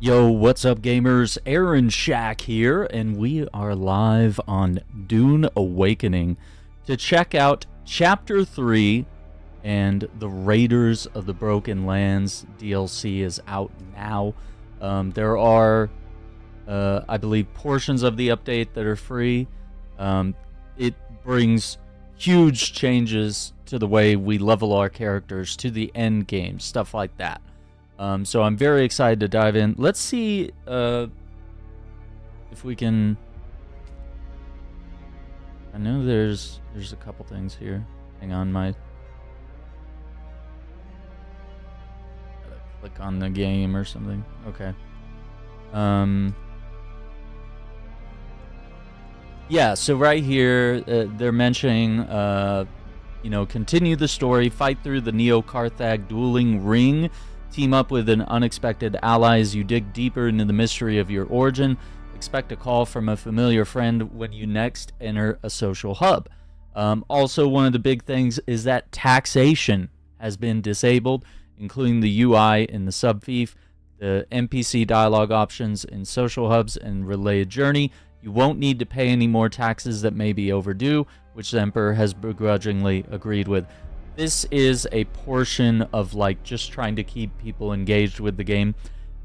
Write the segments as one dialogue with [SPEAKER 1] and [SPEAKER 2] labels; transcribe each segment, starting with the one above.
[SPEAKER 1] Yo, what's up, gamers? Aaron Shack here, and we are live on Dune Awakening to check out Chapter 3, and the Raiders of the Broken Lands DLC is out now. There are, I believe, portions of the update that are free. It brings huge changes to the way we level our characters, to the end game, stuff like that. So I'm very excited to dive in. Let's see if we can... I know there's a couple things here. Hang on, gotta click on the game or something. Okay. Yeah, so right here, they're mentioning, continue the story, fight through the Neo-Carthag dueling ring, team up with an unexpected ally as you dig deeper into the mystery of your origin. Expect a call from a familiar friend when you next enter a social hub. Also, one of the big things is that taxation has been disabled, including the UI in the subfief, the NPC dialogue options in social hubs, and related journey. You won't need to pay any more taxes that may be overdue, which the Emperor has begrudgingly agreed with. This is a portion of, like, just trying to keep people engaged with the game.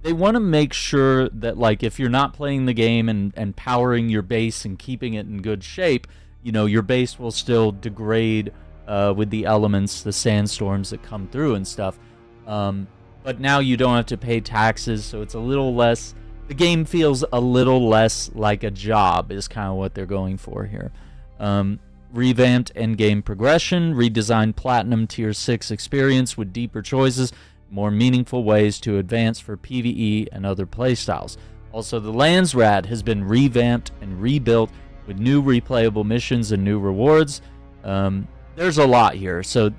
[SPEAKER 1] They want to make sure that, like, if you're not playing the game and powering your base and keeping it in good shape, your base will still degrade with the elements, the sandstorms that come through and stuff. But now you don't have to pay taxes, so it's a little less... The game feels a little less like a job, is kind of what they're going for here. Revamped endgame progression, redesigned Platinum Tier 6 experience with deeper choices, more meaningful ways to advance for PvE and other playstyles. Also, the Landsrad has been revamped and rebuilt with new replayable missions and new rewards. There's a lot here. So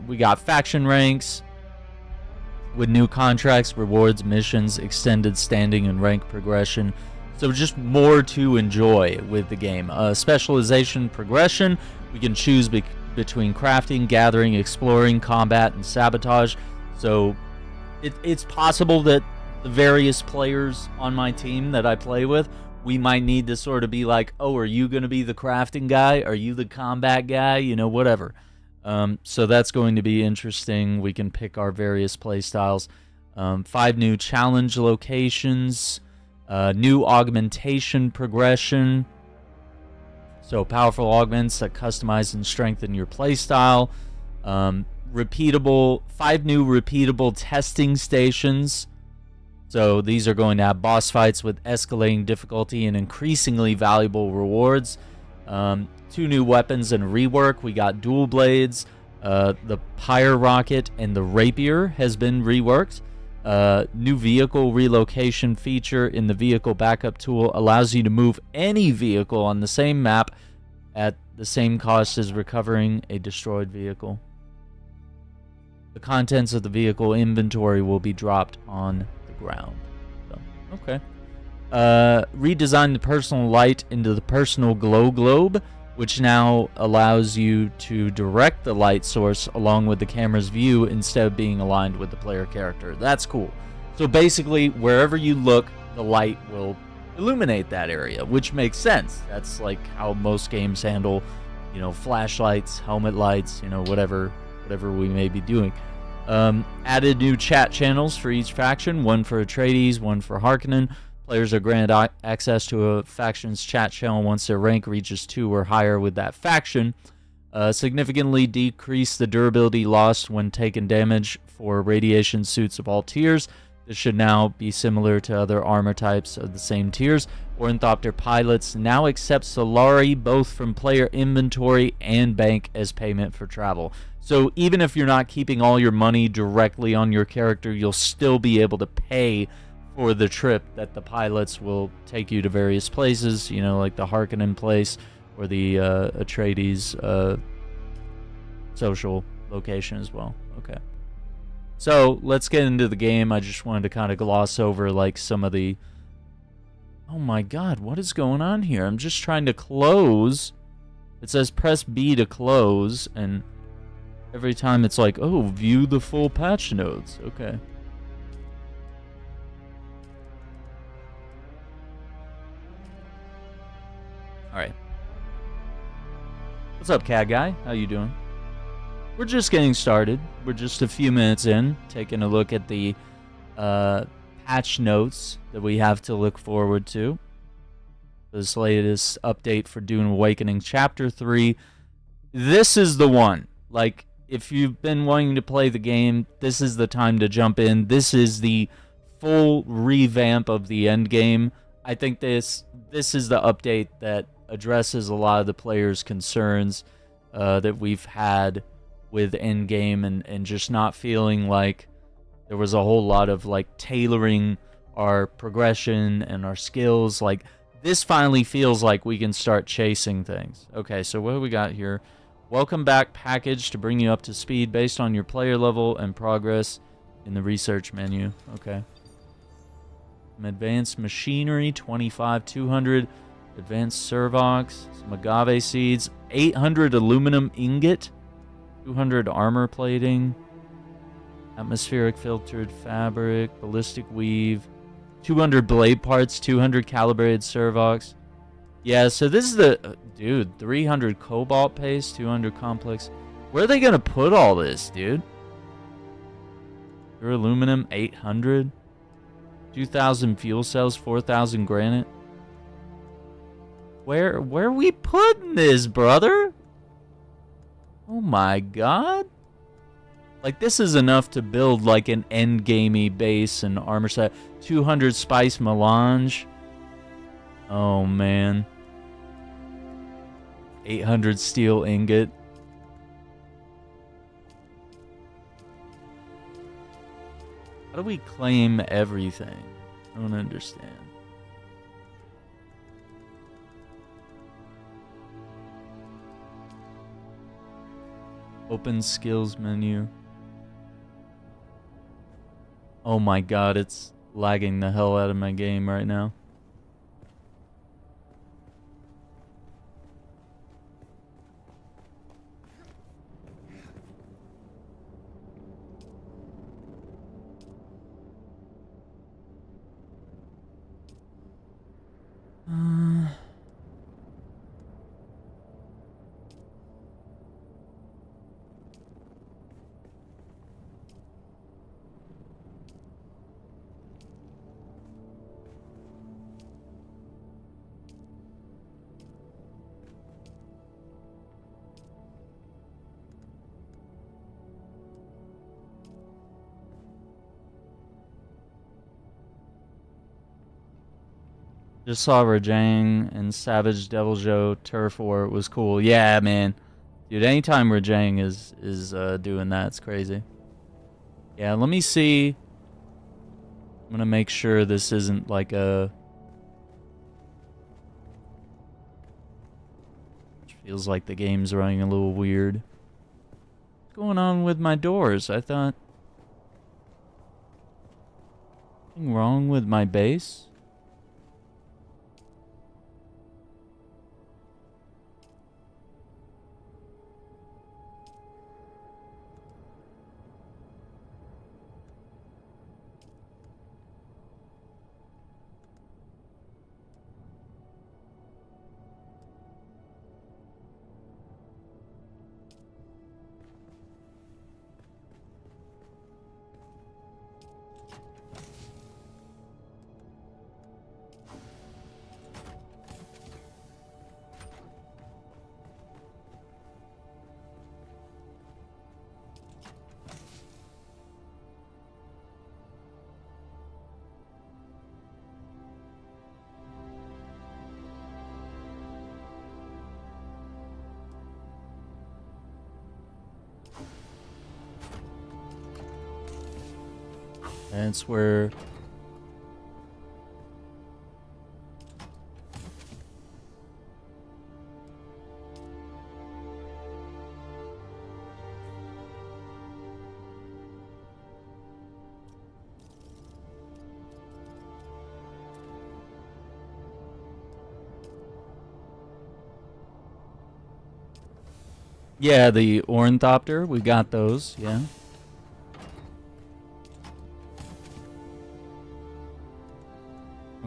[SPEAKER 1] we got faction ranks with new contracts, rewards, missions, extended standing and rank progression. So just more to enjoy with the game. Specialization progression. We can choose between crafting, gathering, exploring, combat, and sabotage. So it's possible that the various players on my team that I play with, we might need to sort of be like, oh, are you going to be the crafting guy? Are you the combat guy? Whatever. So that's going to be interesting. We can pick our various play styles. 5 new challenge locations. New augmentation progression. So powerful augments that customize and strengthen your playstyle. 5 new repeatable testing stations. So these are going to have boss fights with escalating difficulty and increasingly valuable rewards. 2 new weapons and rework. We got dual blades. The Pyre Rocket and the Rapier has been reworked. New vehicle relocation feature in the vehicle backup tool allows you to move any vehicle on the same map at the same cost as recovering a destroyed vehicle. The contents of the vehicle inventory will be dropped on the ground. So, okay. Redesign the personal light into the personal glow globe, which now allows you to direct the light source along with the camera's view instead of being aligned with the player character. That's cool. So basically, wherever you look, the light will illuminate that area, which makes sense. That's like how most games handle, flashlights, helmet lights, whatever we may be doing. Added new chat channels for each faction, one for Atreides, one for Harkonnen. Players are granted access to a faction's chat channel once their rank reaches 2 or higher with that faction. Significantly decrease the durability lost when taking damage for radiation suits of all tiers. This should now be similar to other armor types of the same tiers. Ornithopter pilots now accept Solari both from player inventory and bank as payment for travel. So even if you're not keeping all your money directly on your character, you'll still be able to pay for the trip that the pilots will take you to various places, like the Harkonnen place or the Atreides social location as well. Okay. So let's get into the game. I just wanted to kind of gloss over like some of the... Oh my god, what is going on here? I'm just trying to close. It says press B to close, and every time it's like, oh, view the full patch notes. Okay. Alright. What's up, cat guy? How you doing? We're just getting started. We're just a few minutes in, taking a look at the patch notes that we have to look forward to. This latest update for Dune Awakening Chapter 3. This is the one. Like, if you've been wanting to play the game, this is the time to jump in. This is the full revamp of the end game. I think this is the update that addresses a lot of the players' concerns that we've had with endgame and just not feeling like there was a whole lot of like tailoring our progression and our skills. Like, this finally feels like we can start chasing things. Okay, so what do we got here? Welcome back package to bring you up to speed based on your player level and progress in the research menu. Okay. Some advanced machinery, 200. Advanced servox, some agave seeds, 800 aluminum ingot, 200 armor plating, atmospheric filtered fabric, ballistic weave, 200 blade parts, 200 calibrated servox. Yeah, so this is the... dude, 300 cobalt paste, 200 complex. Where are they going to put all this, dude? Pure aluminum, 800. 2,000 fuel cells, 4,000 granite. Where are we putting this, brother? Oh my god. Like, this is enough to build like an endgamey base and armor set. 200 spice melange. Oh man. 800 steel ingot. How do we claim everything? I don't understand. Open skills menu. Oh my god, it's lagging the hell out of my game right now. Just saw Rajang and Savage Devil Joe Turf War. It was cool. Yeah, man. Dude, anytime Rajang is doing that, it's crazy. Yeah, let me see. I'm gonna make sure this isn't like a... feels like the game's running a little weird. What's going on with my doors? I thought... something wrong with my base? That's where... yeah, the Ornithopter, we got those, yeah.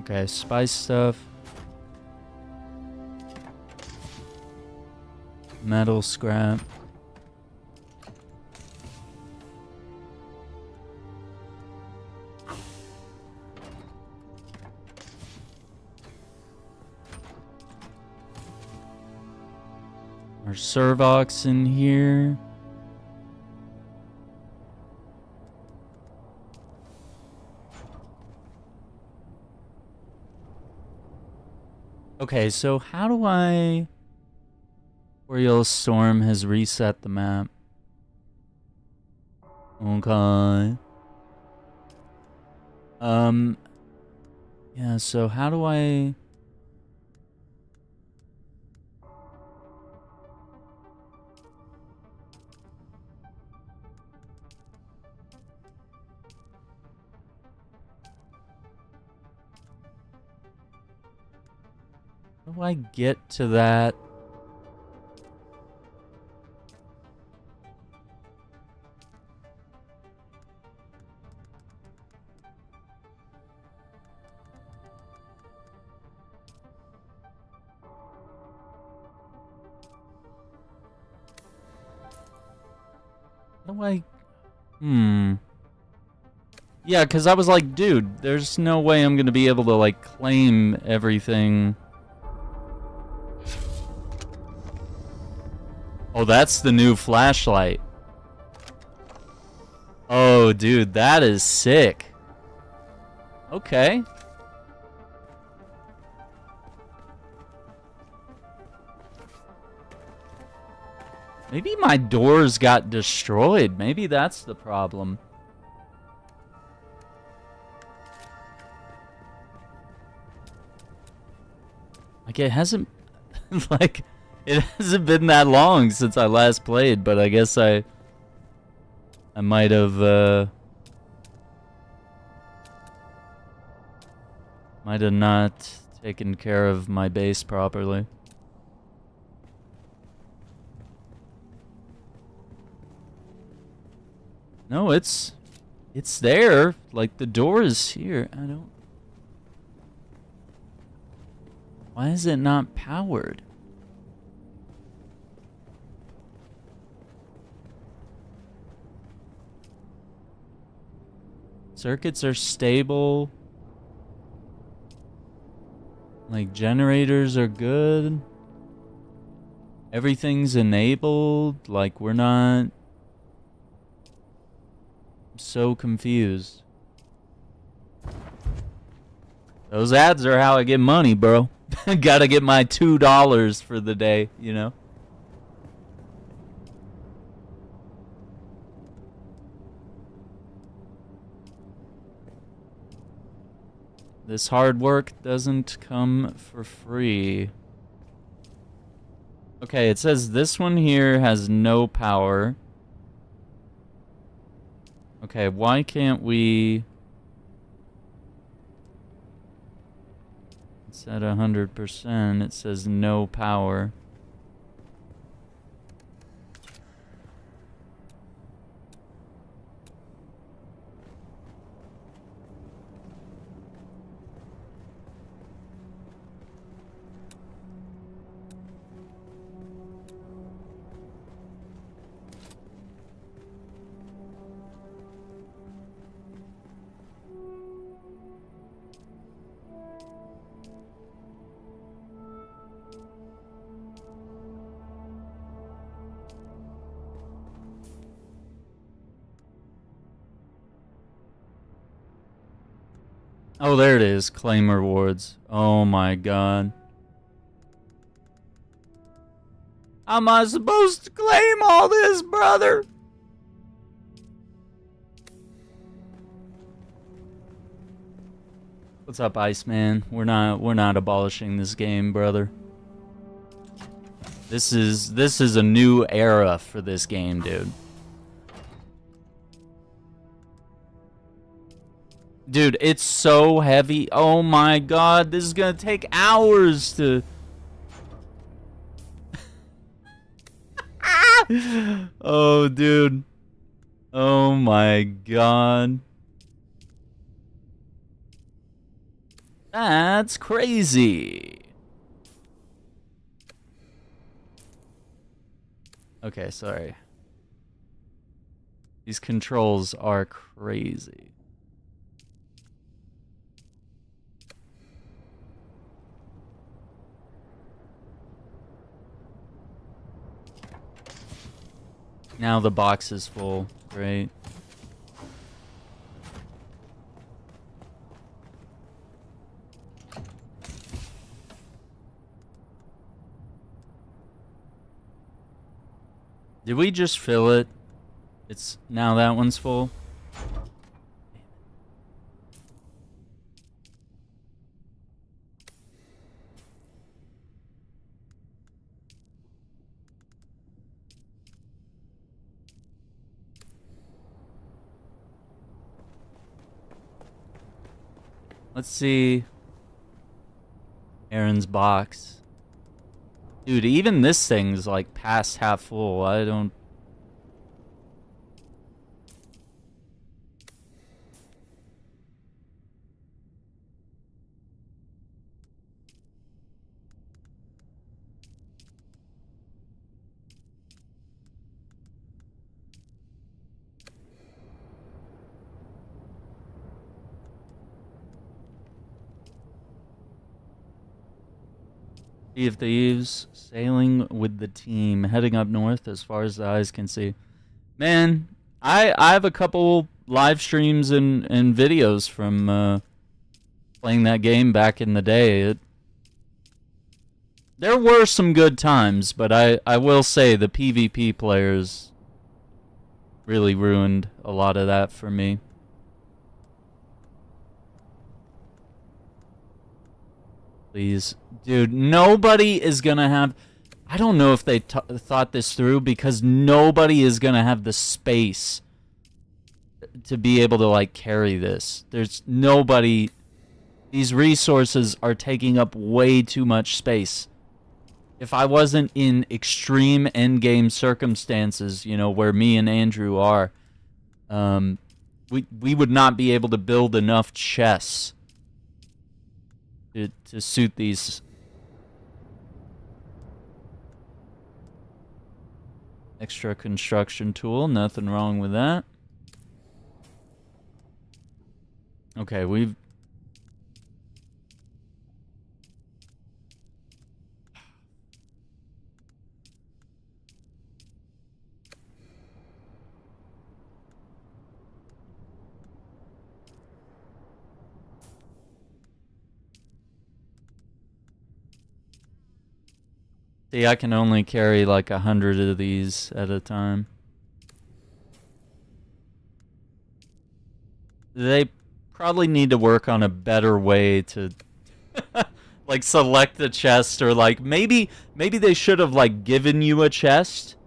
[SPEAKER 1] Okay, spice stuff. Metal scrap. Our Servox in here. Okay, so how do I... Boreal Storm has reset the map. Okay. Yeah, so how do I... How do I get to that? How do I... Yeah, because I was like, dude, there's no way I'm going to be able to, like, claim everything. Oh, that's the new flashlight. Oh, dude, that is sick. Okay. Maybe my doors got destroyed. Maybe that's the problem. Like, it hasn't... like, it hasn't been that long since I last played, but I guess I might have, might have not taken care of my base properly. No, it's there. Like, the door is here. I don't... Why is it not powered? Circuits are stable. Like, generators are good. Everything's enabled. Like, we're not... I'm so confused. Those ads are how I get money, bro. Gotta get my $2 for the day, you know? This hard work doesn't come for free. Okay, it says this one here has no power. Okay, why can't we... It's at 100%. It says no power. Oh, there it is. Claim rewards. Oh my god. How am I supposed to claim all this, brother? What's up, Iceman? We're not abolishing this game, brother. This is a new era for this game, dude. Dude, it's so heavy. Oh my god, this is gonna take hours to... Oh, dude. Oh my god. That's crazy. Okay, sorry. These controls are crazy. Now the box is full. Great. Did we just fill it? It's now that one's full. Let's see. Aaron's box. Dude, even this thing's like past half full. I don't... Sea of Thieves, sailing with the team, heading up north as far as the eyes can see. Man, I have a couple live streams and videos from playing that game back in the day. There were some good times, but I will say the PvP players really ruined a lot of that for me. Please. Dude, nobody is gonna have... I don't know if they thought this through, because nobody is gonna have the space to be able to, like, carry this. There's nobody... These resources are taking up way too much space. If I wasn't in extreme endgame circumstances, you know, where me and Andrew are, we would not be able to build enough chests to suit these. Extra construction tool, nothing wrong with that. Okay, we've... See, I can only carry like 100 of these at a time. They probably need to work on a better way to like select the chest, or like maybe they should have like given you a chest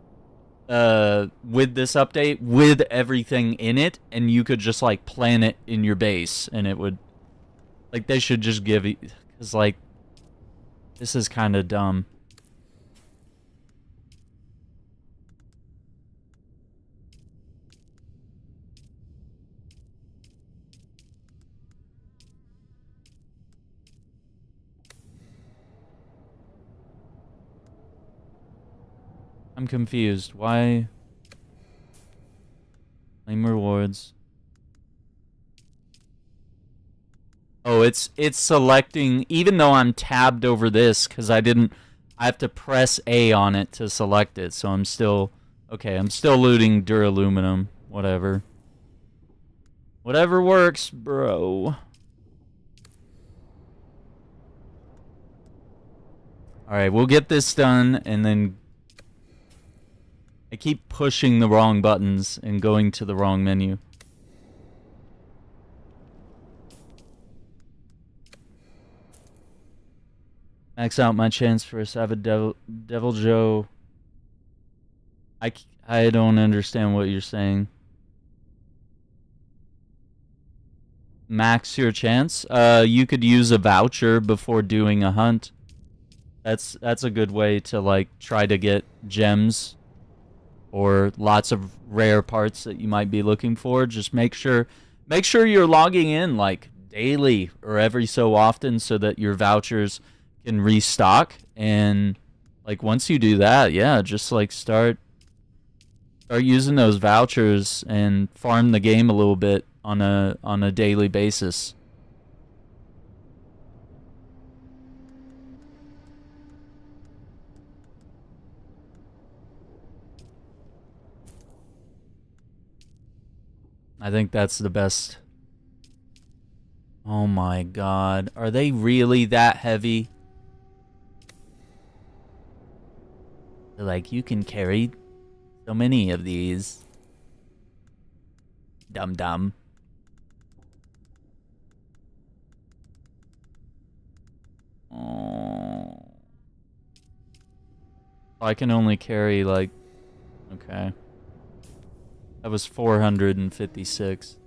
[SPEAKER 1] with this update with everything in it, and you could just like plant it in your base and it would, like, they should just give you, because like this is kind of dumb. I'm confused. Why? Claim rewards. Oh, it's selecting, even though I'm tabbed over this, because I have to press A on it to select it, so I'm still, okay, I'm still looting duraluminum. Whatever. Whatever works, bro. Alright, we'll get this done, and then... I keep pushing the wrong buttons and going to the wrong menu. Max out my chance for a Savage Devil Joe. I don't understand what you're saying. Max your chance? You could use a voucher before doing a hunt. That's a good way to, like, try to get gems or lots of rare parts that you might be looking for. Just make sure you're logging in like daily or every so often, so that your vouchers can restock. And like once you do that, yeah, just like start Start using those vouchers and farm the game a little bit on a daily basis. I think that's the best. Oh my god. Are they really that heavy? They're like, you can carry so many of these. Dum-dum. Oh. I can only carry, like... Okay. That was 456.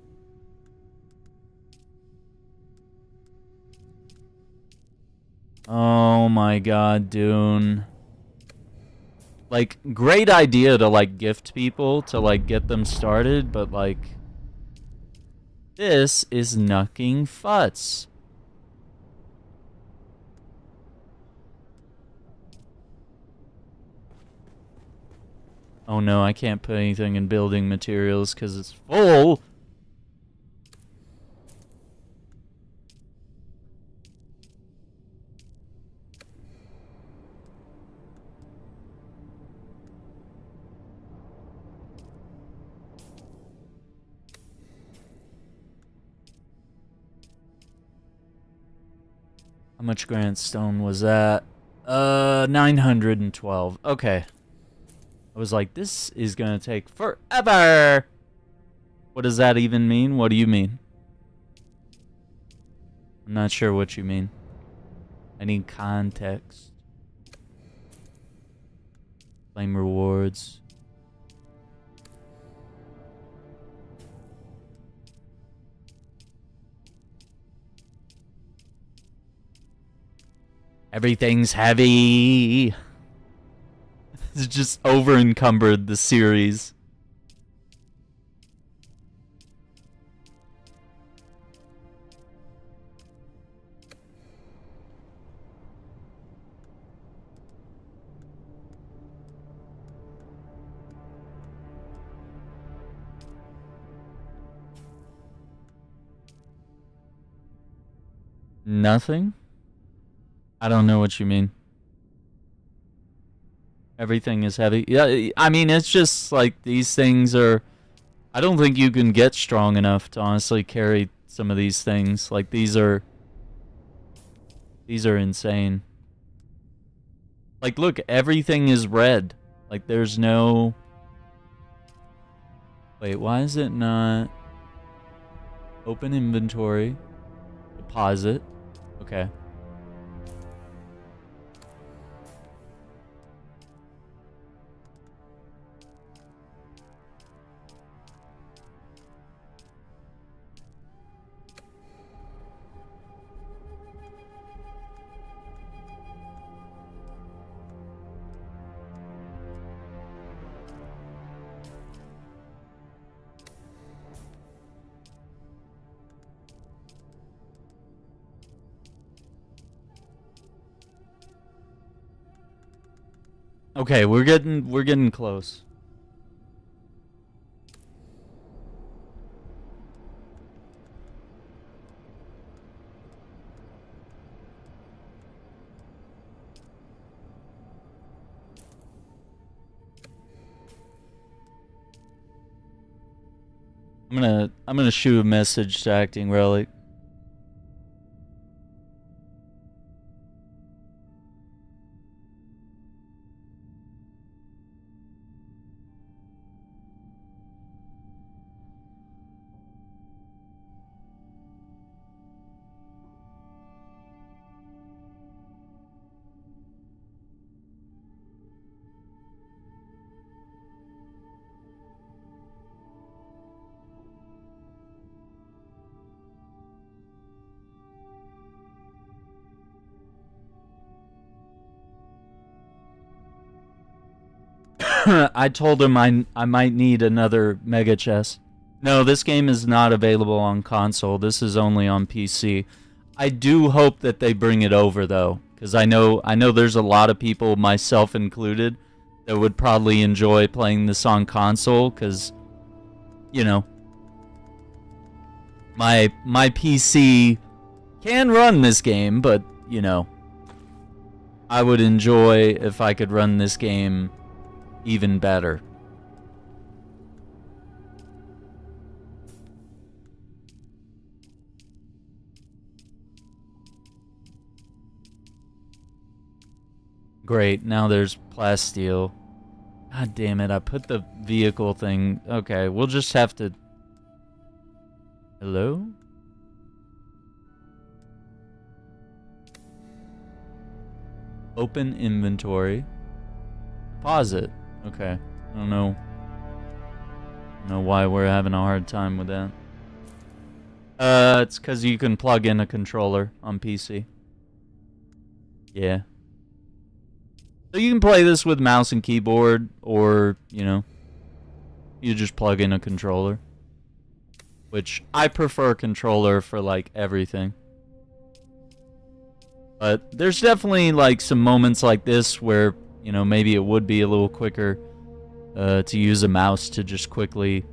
[SPEAKER 1] Oh my god, Dune. Like, great idea to, like, gift people to, like, get them started, but, like... This is knucking futs. Oh no, I can't put anything in building materials because it's full. How much granite stone was that? 912. Okay. I was like, this is gonna take forever. What does that even mean? What do you mean? I'm not sure what you mean. I need context. Claim rewards. Everything's heavy. It's just over encumbered the series. Nothing? I don't know what you mean. Everything is heavy. Yeah, I mean, it's just like these things are... I don't think you can get strong enough to honestly carry some of these things. Like, these are... These are insane. Like, look, everything is red. Like, there's no... Wait, why is it not... Open inventory. Deposit. Okay. Okay, we're getting close. I'm gonna shoot a message to Acting Relic. I told him I might need another mega chest. No, this game is not available on console. This is only on PC. I do hope that they bring it over though, because I know there's a lot of people, myself included, that would probably enjoy playing this on console, because, you know, my PC can run this game, but, you know, I would enjoy if I could run this game even better. Great, now there's plasteel. God damn it, I put the vehicle thing... Okay, we'll just have to... Hello? Open inventory. Deposit. Okay, I don't know why we're having a hard time with that. It's because you can plug in a controller on PC. Yeah. So you can play this with mouse and keyboard, or, you know, you just plug in a controller. Which, I prefer controller for, like, everything. But there's definitely, like, some moments like this where, you know, maybe it would be a little quicker to use a mouse to just quickly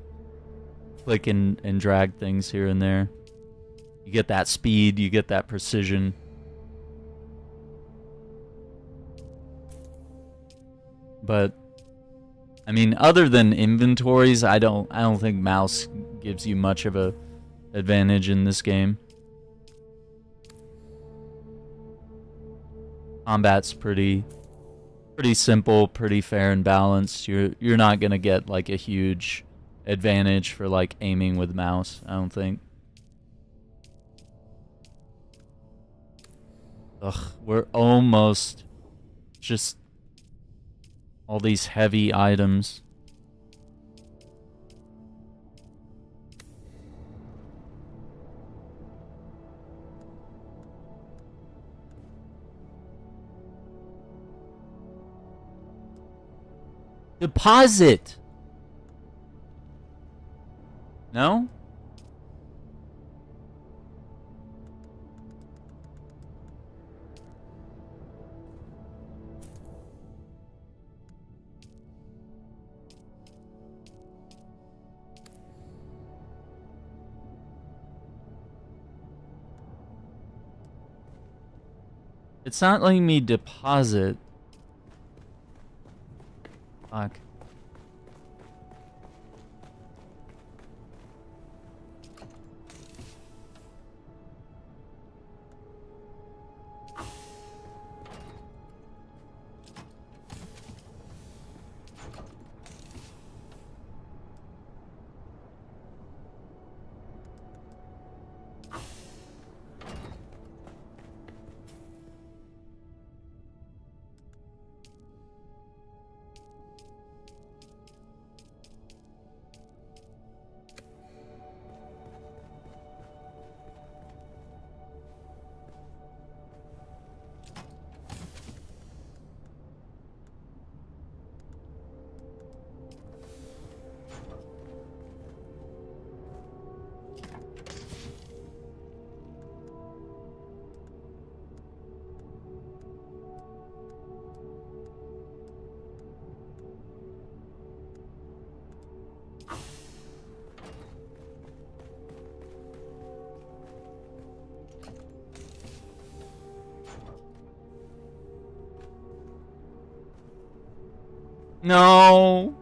[SPEAKER 1] click and drag things here and there. You get that speed, you get that precision. But I mean, other than inventories, I don't think mouse gives you much of a advantage in this game. Combat's pretty simple, pretty fair and balanced. You're not gonna get like a huge advantage for like aiming with mouse, I don't think. Ugh, we're almost just all these heavy items. Deposit! No? It's not letting me deposit. Fuck. No!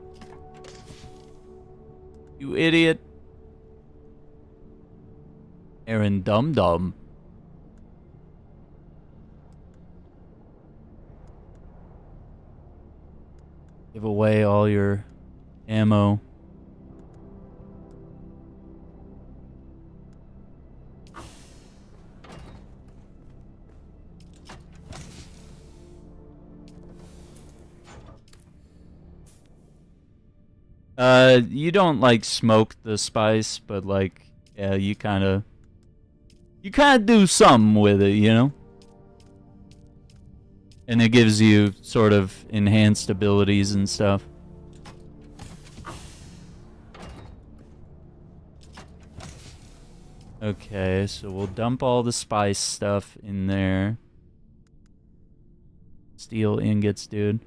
[SPEAKER 1] You idiot. Aaron Dum Dum. Give away all your ammo. You don't like smoke the spice, but like, yeah, you kind of do something with it, you know? And it gives you sort of enhanced abilities and stuff. Okay, so we'll dump all the spice stuff in there. Steel ingots, dude.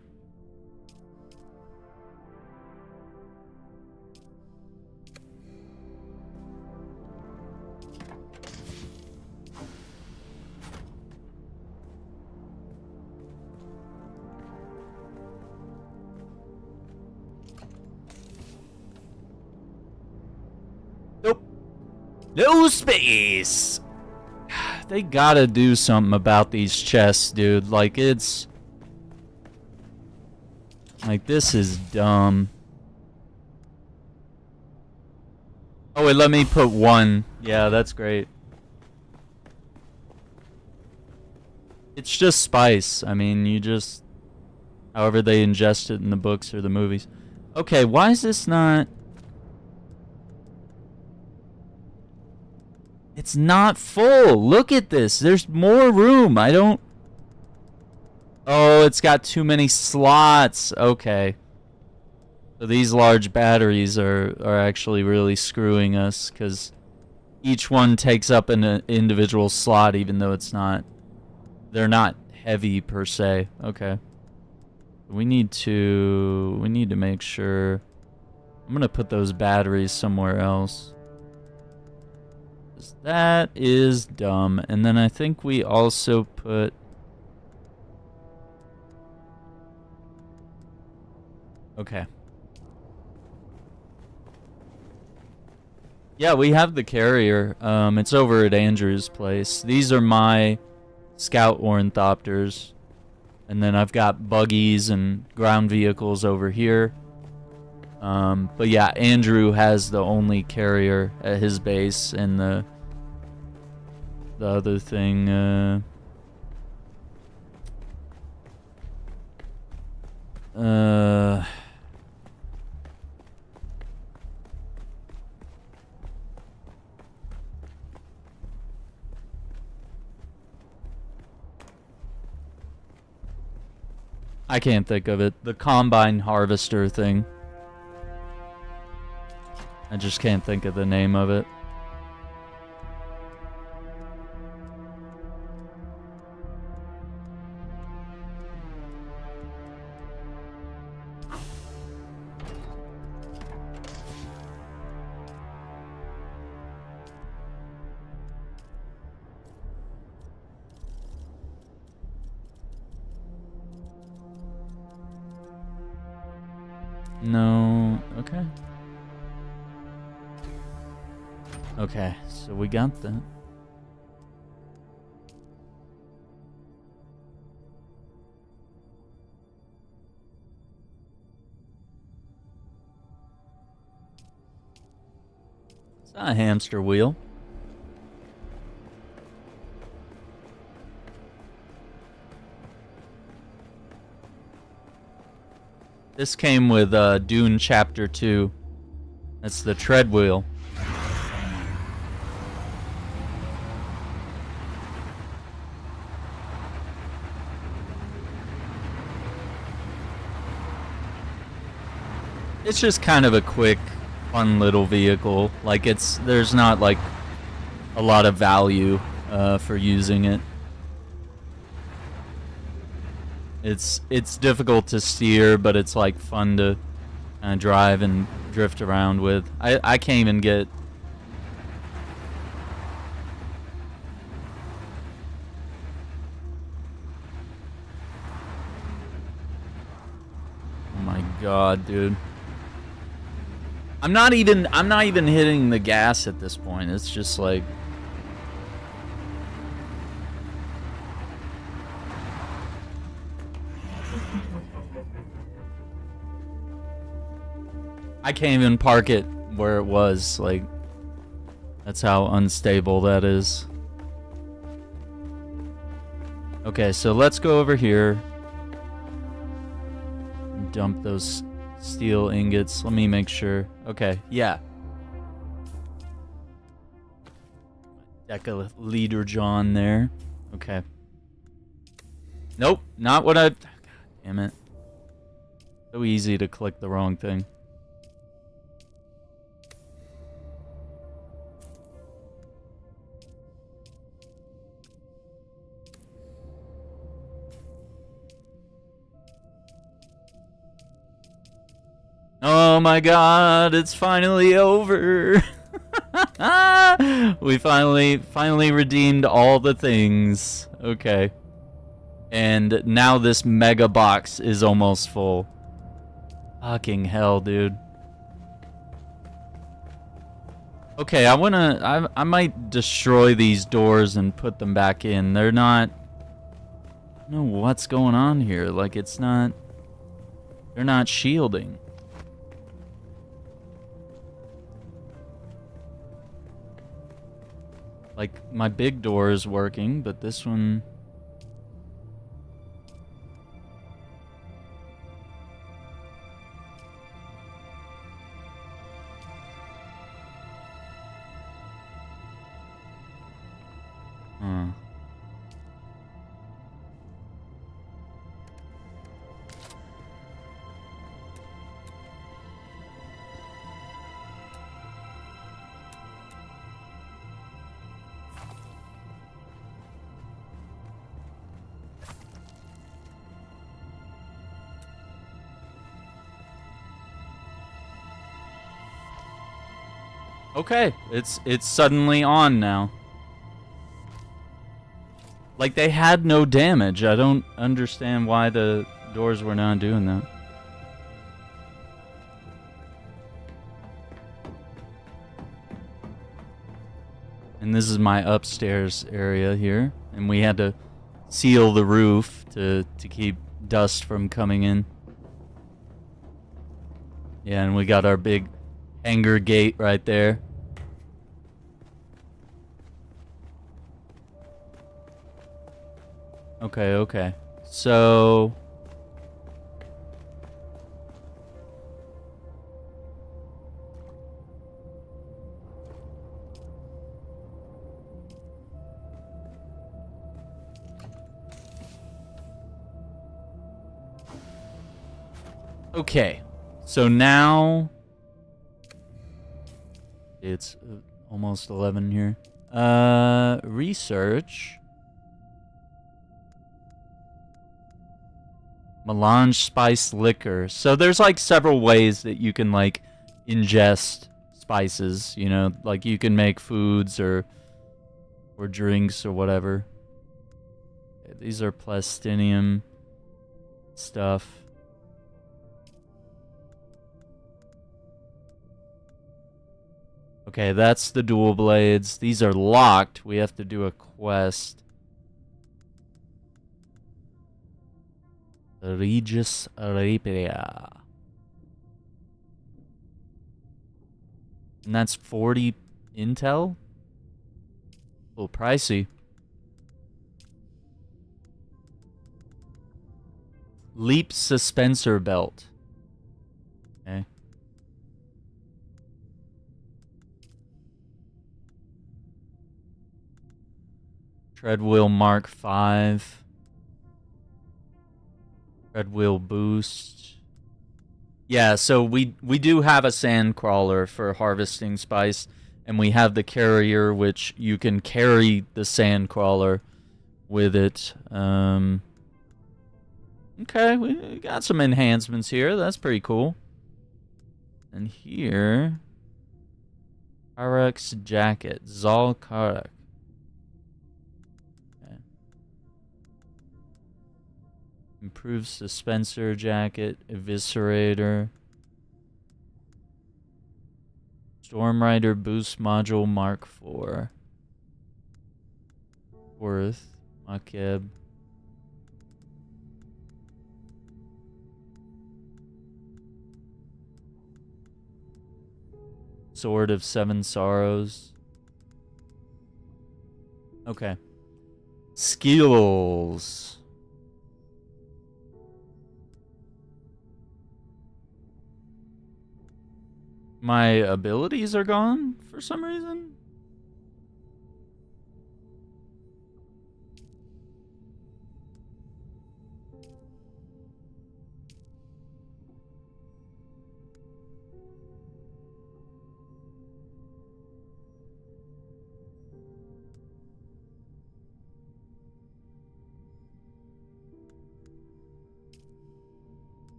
[SPEAKER 1] No space! They gotta do something about these chests, dude. Like, it's... Like, this is dumb. Oh, wait, let me put one. Yeah, that's great. It's just spice. I mean, you just... However they ingest it in the books or the movies. Okay, why is this not... It's not full. Look at this. There's more room. I don't... Oh, it's got too many slots. Okay. So these large batteries are actually really screwing us, because each one takes up an individual slot, even though it's not... They're not heavy, per se. Okay. We need to make sure... I'm gonna put those batteries somewhere else. That is dumb. And then I think we also put... Okay. Yeah, we have the carrier. It's over at Andrew's place. These are my scout ornithopters. And then I've got buggies and ground vehicles over here. But yeah, Andrew has the only carrier at his base, and the other thing, I can't think of it. The combine harvester thing. I just can't think of the name of it. No, okay. Okay, so we got that. It's not a hamster wheel. This came with Dune Chapter 2. That's the tread wheel. It's just kind of a quick, fun little vehicle. Like, there's not like a lot of value for using it. It's difficult to steer, but it's like fun to drive and drift around with. I can't even get... Oh my god, dude. I'm not even hitting the gas at this point. It's just like... I can't even park it where it was. Like, that's how unstable that is. Okay, so let's go over here. Dump those steel ingots. Let me make sure. Okay, yeah. Deca Leader John there. Okay. Nope, not what I... God damn it. So easy to click the wrong thing. Oh my god, it's finally over. We finally redeemed all the things. Okay. And now this mega box is almost full. Fucking hell, dude. Okay, I might destroy these doors and put them back in. They're not... I don't know what's going on here. Like, it's not... They're not shielding. Like, my big door is working, but this one... Huh. Okay, it's suddenly on now. Like, they had no damage. I don't understand why the doors were not doing that. And this is my upstairs area here. And we had to seal the roof to keep dust from coming in. Yeah, and we got our big hangar gate right there. Okay, okay. So... Okay. So now... It's almost 11 here. Research... Melange spiced liquor. So there's like several ways that you can like ingest spices, you know, like you can make foods or drinks or whatever. Okay, these are plastinium stuff. Okay, that's the dual blades. These are locked. We have to do a quest. Regis Rapia. And that's 40 intel? A little pricey. Leap suspensor belt. Okay. Treadwheel Mark 5. Red wheel boost. Yeah, so we do have a sand crawler for harvesting spice, and we have the carrier, which you can carry the sand crawler with it. Okay, we got some enhancements here. That's pretty cool. And here, Karak's jacket, Zal Karak. Improved suspensor jacket, eviscerator. Storm Rider boost module Mark 4. Worth. Makeb. Sword of Seven Sorrows. Okay. Skills. My abilities are gone for some reason.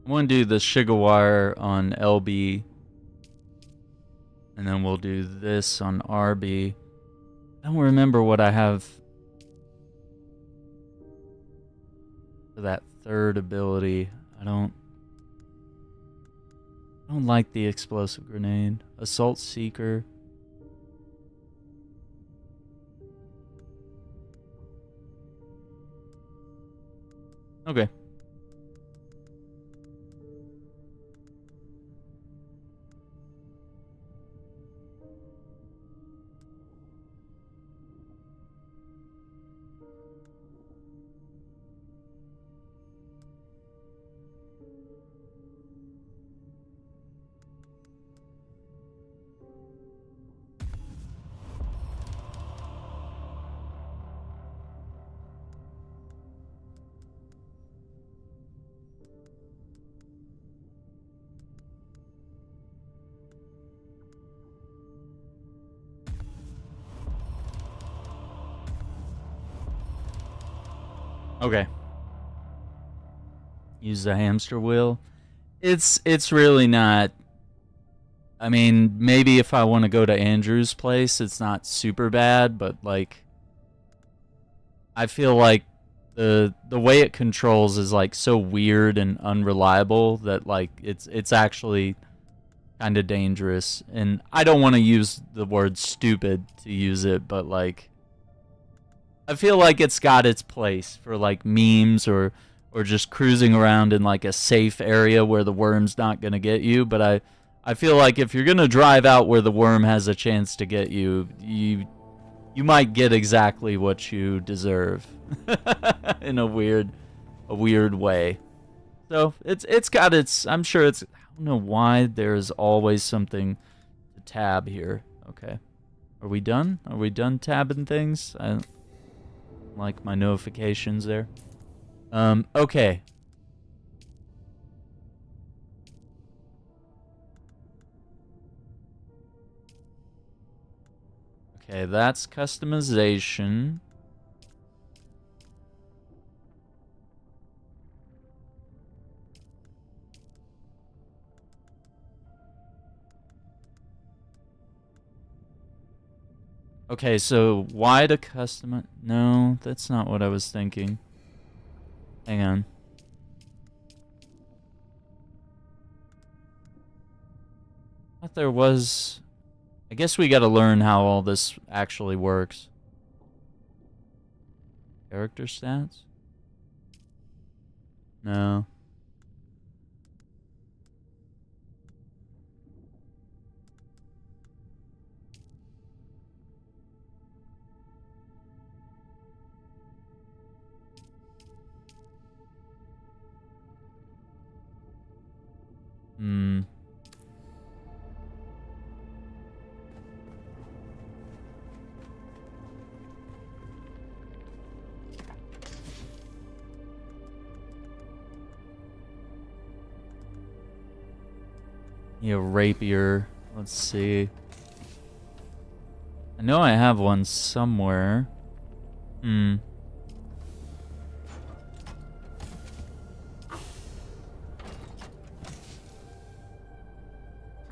[SPEAKER 1] I'm going to do the Shigawire on LB. And then we'll do this on RB. I don't remember what I have for that third ability. I don't like the explosive grenade. Assault Seeker. Okay. Okay. Use the hamster wheel. It's really not. I mean, maybe if I want to go to Andrew's place, it's not super bad, but like I feel like the way it controls is like so weird and unreliable that like it's actually kind of dangerous. And I don't want to use the word stupid to use it, but like I feel like it's got its place for like memes or just cruising around in like a safe area where the worm's not going to get you, but I feel like if you're going to drive out where the worm has a chance to get you, you might get exactly what you deserve in a weird way. So it's got its, I'm sure it's, I don't know why there's always something to tab here. Okay. Are we done? Are we done tabbing things? I don't like my notifications there. Okay. Okay, that's customization. Okay, so why to customize? No, that's not what I was thinking. Hang on. I thought there was... I guess we gotta learn how all this actually works. Character stats? No. Yeah, rapier. Let's see. I know I have one somewhere. I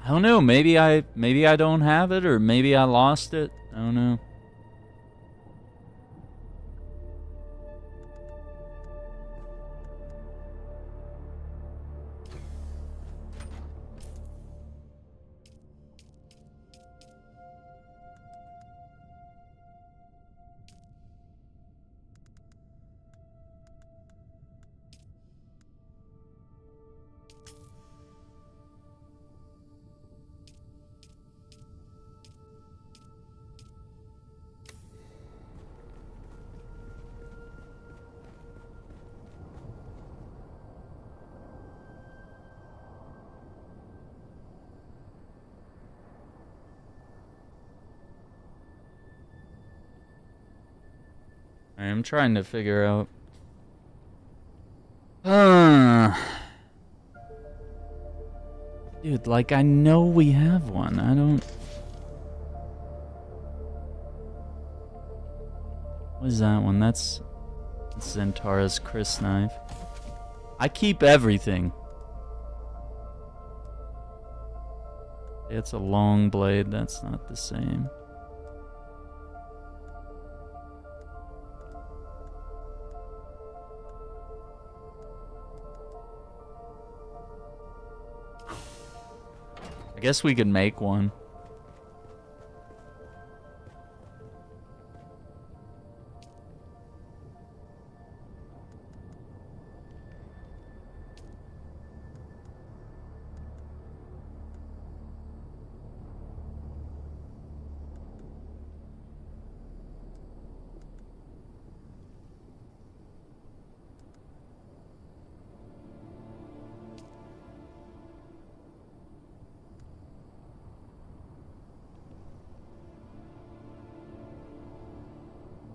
[SPEAKER 1] don't know. Maybe I don't have it, or maybe I lost it. I don't know. I'm trying to figure out. Dude, like, I know we have one. I don't... What is that one? That's Zentara's Chris knife. I keep everything. It's a long blade. That's not the same. I guess we could make one.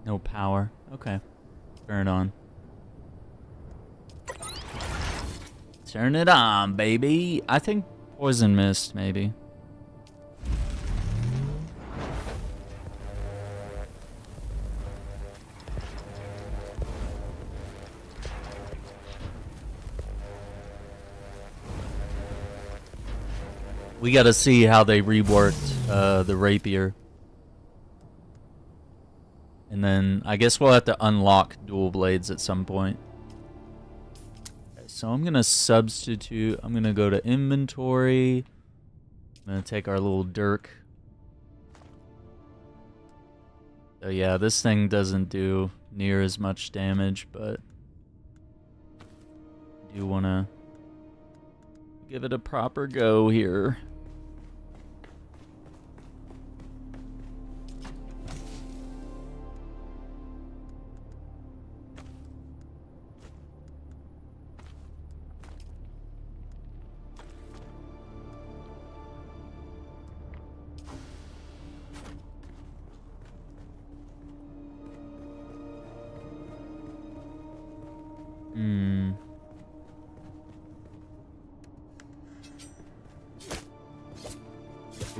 [SPEAKER 1] No power. Okay. Turn it on. Turn it on, baby. I think poison mist, maybe. We gotta see how they reworked the rapier. And then I guess we'll have to unlock dual blades at some point. Okay, so I'm going to substitute. I'm going to go to inventory. I'm going to take our little dirk. So yeah, this thing doesn't do near as much damage, but I do want to give it a proper go here.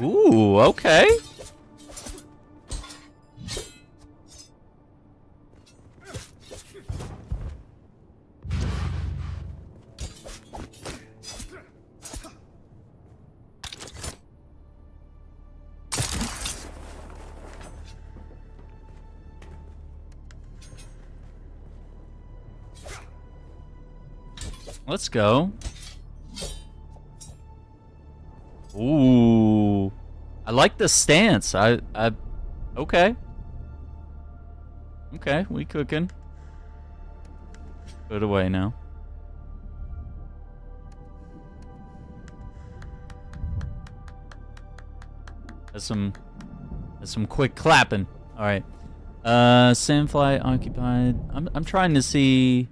[SPEAKER 1] Ooh, okay. Let's go. Ooh. I like the stance. Okay. Okay, we cooking. Put it away now. That's some quick clapping. All right. Sandfly occupied. I'm trying to see.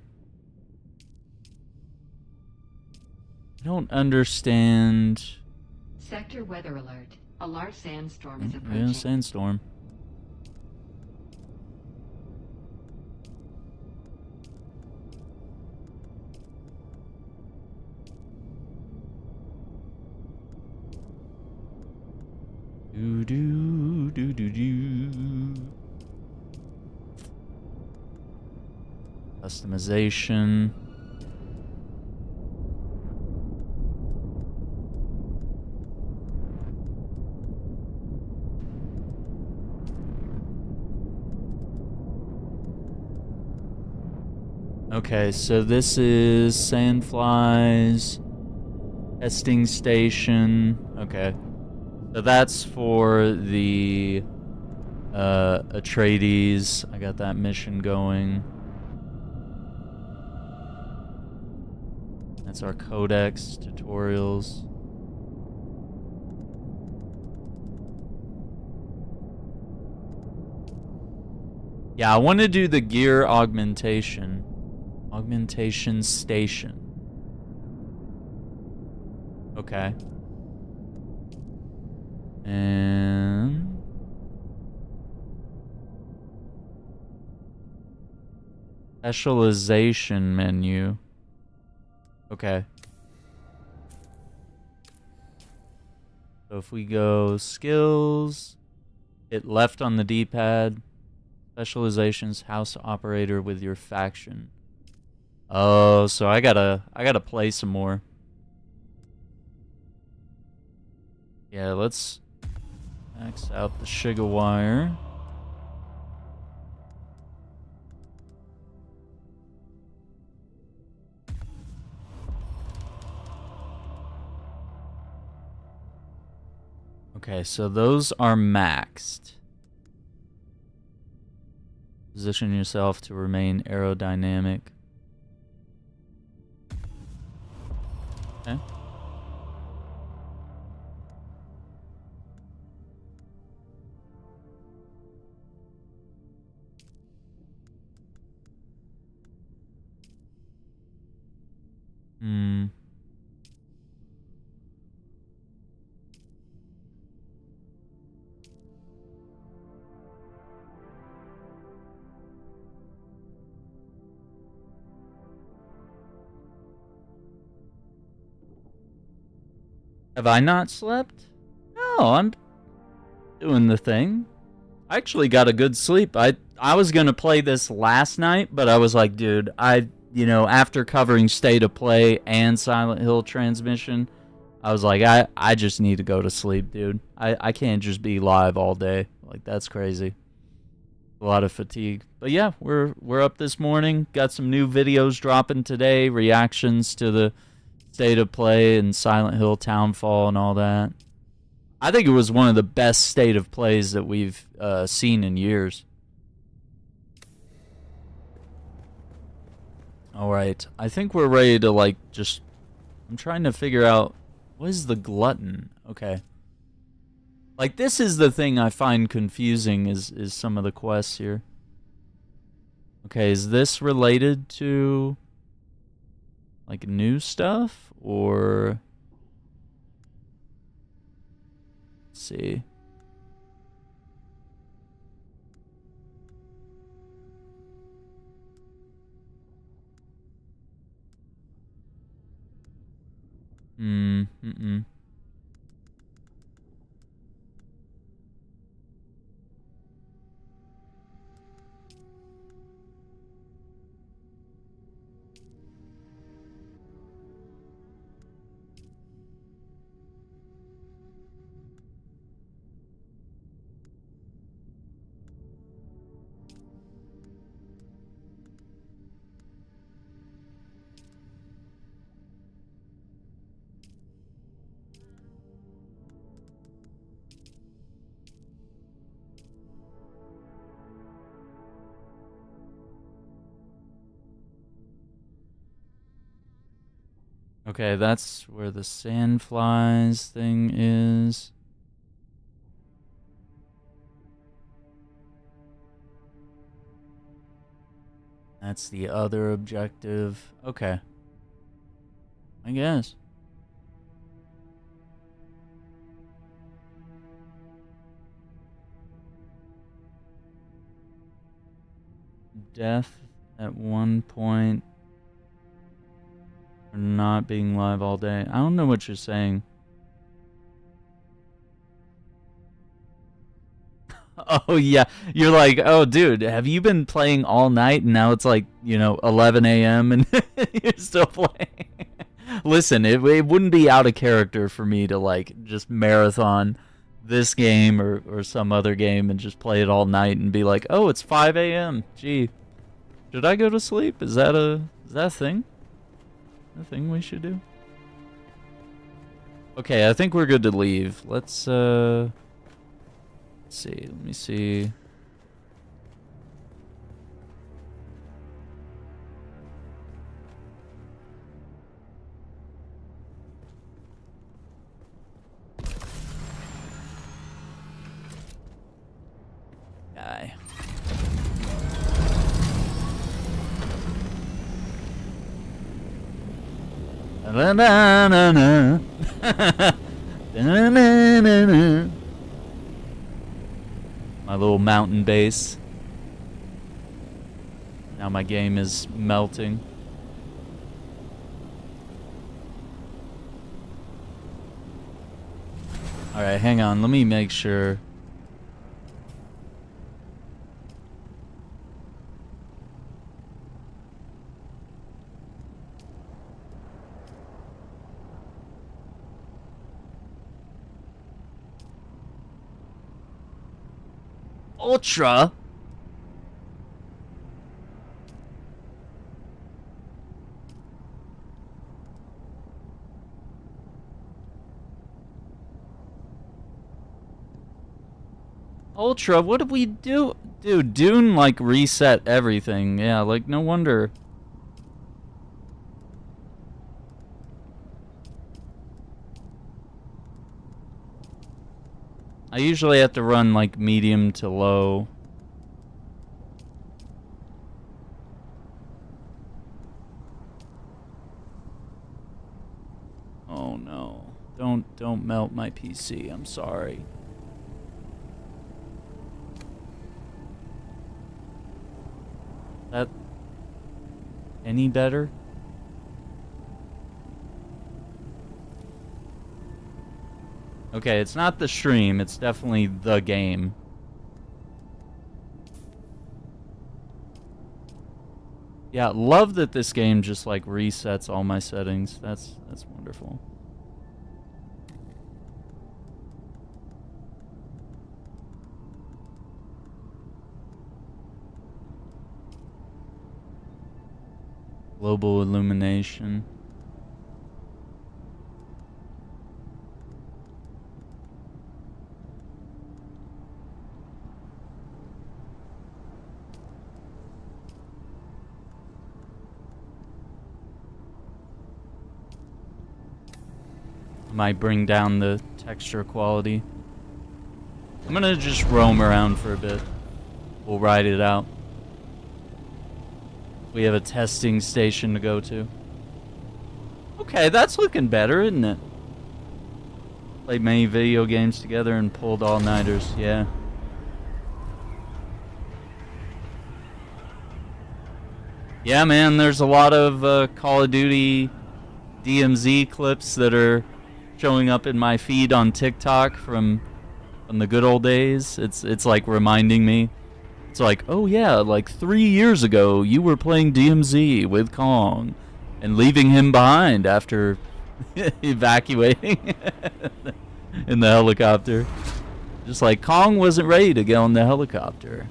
[SPEAKER 1] I don't understand.
[SPEAKER 2] Sector weather alert. A large sandstorm is approaching.
[SPEAKER 1] Yeah, sandstorm. Do do do do do. Customization. Okay, so this is Sandflies testing station. Okay, so that's for the Atreides. I got that mission going. That's our codex tutorials. Yeah, I want to do the gear augmentation. Augmentation station. Okay. And specialization menu. Okay. So if we go skills, hit left on the D-pad, specializations, house operator with your faction. Oh, so I gotta play some more. Yeah, let's max out the Shiga wire. Okay, so those are maxed. Position yourself to remain aerodynamic. Okay. Hmm. Have I not slept? No, I'm doing the thing. I actually got a good sleep. I was gonna play this last night, but I was like, dude, after covering State of Play and Silent Hill transmission, I was like, I just need to go to sleep, dude. I can't just be live all day. Like, that's crazy. A lot of fatigue. But yeah, we're up this morning. Got some new videos dropping today, reactions to the State of Play and Silent Hill Townfall and all that. I think it was one of the best State of Plays that we've seen in years. Alright, I think we're ready to, like, just... I'm trying to figure out... What is the glutton? Okay. Like, this is the thing I find confusing, is some of the quests here. Okay, is this related to... like, new stuff? Or... Let's see. Mm-mm. Okay, that's where the sandflies thing is. That's the other objective. Okay. I guess. Death at one point. For not being live all day. I don't know what you're saying. Oh, yeah. You're like, oh, dude, have you been playing all night and now it's like, 11 a.m. and you're still playing? Listen, it wouldn't be out of character for me to, like, just marathon this game or some other game and just play it all night and be like, oh, it's 5 a.m. Gee, should I go to sleep? Is that a thing? A thing we should do? Okay, I think we're good to leave. Let's see. Let me see. Guy. My little mountain base. Now my game is melting. Alright, hang on. Let me make sure. Ultra? Ultra, what did we do? Dude, Dune, like, reset everything. Yeah, like, no wonder. I usually have to run, like, medium to low. Oh, no. Don't melt my PC. I'm sorry. That any better? Okay, it's not the stream, it's definitely the game. Yeah, love that this game just like resets all my settings. That's wonderful. Global illumination. Might bring down the texture quality. I'm gonna just roam around for a bit. We'll ride it out. We have a testing station to go to. Okay, that's looking better, isn't it? Played many video games together and pulled all-nighters, yeah. Yeah, man, there's a lot of Call of Duty DMZ clips that are showing up in my feed on TikTok from the good old days. It's like reminding me. It's like, oh yeah, like 3 years ago you were playing DMZ with Kong and leaving him behind after evacuating in the helicopter. Just like Kong wasn't ready to get on the helicopter.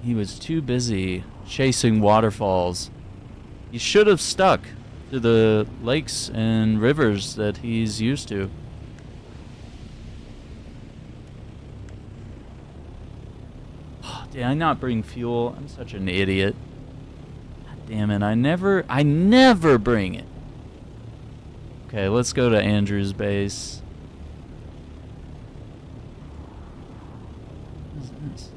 [SPEAKER 1] He was too busy chasing waterfalls. He should have stuck to the lakes and rivers that he's used to. Did I not bring fuel? I'm such an idiot. God damn it, I never bring it. Okay, let's go to Andrew's base. What is this?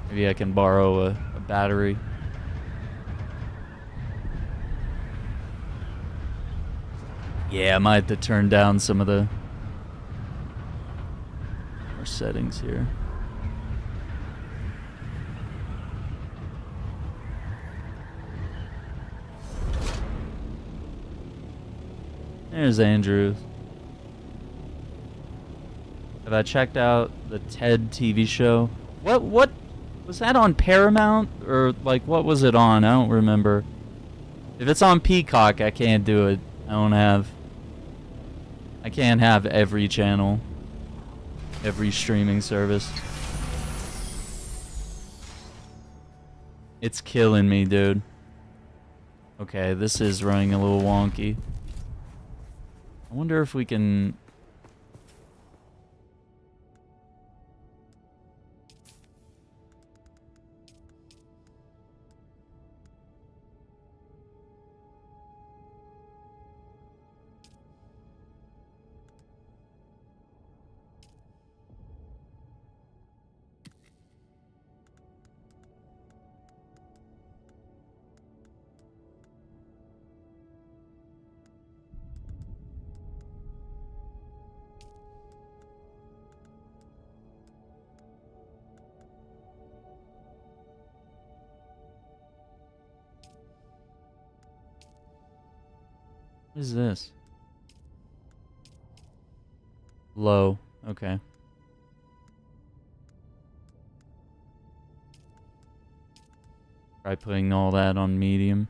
[SPEAKER 1] Maybe I can borrow a battery. Yeah, I might have to turn down some of the our settings here. There's Andrew. Have I checked out the TED TV show? What was that on Paramount or like what was it on? I don't remember. If it's on Peacock, I can't do it. I can't have every channel, every streaming service. It's killing me, dude. Okay, this is running a little wonky. I wonder if we can... What is this? Low. Okay. Try putting all that on medium.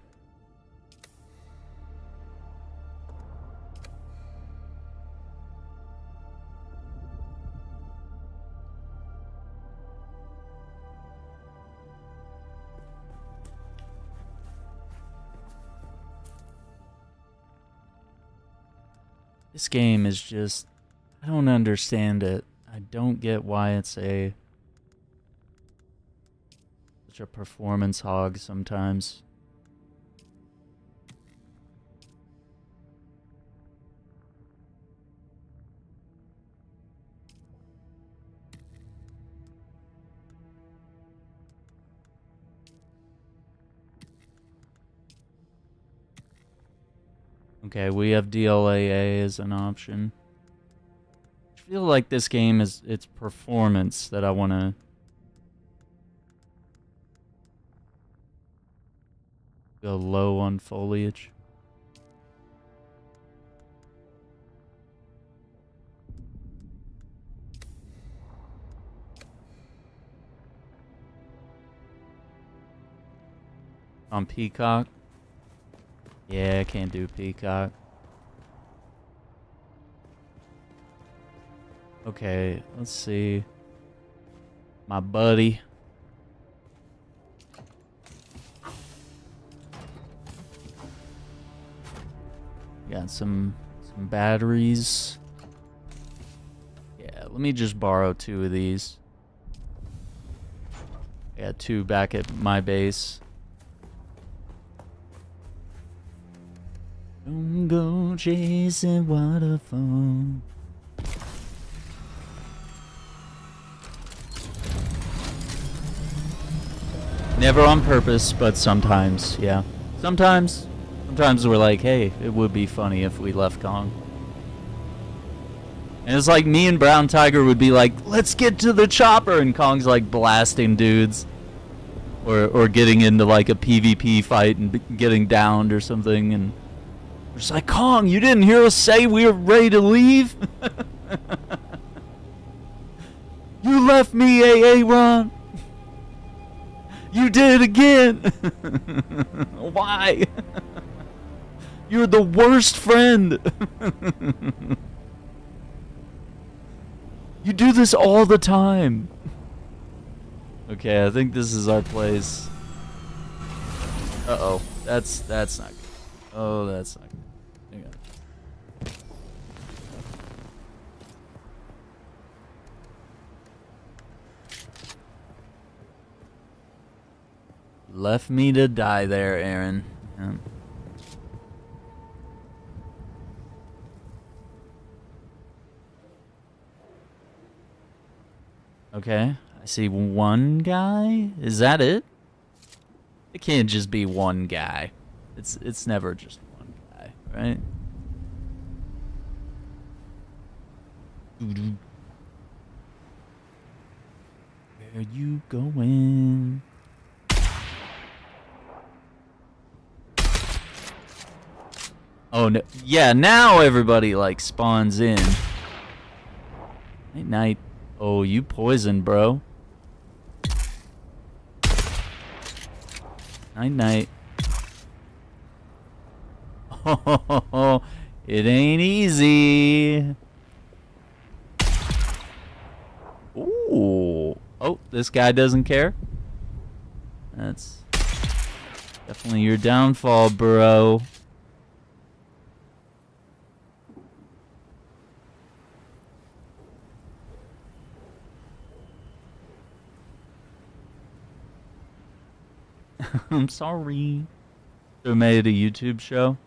[SPEAKER 1] This game is just, I don't understand it. I don't get why it's such a performance hog sometimes. Okay, we have DLAA as an option. I feel like this game is its performance that I want to go low on foliage. On Peacock. Yeah, I can't do Peacock. Okay, let's see. My buddy. Got some batteries. Yeah, let me just borrow 2 of these. I got 2 back at my base. Don't go chasing waterfall. Never on purpose, but sometimes, yeah. Sometimes we're like, hey, it would be funny if we left Kong. And it's like me and Brown Tiger would be like, let's get to the chopper, and Kong's like blasting dudes. Or getting into like a PvP fight and getting downed or something, and we're just like, Kong, you didn't hear us say we were ready to leave? You left me, Aaron. You did it again. Why? You're the worst friend. You do this all the time. Okay, I think this is our place. Uh-oh. That's not good. Oh, that's not good. Hang on. Left me to die there, Aaron. Yeah. Okay, I see one guy. Is that it? It can't just be one guy. It's never just one guy, right? Where are you going? Oh no! Yeah, now everybody like spawns in. Night night. Oh, you poisoned, bro. Night night. Oh, it ain't easy. Ooh. Oh, this guy doesn't care. That's definitely your downfall, bro. I'm sorry. So made a YouTube show?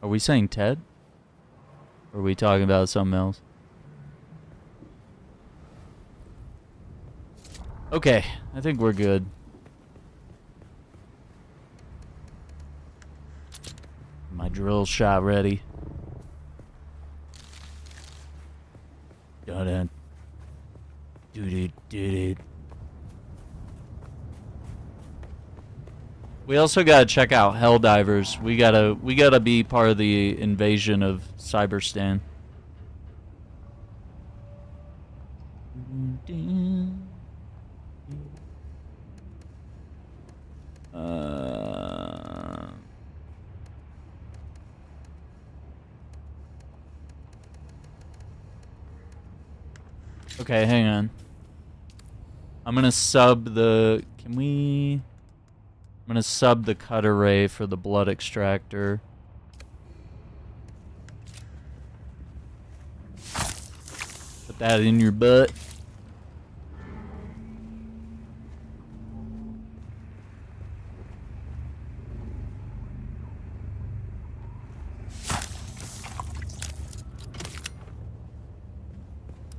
[SPEAKER 1] Are we saying Ted? Or are we talking about something else? Okay, I think we're good. My drill shot ready. Dun-dun. Do-do-do-do. We also gotta check out Helldivers. We gotta be part of the invasion of Cyberstan. Okay, hang on. I'm gonna sub the... Can we... I'm gonna sub the cut array for the blood extractor. Put that in your butt.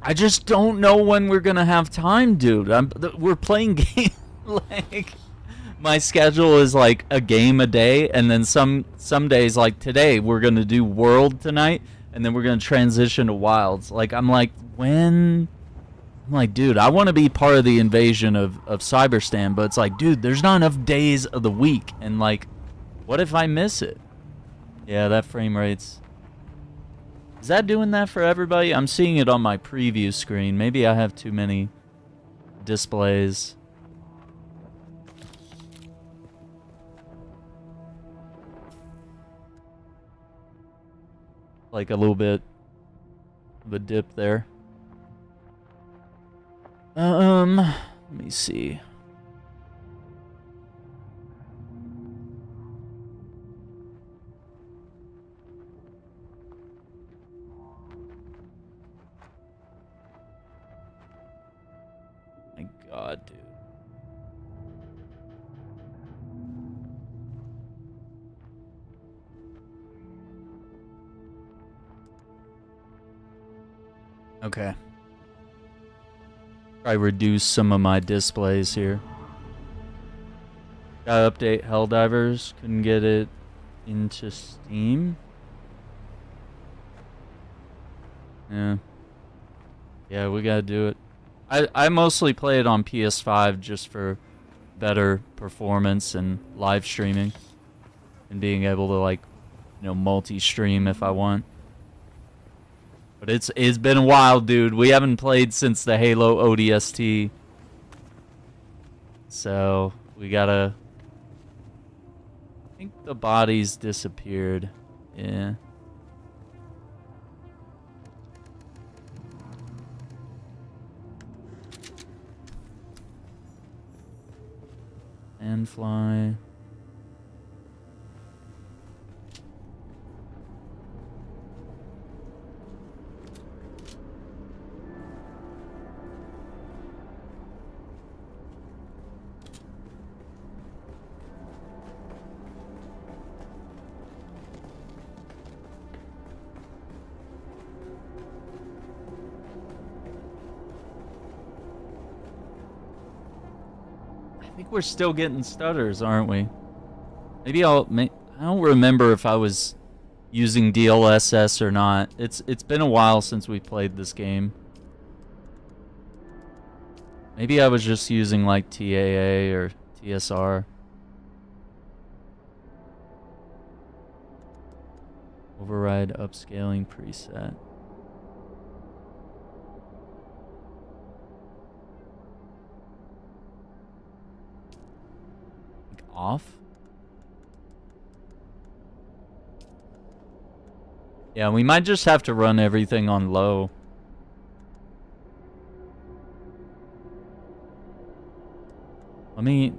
[SPEAKER 1] I just don't know when we're gonna have time, dude. We're playing games like my schedule is like a game a day, and then some days like today we're gonna do World tonight, and then we're gonna transition to Wilds. Like I'm like, when? I'm like, dude, I want to be part of the invasion of Cyberstan, but it's like, dude, there's not enough days of the week, and like, what if I miss it? Yeah, that frame rate's... Is that doing that for everybody? I'm seeing it on my preview screen. Maybe I have too many displays. Like a little bit of a dip there. Let me see. My God, dude. Okay. Try reduce some of my displays here. Gotta update Helldivers. Couldn't get it into Steam. Yeah. Yeah, we gotta do it. I mostly play it on PS5 just for better performance and live streaming. And being able to, like, you know, multi-stream if I want. But it's been a while, dude. We haven't played since the Halo ODST. So, we gotta... I think the bodies disappeared. Yeah. Sandfly. I think we're still getting stutters, aren't we? Maybe I don't remember if I was using DLSS or not. It's been a while since we played this game. Maybe I was just using like TAA or TSR. Override upscaling preset. Off? Yeah, we might just have to run everything on low. Let me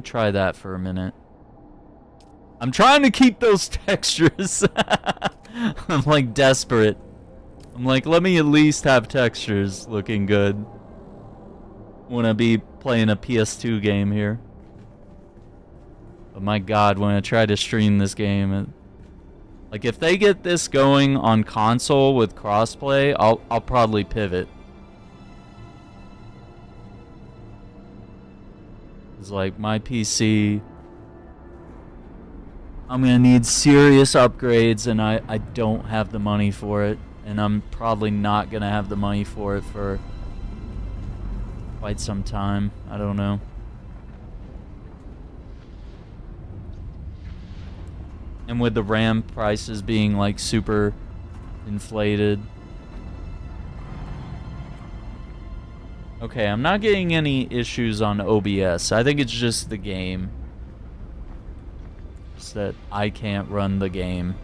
[SPEAKER 1] try that for a minute. I'm trying to keep those textures. I'm like desperate. I'm like, let me at least have textures looking good. Wanna be playing a PS2 game here. But my God, when I try to stream this game, like if they get this going on console with crossplay, I'll probably pivot. It's like my PC, I'm gonna need serious upgrades, and I don't have the money for it, and I'm probably not gonna have the money for it for quite some time. I don't know. And with the RAM prices being like super inflated. Okay, I'm not getting any issues on OBS. I think it's just the game. proves that I can't run the game.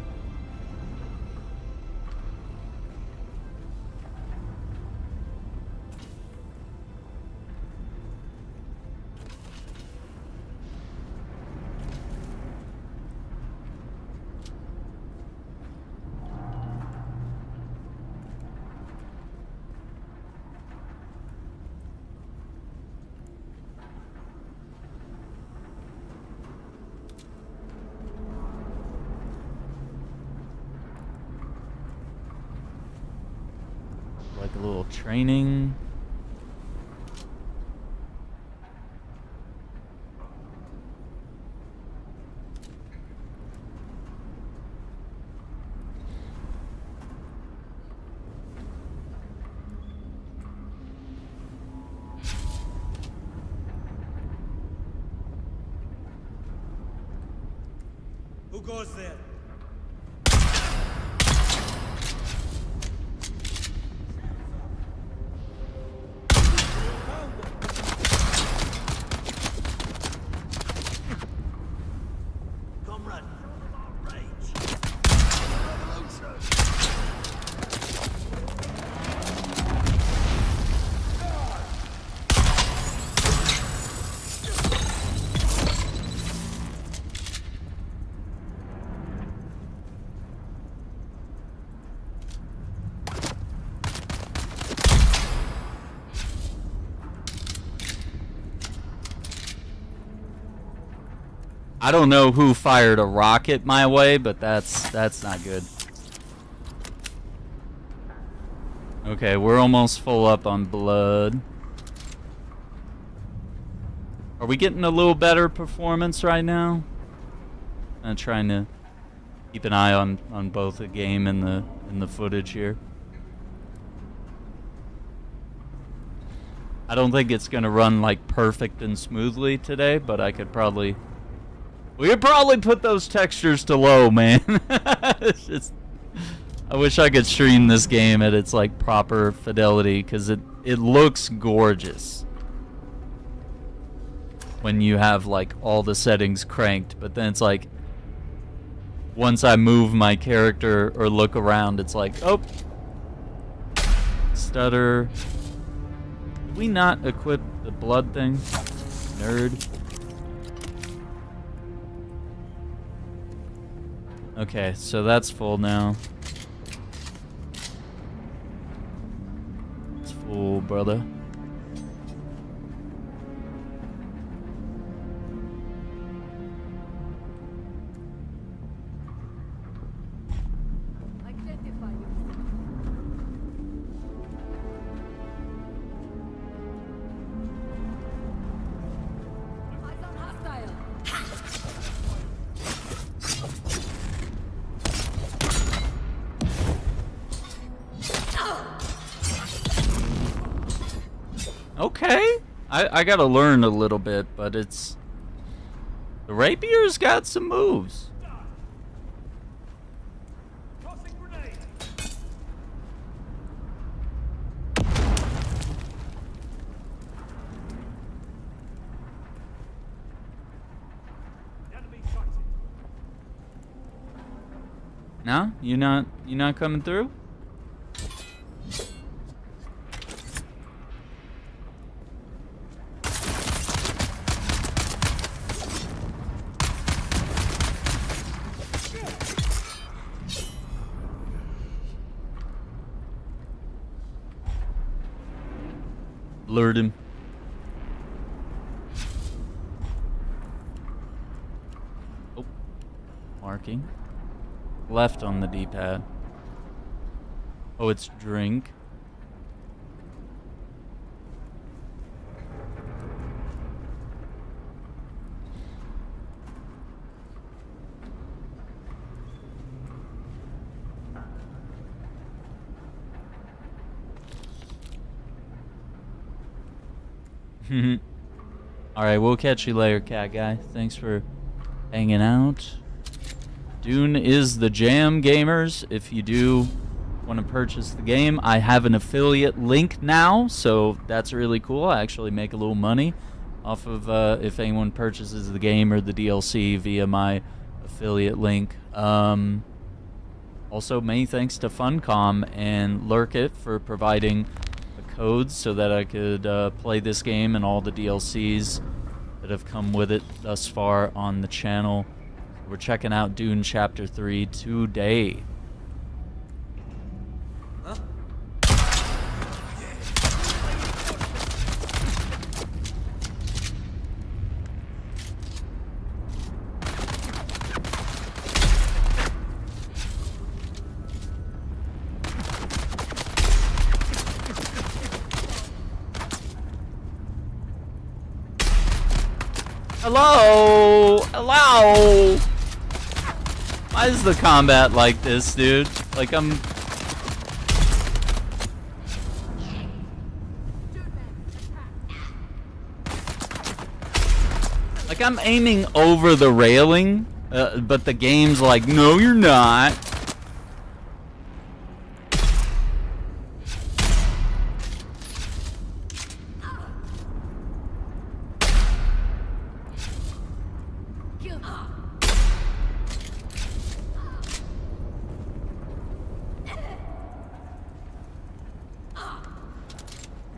[SPEAKER 1] Like a little training.
[SPEAKER 3] Who goes there?
[SPEAKER 1] I don't know who fired a rocket my way, but that's not good. Okay, we're almost full up on blood. Are we getting a little better performance right now? I'm trying to keep an eye on both the game and the footage here. I don't think it's gonna run like perfect and smoothly today, but I could probably. We could probably put those textures to low, man. It's just, I wish I could stream this game at its like proper fidelity, because it looks gorgeous when you have like all the settings cranked, but then it's like once I move my character or look around, it's like, oh, stutter. Did we not equip the blood thing? Nerd. Okay, so that's full now. It's full, brother. Okay, I gotta learn a little bit, but it's... The rapier's got some moves. No? You not coming through? Lured him. Oh. Marking. Left on the D-pad. Oh, it's drink. Alright, we'll catch you later, cat guy. Thanks for hanging out. Dune is the jam, gamers. If you do want to purchase the game, I have an affiliate link now, so that's really cool. I actually make a little money off of if anyone purchases the game or the DLC via my affiliate link. Also, many thanks to Funcom and Lurkit for providing the codes so that I could play this game and all the DLCs that have come with it thus far on the channel. We're checking out Dune Chapter 3 today. Hello! Hello! Why is the combat like this, dude? Like, I'm aiming over the railing, but the game's like, no, you're not.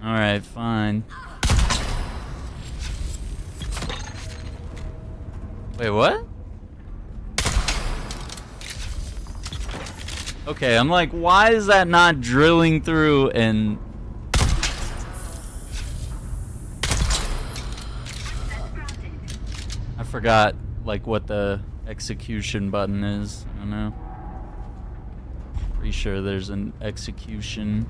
[SPEAKER 1] Alright, fine. Wait, what? Okay, I'm like, why is that not drilling through and... I forgot, like, what the execution button is. I don't know. Pretty sure there's an execution.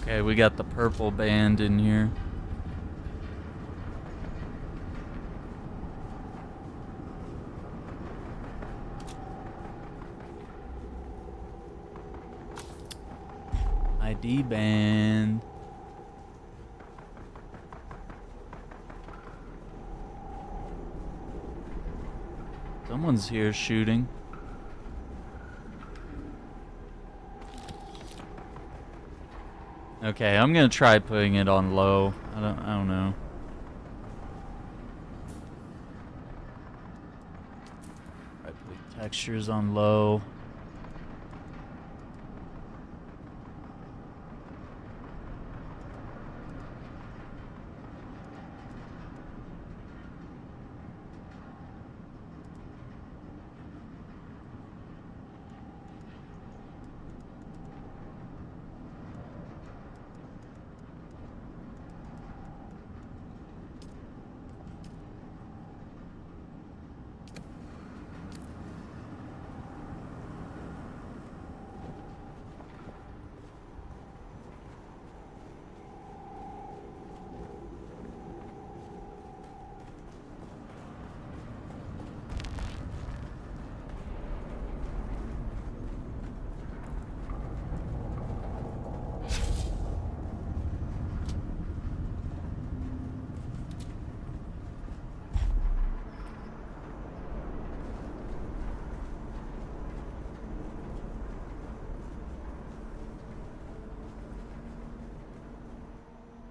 [SPEAKER 1] Okay, we got the purple band in here. ID band. Someone's here shooting. Okay, I'm gonna try putting it on low. I don't know. Try putting textures on low.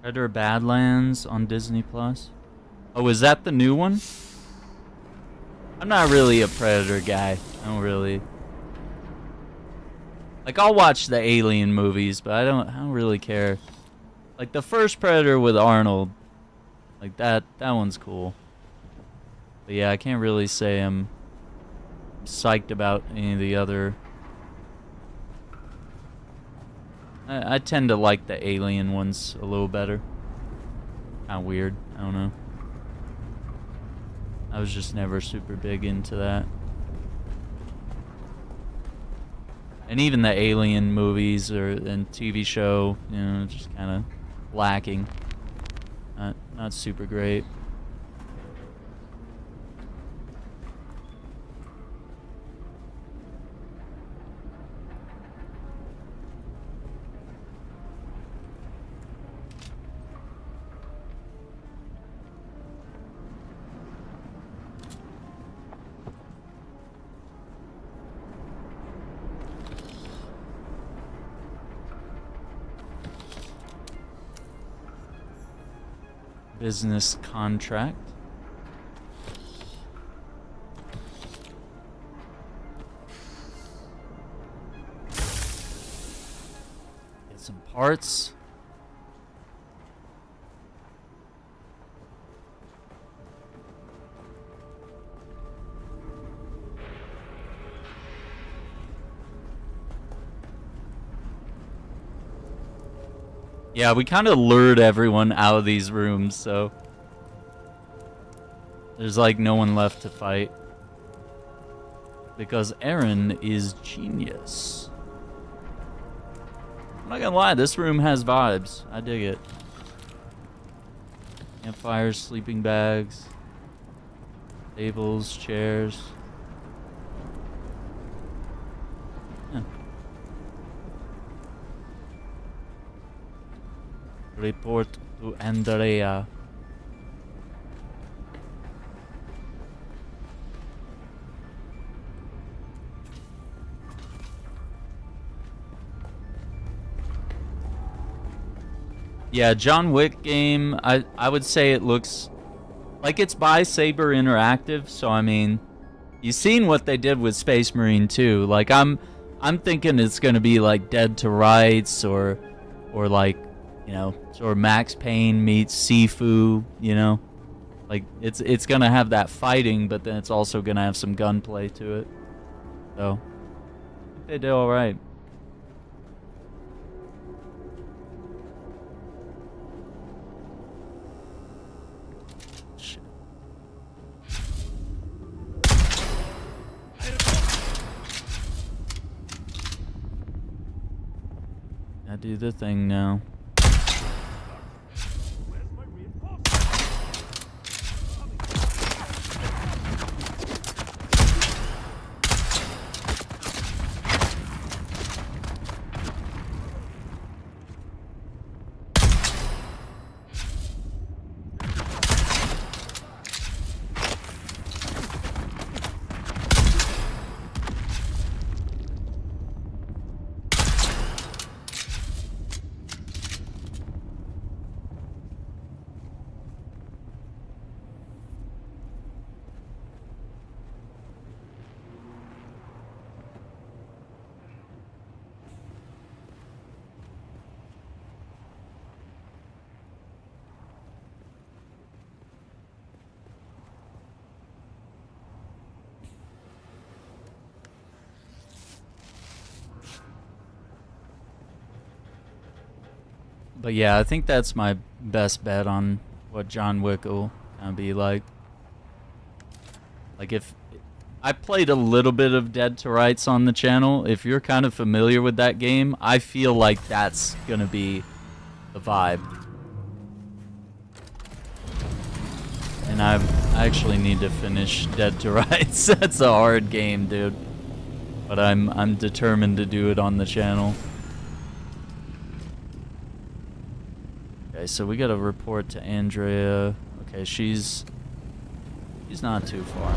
[SPEAKER 1] Predator Badlands on Disney Plus. Oh, is that the new one? I'm not really a Predator guy. I don't really. Like, I'll watch the Alien movies, but I don't really care. Like the first Predator with Arnold, like that one's cool. But yeah, I can't really say I'm psyched about any of the other. I tend to like the alien ones a little better. Kind of weird. I don't know. I was just never super big into that. And even the Alien movies and TV show, you know, just kind of lacking. Not super great. Business contract. Get some parts. Yeah, we kind of lured everyone out of these rooms, so there's like no one left to fight. Because Aaron is genius. I'm not gonna lie, this room has vibes. I dig it. Campfires, sleeping bags, tables, chairs. Report to Andrea. Yeah, John Wick game, I would say it looks like it's by Saber Interactive, so I mean, you've seen what they did with Space Marine 2. Like I'm thinking it's gonna be like Dead to Rights or like, you know, sort of Max Payne meets Sifu, you know? Like, it's gonna have that fighting, but then it's also gonna have some gunplay to it. So, they did alright. Shit. I do the thing now. But yeah, I think that's my best bet on what John Wick will kind of be like. Like if I played a little bit of Dead to Rights on the channel, if you're kind of familiar with that game, I feel like that's gonna be the vibe. And I actually need to finish Dead to Rights. That's a hard game, dude. But I'm determined to do it on the channel. Okay, so we gotta report to Andrea. Okay, she's not too far.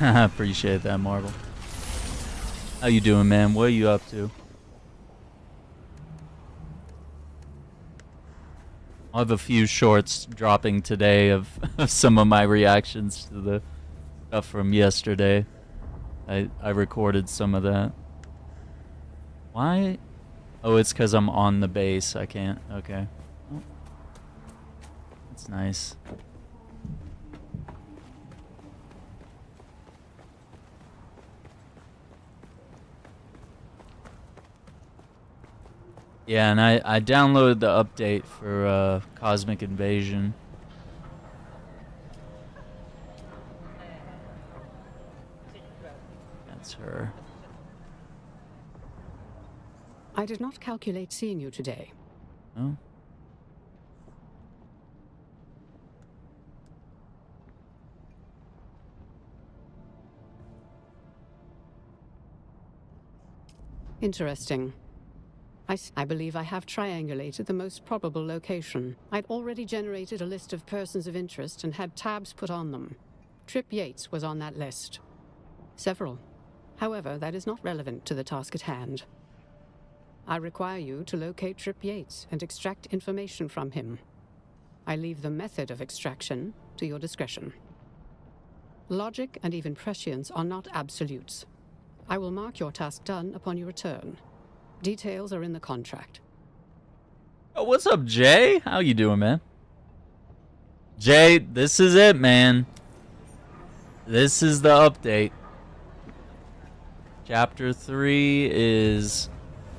[SPEAKER 1] Appreciate that, Marvel. How you doing, man? What are you up to? I'll have a few shorts dropping today of some of my reactions to the stuff from yesterday. I recorded some of that. Why? Oh, it's because I'm on the base. I can't. Okay. Oh. That's nice. Yeah, and I downloaded the update for Cosmic Invasion. That's her.
[SPEAKER 3] I did not calculate seeing you today.
[SPEAKER 1] Oh.
[SPEAKER 3] Interesting. I believe I have triangulated the most probable location. I'd already generated a list of persons of interest and had tabs put on them. Trip Yates was on that list. Several. However, that is not relevant to the task at hand. I require you to locate Trip Yates and extract information from him. I leave the method of extraction to your discretion. Logic and even prescience are not absolutes. I will mark your task done upon your return. Details are in the contract.
[SPEAKER 1] Oh, what's up, Jay? How you doing, man? Jay, this is it, man. This is the update. Chapter 3 is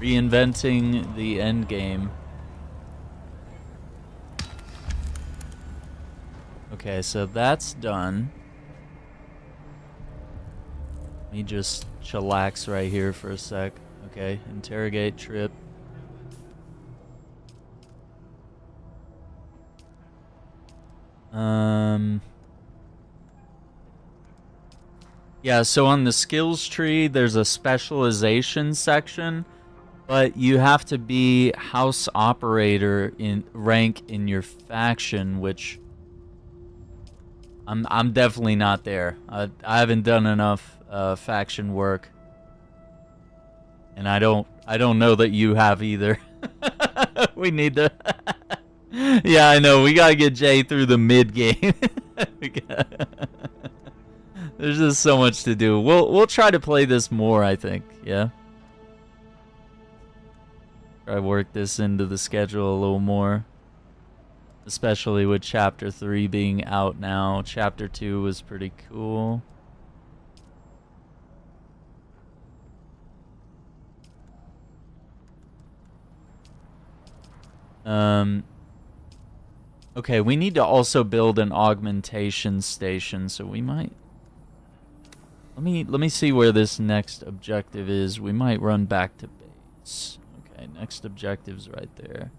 [SPEAKER 1] reinventing the endgame. Okay, so that's done. Let me just chillax right here for a sec. Okay, interrogate Trip. Yeah, so on the skills tree, there's a specialization section, but you have to be house operator in rank in your faction, which I'm definitely not there. I haven't done enough faction work. And I don't know that you have either. We need to. Yeah, I know. We gotta get Jay through the mid game. There's just so much to do. We'll try to play this more, I think. Yeah. Try to work this into the schedule a little more. Especially with Chapter 3 being out now. Chapter 2 was pretty cool. Okay, we need to also build an augmentation station, so we might... Let me see where this next objective is. We might run back to base. Okay, next objective's right there.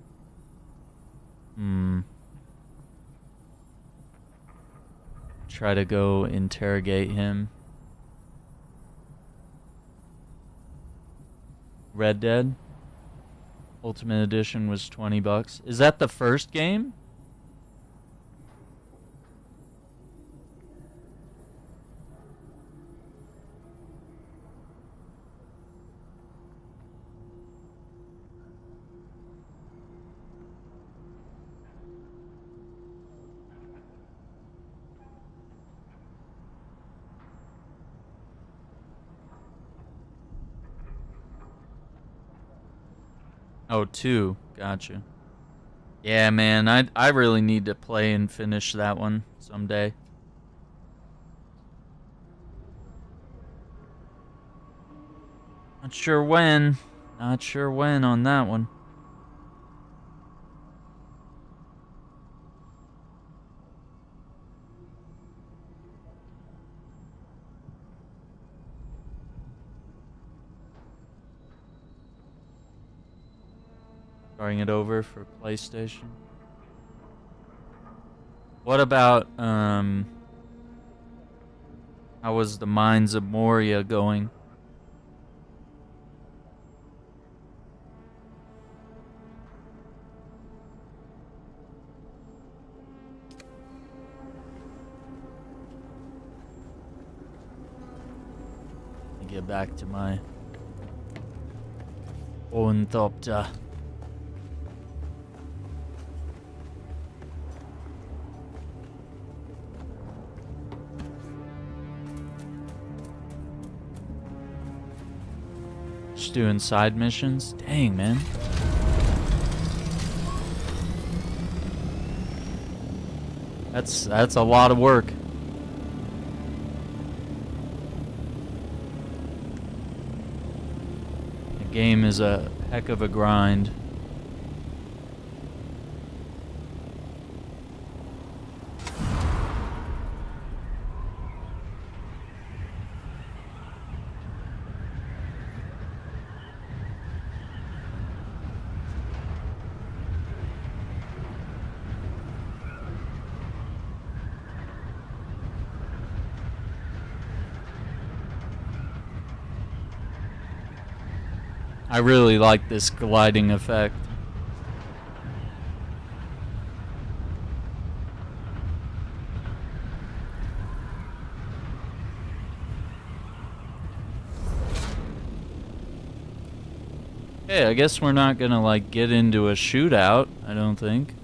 [SPEAKER 1] Try to go interrogate him. Red Dead Ultimate Edition was $20. Is that the first game? Oh, 2. Gotcha. Yeah, man, I really need to play and finish that one someday. Not sure when. Not sure when on that one. Starting it over for PlayStation. What about, how was the Mines of Moria going? get back to my ornithopter. Just doing side missions? Dang, man. That's a lot of work. The game is a heck of a grind. I really like this gliding effect. Okay, I guess we're not gonna like get into a shootout, I don't think.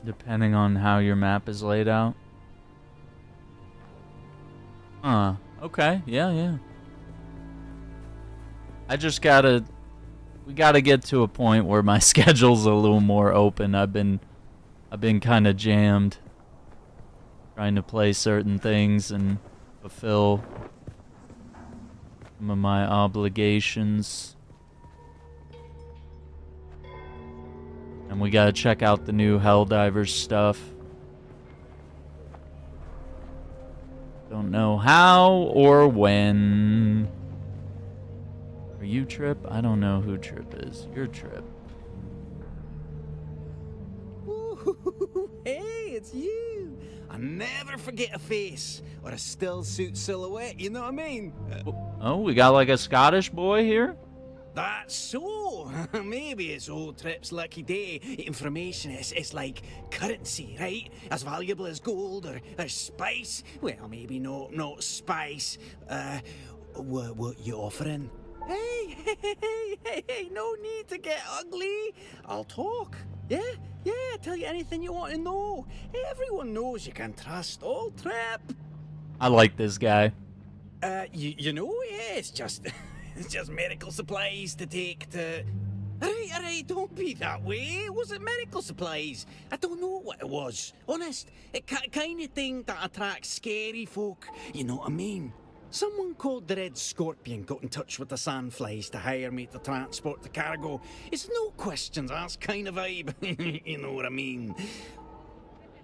[SPEAKER 1] Depending on how your map is laid out. Okay, yeah. I just we gotta get to a point where my schedule's a little more open. I've been kind of jammed trying to play certain things and fulfill some of my obligations. And we gotta check out the new Helldivers stuff. Don't know how or when. Are you Trip? I don't know who Trip is. You're Trip.
[SPEAKER 4] Ooh, hey, it's you. I never forget a face or a still suit silhouette, you know what I mean?
[SPEAKER 1] Oh, we got like a Scottish boy here?
[SPEAKER 4] That's so. Maybe it's old Trip's lucky day. Information is like currency, right? As valuable as gold or spice. Well, maybe not spice. What you offering? Hey, no need to get ugly. I'll talk. Yeah, tell you anything you want to know. Everyone knows you can trust old Trip.
[SPEAKER 1] I like this guy.
[SPEAKER 4] You know, yeah, it's just... It's just medical supplies to take to... Alright, don't be that way. Was it medical supplies? I don't know what it was. Honest, it kind of thing that attracts scary folk. You know what I mean? Someone called the Red Scorpion got in touch with the Sandflies to hire me to transport the cargo. It's no questions asked kind of vibe. You know what I mean?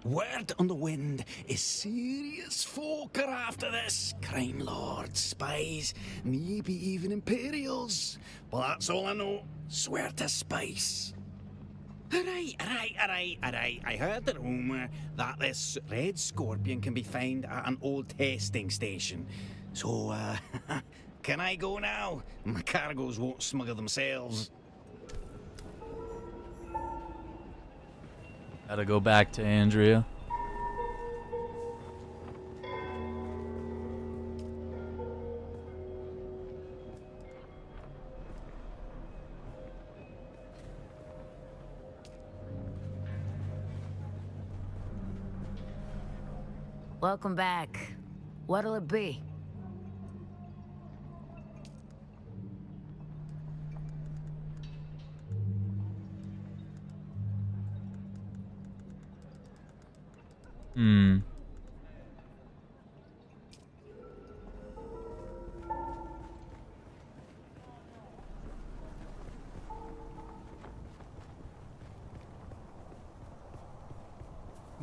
[SPEAKER 4] Word on the wind is serious folk are after this. Crime lords, spies, maybe even Imperials. Well, that's all I know. Swear to spice. Alright. I heard the rumour that this Red Scorpion can be found at an old testing station. So, can I go now? My cargoes won't smuggle themselves.
[SPEAKER 1] Gotta go back to Andrea.
[SPEAKER 5] Welcome back. What'll it be?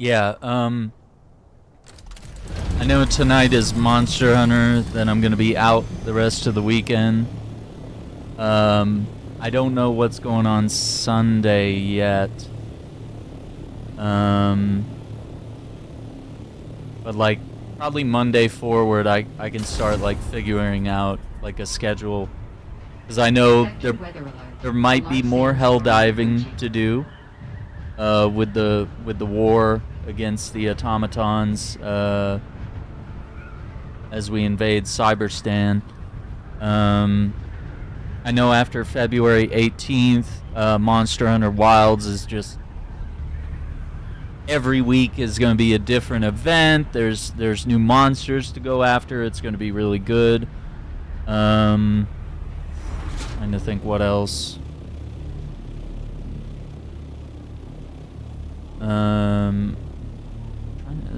[SPEAKER 1] Yeah, I know tonight is Monster Hunter, then I'm gonna be out the rest of the weekend. I don't know what's going on Sunday yet. But But like probably Monday forward, I can start like figuring out like a schedule, because I know there might be more hell diving to do with the war against the automatons as we invade Cyberstan. I know after February 18th, Monster Hunter Wilds is just every week is going to be a different event. There's new monsters to go after. It's going to be really good. Trying to think what else.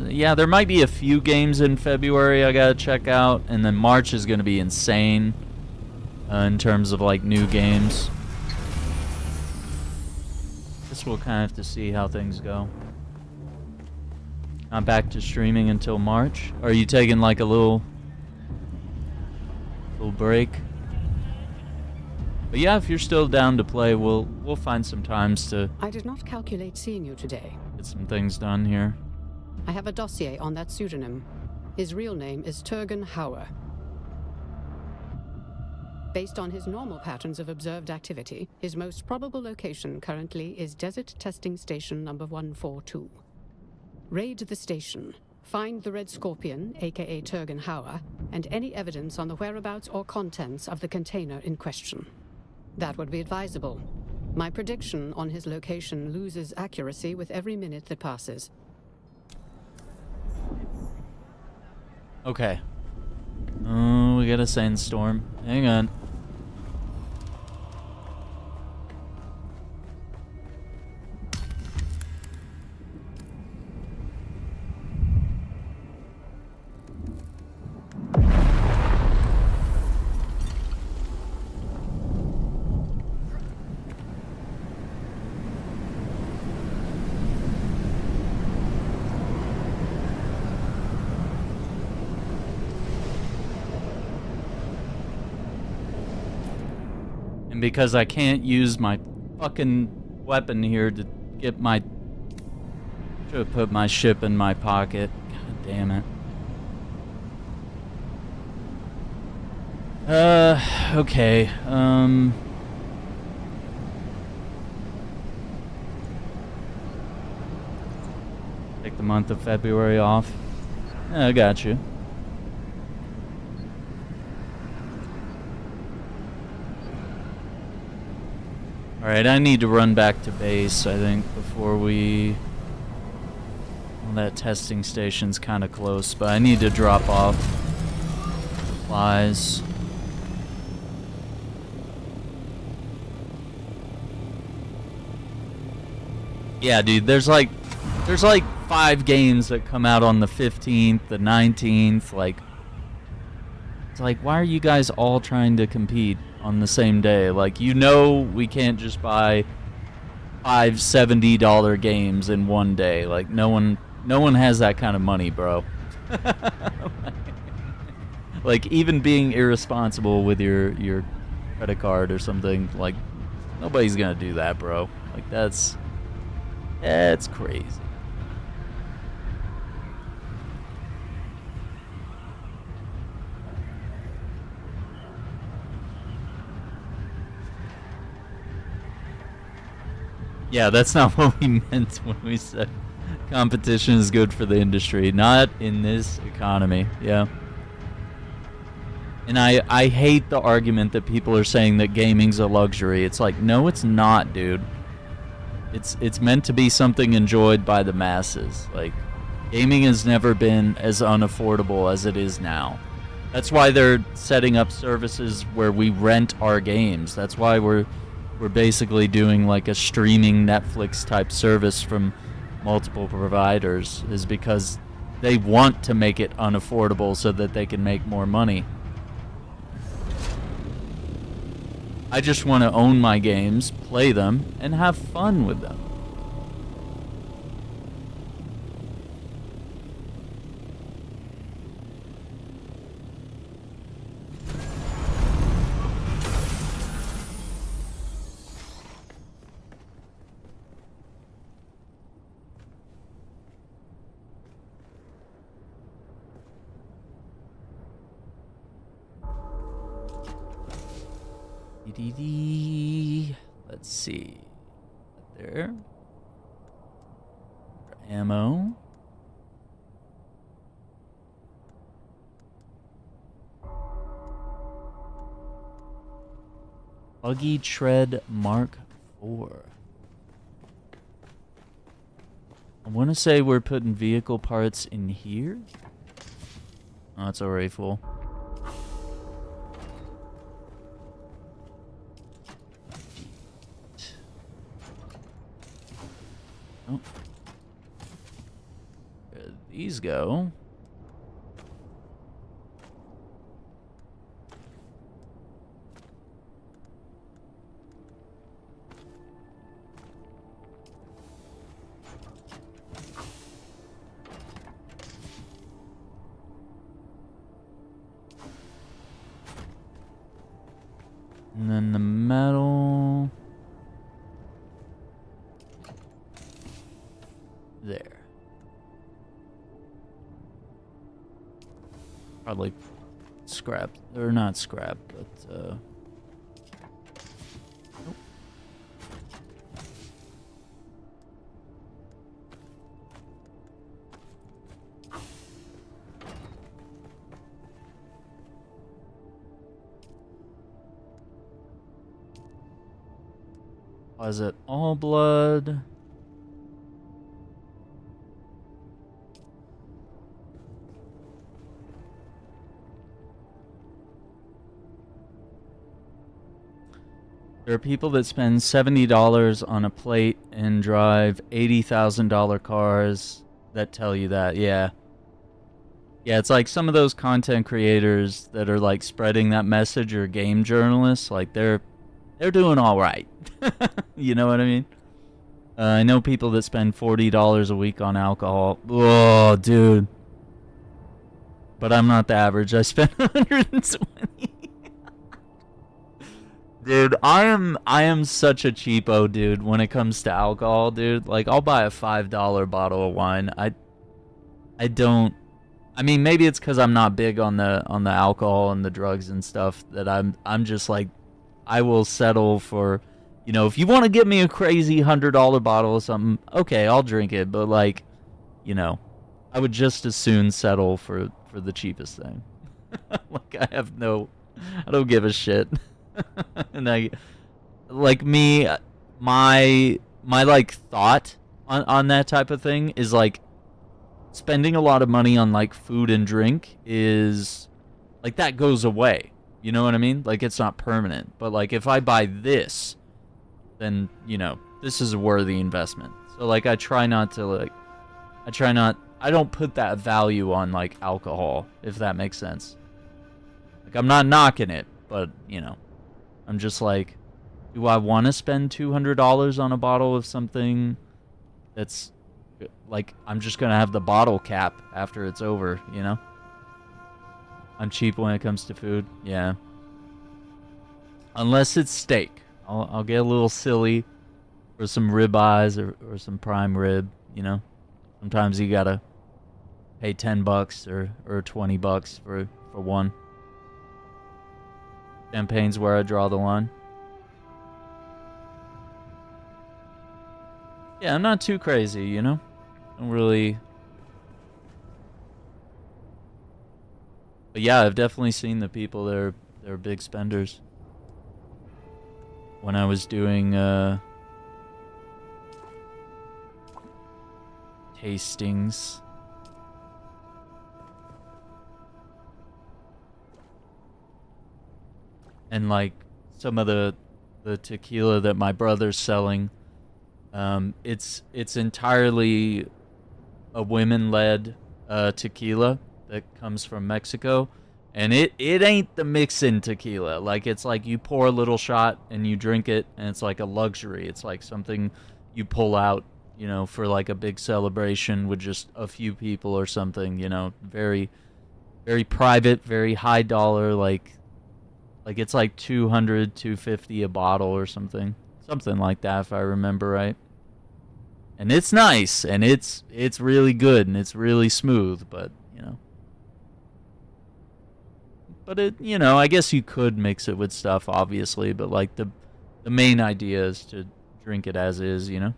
[SPEAKER 1] Yeah, there might be a few games in February I gotta check out, and then March is gonna be insane in terms of like new games. Guess we'll kind of have to see how things go. Not back to streaming until March. Are you taking like a little break? But yeah, if you're still down to play, we'll find some times to
[SPEAKER 3] I did not calculate seeing you today.
[SPEAKER 1] get some things done here.
[SPEAKER 3] I have a dossier on that pseudonym. His real name is Turgon Hauer. Based on his normal patterns of observed activity, his most probable location currently is Desert Testing Station number 142. Raid the station, find the Red Scorpion, aka Turgon Hauer, and any evidence on the whereabouts or contents of the container in question. That would be advisable. My prediction on his location loses accuracy with every minute that passes.
[SPEAKER 1] Okay. Oh, we got a sandstorm. Hang on. Because I can't use my fucking weapon here to get my... Should have put my ship in my pocket. God damn it. Okay. Take the month of February off. I got you. Alright, I need to run back to base, I think, before we... Well, that testing station's kind of close, but I need to drop off supplies. Yeah, dude, there's like 5 games that come out on the 15th, the 19th, like... It's like, why are you guys all trying to compete on the same day? Like, you know we can't just buy 5 $70 games in one day. Like, no one has that kind of money, bro. Like, even being irresponsible with your credit card or something, like, nobody's gonna do that, bro. Like, that's crazy. Yeah, that's not what we meant when we said competition is good for the industry. Not in this economy, yeah. And I hate the argument that people are saying that gaming's a luxury. It's like, no, it's not, dude. It's meant to be something enjoyed by the masses. Like, gaming has never been as unaffordable as it is now. That's why they're setting up services where we rent our games. That's why we're basically doing like a streaming Netflix type service from multiple providers, is because they want to make it unaffordable so that they can make more money. I just want to own my games, play them, and have fun with them. Let's see. There. Ammo. Buggy Tread Mark IV. I want to say we're putting vehicle parts in here. Oh, it's already full. Oh. Where did these go? And then the metal. There. Probably scrap, or not scrap, but nope. Was it all blood? There are people that spend $70 on a plate and drive $80,000 cars that tell you that, yeah. Yeah, it's like some of those content creators that are like spreading that message, or game journalists, like they're doing all right. You know what I mean? I know people that spend $40 a week on alcohol. Oh, dude. But I'm not the average. I spend 120. Dude, I am such a cheapo, dude, when it comes to alcohol, dude. Like, I'll buy a $5 bottle of wine. I don't. I mean, maybe it's because I'm not big on the alcohol and the drugs and stuff that I'm just like, I will settle for, you know, if you want to get me a crazy $100 bottle of something, okay, I'll drink it. But like, you know, I would just as soon settle for the cheapest thing. Like, I don't give a shit. And I, like me, my like thought on that type of thing is like, spending a lot of money on like food and drink is like, that goes away. You know what I mean? Like, it's not permanent. But like, if I buy this, then, you know, this is a worthy investment. So like, I don't put that value on like alcohol, if that makes sense. Like, I'm not knocking it, but you know, I'm just like, do I want to spend $200 on a bottle of something that's like, I'm just gonna have the bottle cap after it's over, you know? I'm cheap when it comes to food, yeah. Unless it's steak. I'll get a little silly for some ribeyes or some prime rib, you know? Sometimes you gotta pay $10 or $20 for one. Champagne's where I draw the line. Yeah, I'm not too crazy, you know? I don't really... But yeah, I've definitely seen the people that are big spenders. When I was doing tastings. And like some of the tequila that my brother's selling, it's entirely a women-led tequila that comes from Mexico, and it ain't the mix-in tequila. Like, it's like you pour a little shot and you drink it, and it's like a luxury. It's like something you pull out, you know, for like a big celebration with just a few people or something, you know, very, very private, very high dollar, like it's like $200, $250 a bottle or something like that, if I remember right. And it's nice, and it's really good, and it's really smooth, but you know. But it, you know, I guess you could mix it with stuff, obviously, but like the main idea is to drink it as is, you know?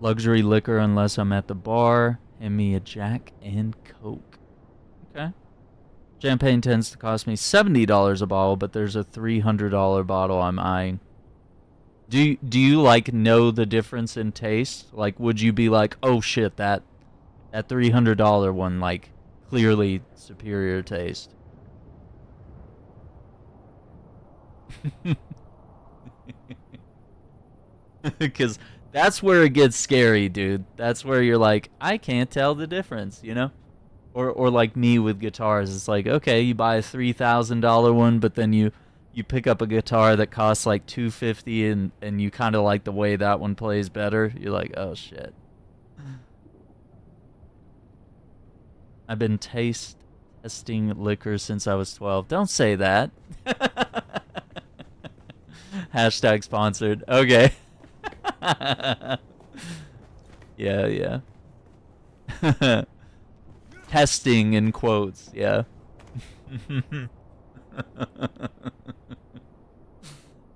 [SPEAKER 1] Luxury liquor unless I'm at the bar. Hand me a Jack and Coke. Okay. Champagne tends to cost me $70 a bottle, but there's a $300 bottle I'm eyeing. Do you like know the difference in taste? Like, would you be like, oh shit, that $300 one, like, clearly superior taste? Because that's where it gets scary, dude. That's where you're like, I can't tell the difference, you know? Or like me with guitars, it's like, okay, you buy a $3,000 one, but then you pick up a guitar that costs like $250 and you kind of like the way that one plays better. You're like, oh shit. I've been testing liquor since I was 12. Don't say that. Hashtag sponsored. Okay. Yeah. Testing in quotes, yeah.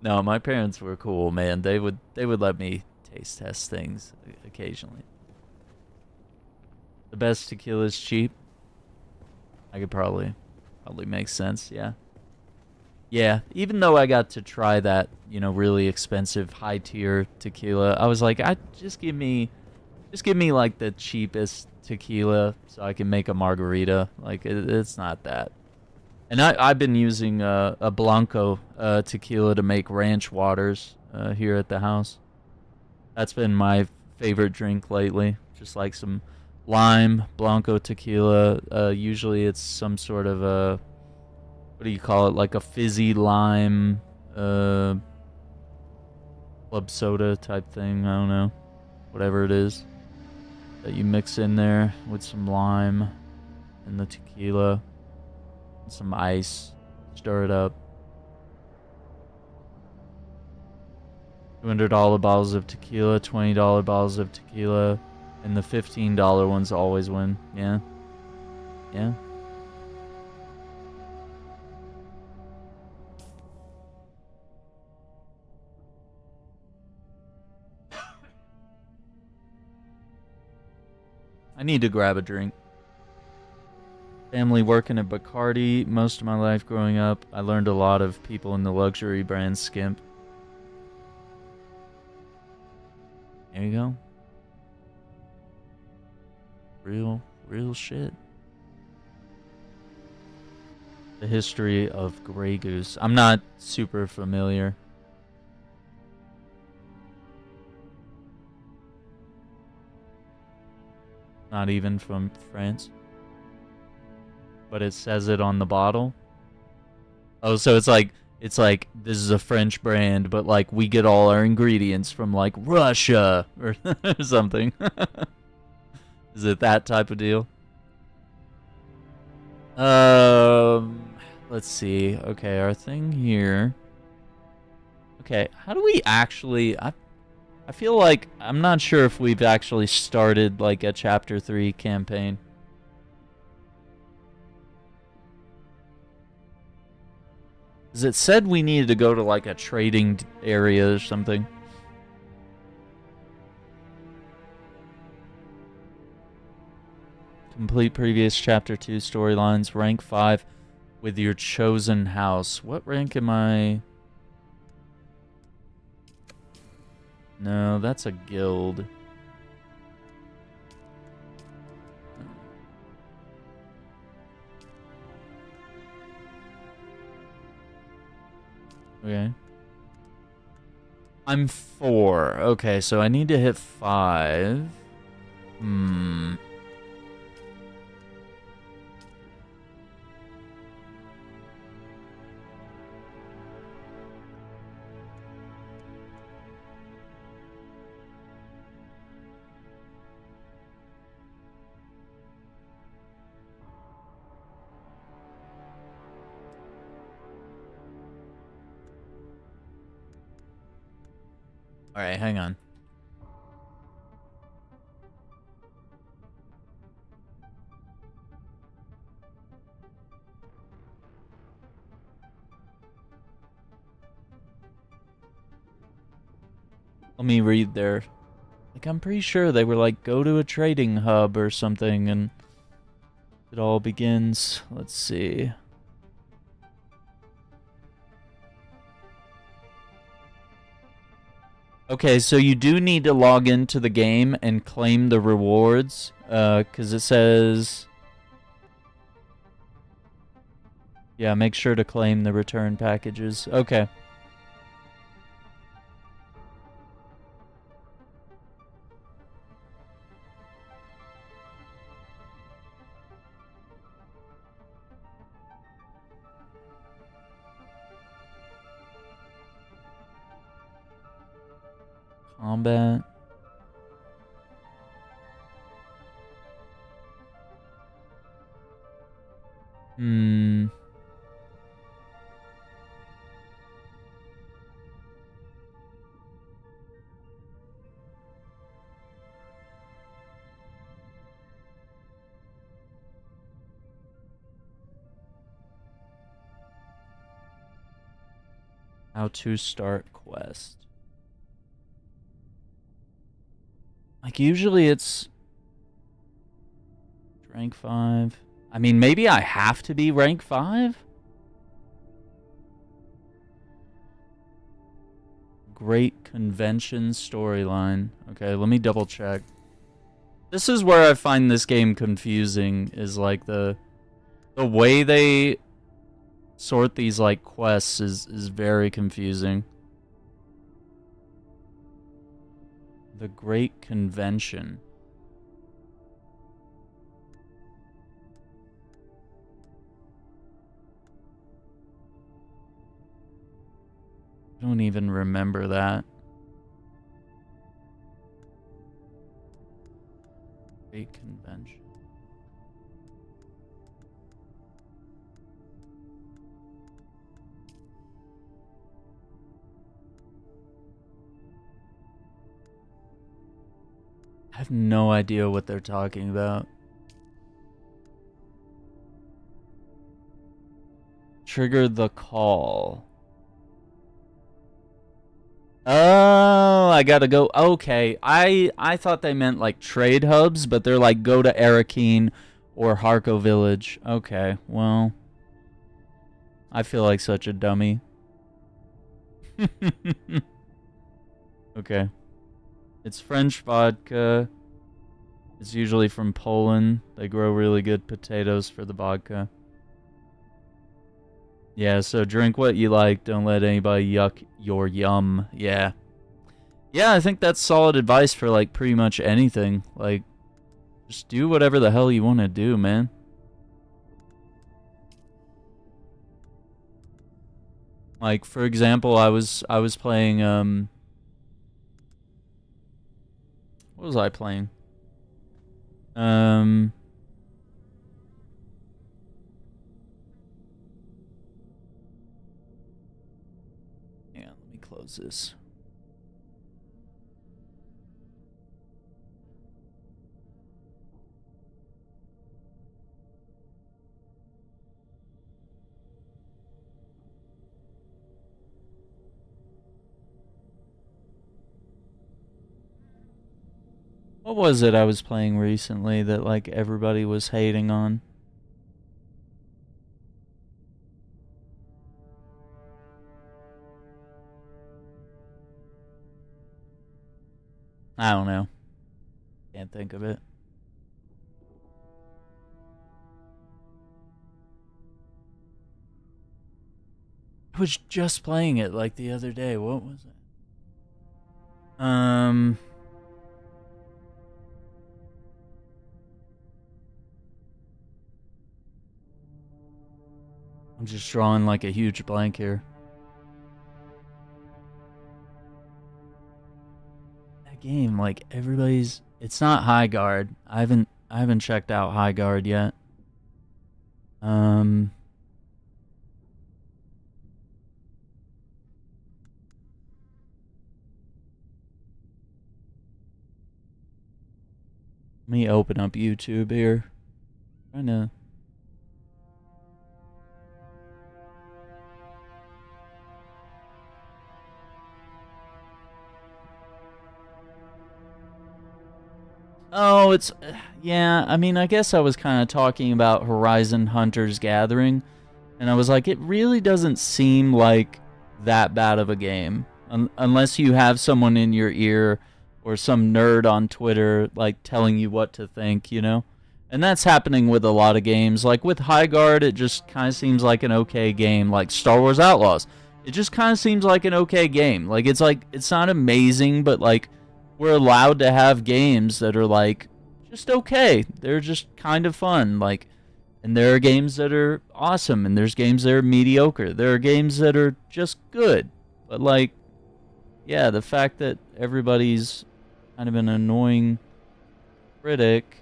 [SPEAKER 1] No, my parents were cool, man. They would let me taste test things occasionally. The best tequila is cheap. I could probably make sense, yeah. Yeah, even though I got to try that, you know, really expensive high tier tequila, I was like, just give me like the cheapest tequila so I can make a margarita. Like it's not that. And I've been using a Blanco tequila to make ranch waters here at the house. That's been my favorite drink lately. Just like some lime Blanco tequila. Usually it's some sort of a, what do you call it? Like a fizzy lime club soda type thing. I don't know. Whatever it is that you mix in there with some lime and the tequila. Some ice, stir it up. $200 bottles of tequila, $20 bottles of tequila, and the $15 ones always win. Yeah. I need to grab a drink. Family working at Bacardi most of my life growing up. I learned a lot of people in the luxury brand skimp. There you go. Real shit. The history of Grey Goose. I'm not super familiar. Not even from France. But it says it on the bottle. Oh, so it's like this is a French brand, but like we get all our ingredients from like Russia or something. Is it that type of deal? Let's see. Okay, our thing here. Okay, how do we actually? I feel like I'm not sure if we've actually started like a chapter 3 campaign. Because it said we needed to go to like a trading area or something. Complete previous chapter 2 storylines. Rank 5 with your chosen house. What rank am I? No, that's a guild. Okay. I'm 4. Okay, so I need to hit 5. Alright, hang on. Let me read their... Like, I'm pretty sure they were like, go to a trading hub or something, and it all begins. Let's see. Okay, so you do need to log into the game and claim the rewards, because it says... Yeah, make sure to claim the return packages. Okay. Combat. How to start quest. Like, usually it's rank 5. I mean, maybe I have to be rank 5? Great convention storyline. Okay, let me double check. This is where I find this game confusing, is like the way they sort these like quests is very confusing. The Great Convention. I don't even remember that. Great Convention. I have no idea what they're talking about. Trigger the call. Oh, I gotta go. Okay, I thought they meant like trade hubs, but they're like go to Arrakeen or Harko Village. Okay, well, I feel like such a dummy. Okay. It's French vodka. It's usually from Poland. They grow really good potatoes for the vodka. Yeah, so drink what you like. Don't let anybody yuck your yum. Yeah. Yeah, I think that's solid advice for, like, pretty much anything. Like, just do whatever the hell you want to do, man. Like, for example, I was playing, what was I playing? Yeah, let me close this. What was it I was playing recently that, like, everybody was hating on? I don't know. Can't think of it. I was just playing it, like, the other day. What was it? I'm just drawing, like, a huge blank here. That game, like, everybody's... It's not High Guard. I haven't checked out High Guard yet. Let me open up YouTube here. Trying to... Oh, it's... yeah, I mean, I guess I was kind of talking about Horizon Hunter's Gathering, and I was like, it really doesn't seem like that bad of a game. Unless you have someone in your ear or some nerd on Twitter, like, telling you what to think, you know? And that's happening with a lot of games. Like, with High Guard, it just kind of seems like an okay game. Like, Star Wars Outlaws, it just kind of seems like an okay game. Like, it's not amazing, but, like, we're allowed to have games that are, like, just okay. They're just kind of fun. Like, and there are games that are awesome, and there's games that are mediocre. There are games that are just good. But, like, yeah, the fact that everybody's kind of an annoying critic,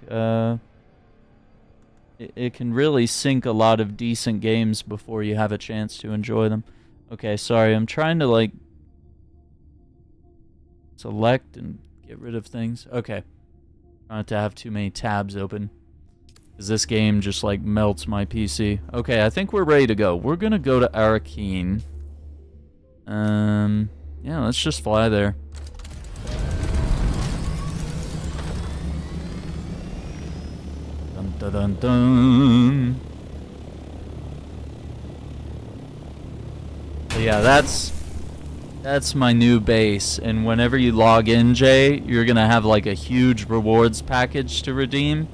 [SPEAKER 1] it can really sink a lot of decent games before you have a chance to enjoy them. Okay, sorry, I'm trying to, like, select and get rid of things. Okay. Try not to have too many tabs open, because this game just, like, melts my PC. Okay, I think we're ready to go. We're gonna go to Arrakeen. Yeah, let's just fly there. Dun dun dun dun. So yeah, that's my new base, and whenever you log in, Jay, you're gonna have like a huge rewards package to redeem.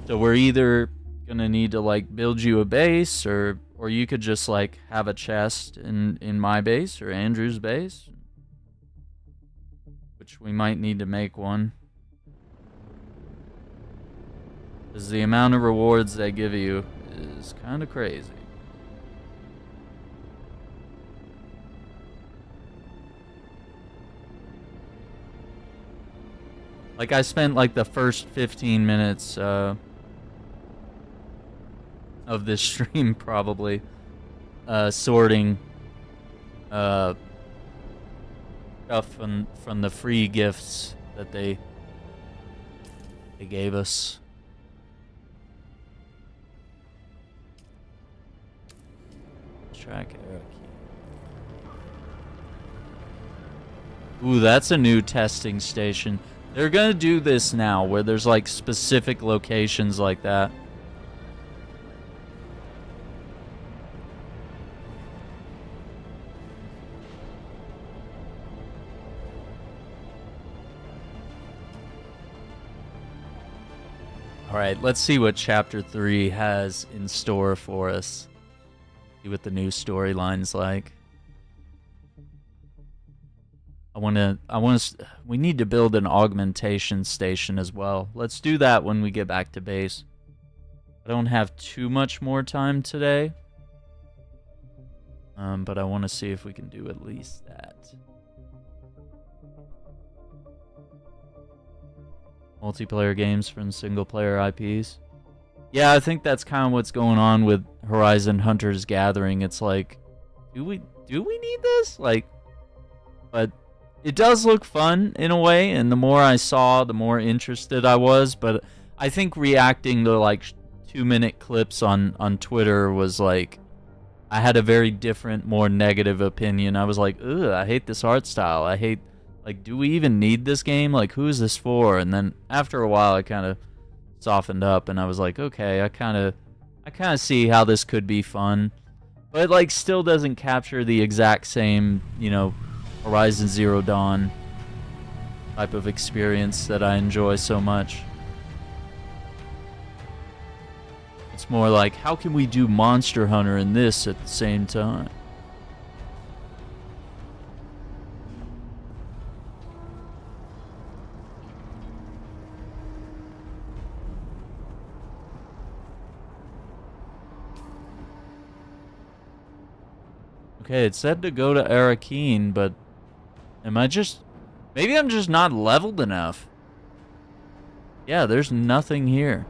[SPEAKER 1] So we're either gonna need to like build you a base, or you could just like have a chest in my base or Andrew's base, which we might need to make one. Because the amount of rewards they give you is kind of crazy. Like, I spent like the first 15 minutes of this stream probably sorting stuff from the free gifts that they gave us. Track Arrakeen. Ooh, that's a new testing station. They're gonna do this now, where there's like specific locations like that. Alright, let's see what Chapter 3 has in store for us. See what the new storyline's like. We need to build an augmentation station as well. Let's do that when we get back to base. I don't have too much more time today. But I want to see if we can do at least that. Multiplayer games from single-player IPs. Yeah, I think that's kind of what's going on with Horizon Hunter's Gathering. It's like, do we need this? Like, but it does look fun in a way, and the more I saw, the more interested I was. But I think reacting to like 2-minute clips on Twitter was like, I had a very different, more negative opinion. I was like, ugh, I hate this art style. I hate, like, do we even need this game? Like, who is this for? And then after a while, I kind of softened up, and I was like, okay, I kind of see how this could be fun, but it like still doesn't capture the exact same, you know, Horizon Zero Dawn type of experience that I enjoy so much. It's more like, how can we do Monster Hunter and this at the same time? Okay, it said to go to Arrakeen, but am I just... Maybe I'm just not leveled enough. Yeah, there's nothing here.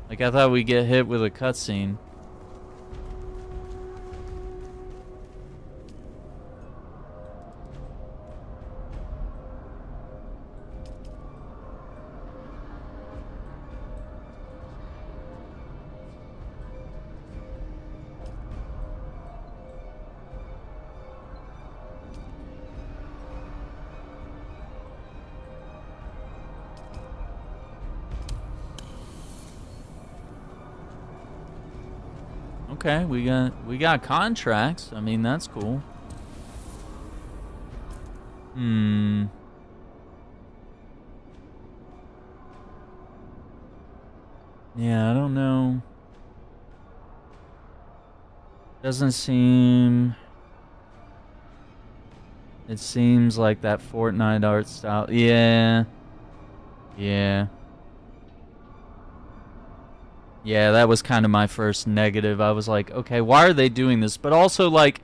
[SPEAKER 1] Like, I thought we'd get hit with a cutscene. Okay, we got contracts. I mean, that's cool. Yeah, I don't know. Doesn't seem... It seems like that Fortnite art style. Yeah. Yeah. Yeah, that was kind of my first negative. I was like, okay, why are they doing this? But also, like,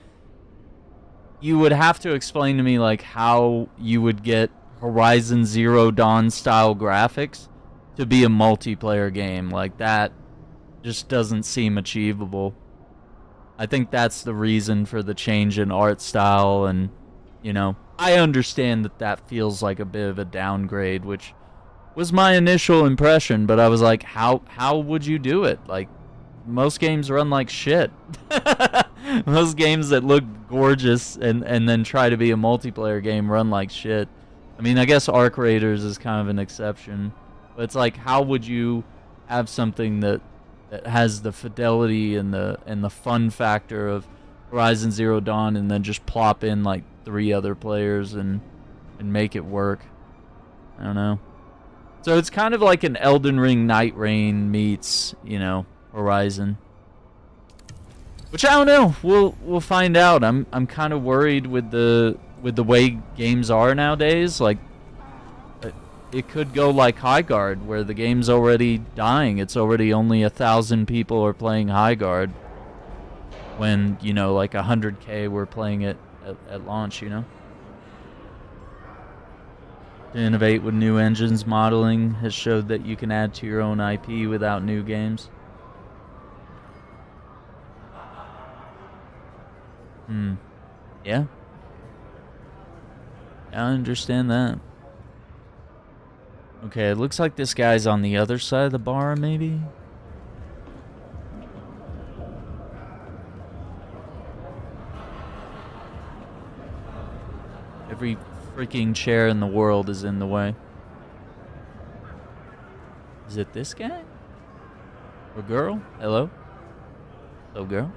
[SPEAKER 1] you would have to explain to me, like, how you would get Horizon Zero Dawn style graphics to be a multiplayer game. Like, that just doesn't seem achievable. I think that's the reason for the change in art style, and, you know, I understand that that feels like a bit of a downgrade, which was my initial impression, but I was like, how would you do it? Like, most games run like shit. Most games that look gorgeous and then try to be a multiplayer game run like shit. I mean, I guess Arc Raiders is kind of an exception, but it's like, how would you have something that has the fidelity and the fun factor of Horizon Zero Dawn, and then just plop in like 3 other players and make it work? I don't know. So it's kind of like an Elden Ring Night Rain meets, you know, Horizon. Which I don't know. We'll find out. I'm kind of worried with the way games are nowadays. Like, it could go like Highguard, where the game's already dying. It's already only 1,000 people are playing Highguard, when, you know, like 100K were playing it at launch, you know? To innovate with new engines, modeling has showed that you can add to your own IP without new games. Yeah. I understand that. Okay, it looks like this guy's on the other side of the bar, maybe? Every freaking chair in the world is in the way. Is it this guy? Or girl? Hello? Hello, girl?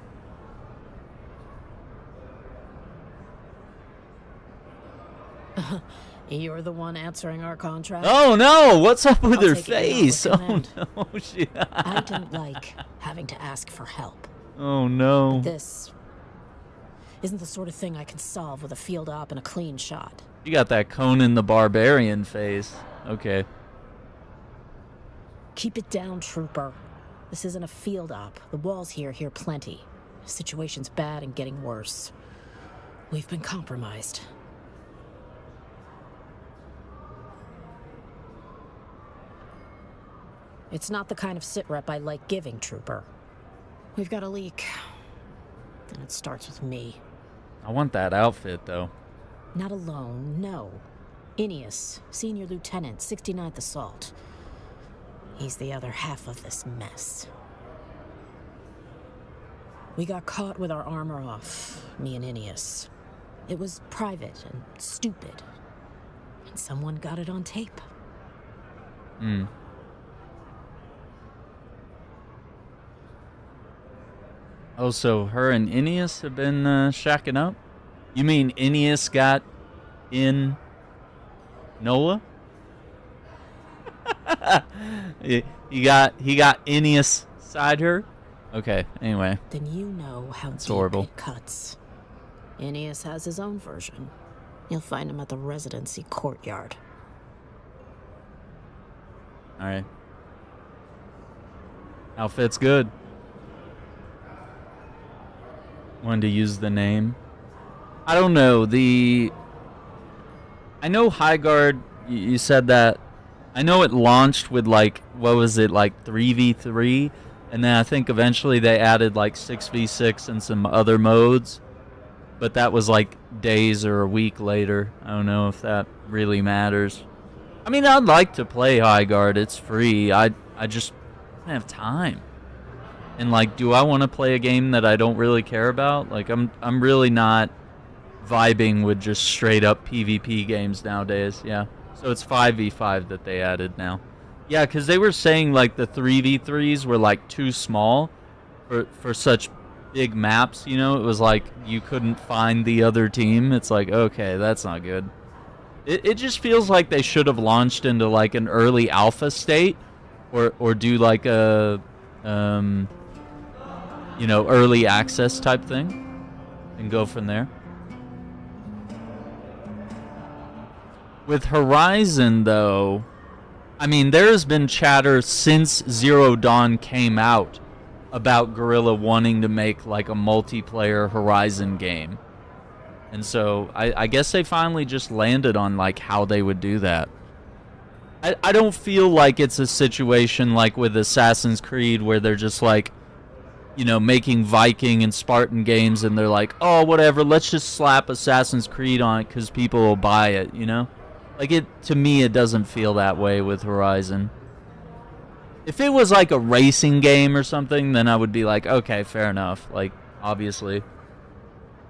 [SPEAKER 6] You're the one answering our contract?
[SPEAKER 1] Oh no! What's up with
[SPEAKER 6] I'll
[SPEAKER 1] her
[SPEAKER 6] take it without
[SPEAKER 1] face? Oh
[SPEAKER 6] command.
[SPEAKER 1] no! She...
[SPEAKER 6] I don't like having to ask for help.
[SPEAKER 1] Oh no!
[SPEAKER 6] This isn't the sort of thing I can solve with a field op and a clean shot.
[SPEAKER 1] You got that Conan the Barbarian face. Okay.
[SPEAKER 6] Keep it down, trooper. This isn't a field op. The walls here hear plenty. The situation's bad and getting worse. We've been compromised. It's not the kind of sitrep I like giving, trooper. We've got a leak. And it starts with me.
[SPEAKER 1] I want that outfit, though.
[SPEAKER 6] Not alone, no. Ineus, Senior Lieutenant, 69th Assault. He's the other half of this mess. We got caught with our armor off, me and Ineus. It was private and stupid. And someone got it on tape.
[SPEAKER 1] Oh, so her and Ineus have been shacking up? You mean Ineus got in Nola? he got Ineus side her? Okay, anyway.
[SPEAKER 6] Then you know how
[SPEAKER 1] That's
[SPEAKER 6] deep
[SPEAKER 1] horrible.
[SPEAKER 6] it cuts. Ineus has his own version. You'll find him at the residency courtyard.
[SPEAKER 1] Alright. Outfit's good. Wanted to use the name. I don't know, I know Highguard, you said that. I know it launched with, like, what was it, like 3v3? And then I think eventually they added, like, 6v6 and some other modes. But that was, like, days or a week later. I don't know if that really matters. I mean, I'd like to play Highguard. It's free. I just don't have time. And, like, do I want to play a game that I don't really care about? Like, I'm really not vibing with just straight up PvP games nowadays. Yeah. So it's 5v5 that they added now. Yeah, because they were saying, like, the 3v3s were, like, too small for such big maps, you know? It was like you couldn't find the other team. It's like, okay, that's not good. It just feels like they should have launched into like an early alpha state, or do like a you know, early access type thing and go from there. With Horizon though, I mean, there's been chatter since Zero Dawn came out about Guerrilla wanting to make like a multiplayer Horizon game. And so I guess they finally just landed on like how they would do that. I don't feel like it's a situation like with Assassin's Creed where they're just like, you know, making Viking and Spartan games and they're like, oh, whatever, let's just slap Assassin's Creed on it because people will buy it, you know? Like, to me, it doesn't feel that way with Horizon. If it was like a racing game or something, then I would be like, okay, fair enough, like, obviously.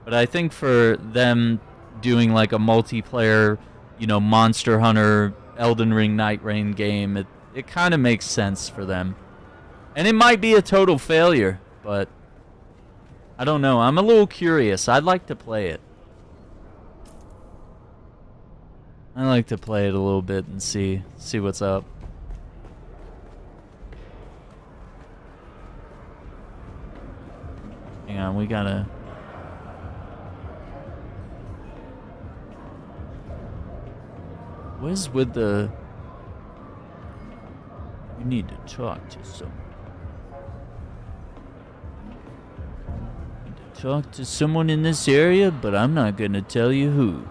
[SPEAKER 1] But I think for them doing like a multiplayer, you know, Monster Hunter, Elden Ring, Night Rain game, it kind of makes sense for them. And it might be a total failure, but I don't know. I'm a little curious. I'd like to play it. I like to play it a little bit and see what's up. Hang on, we gotta... What is with the... You need to talk to someone. You need to talk to someone in this area, but I'm not gonna tell you who.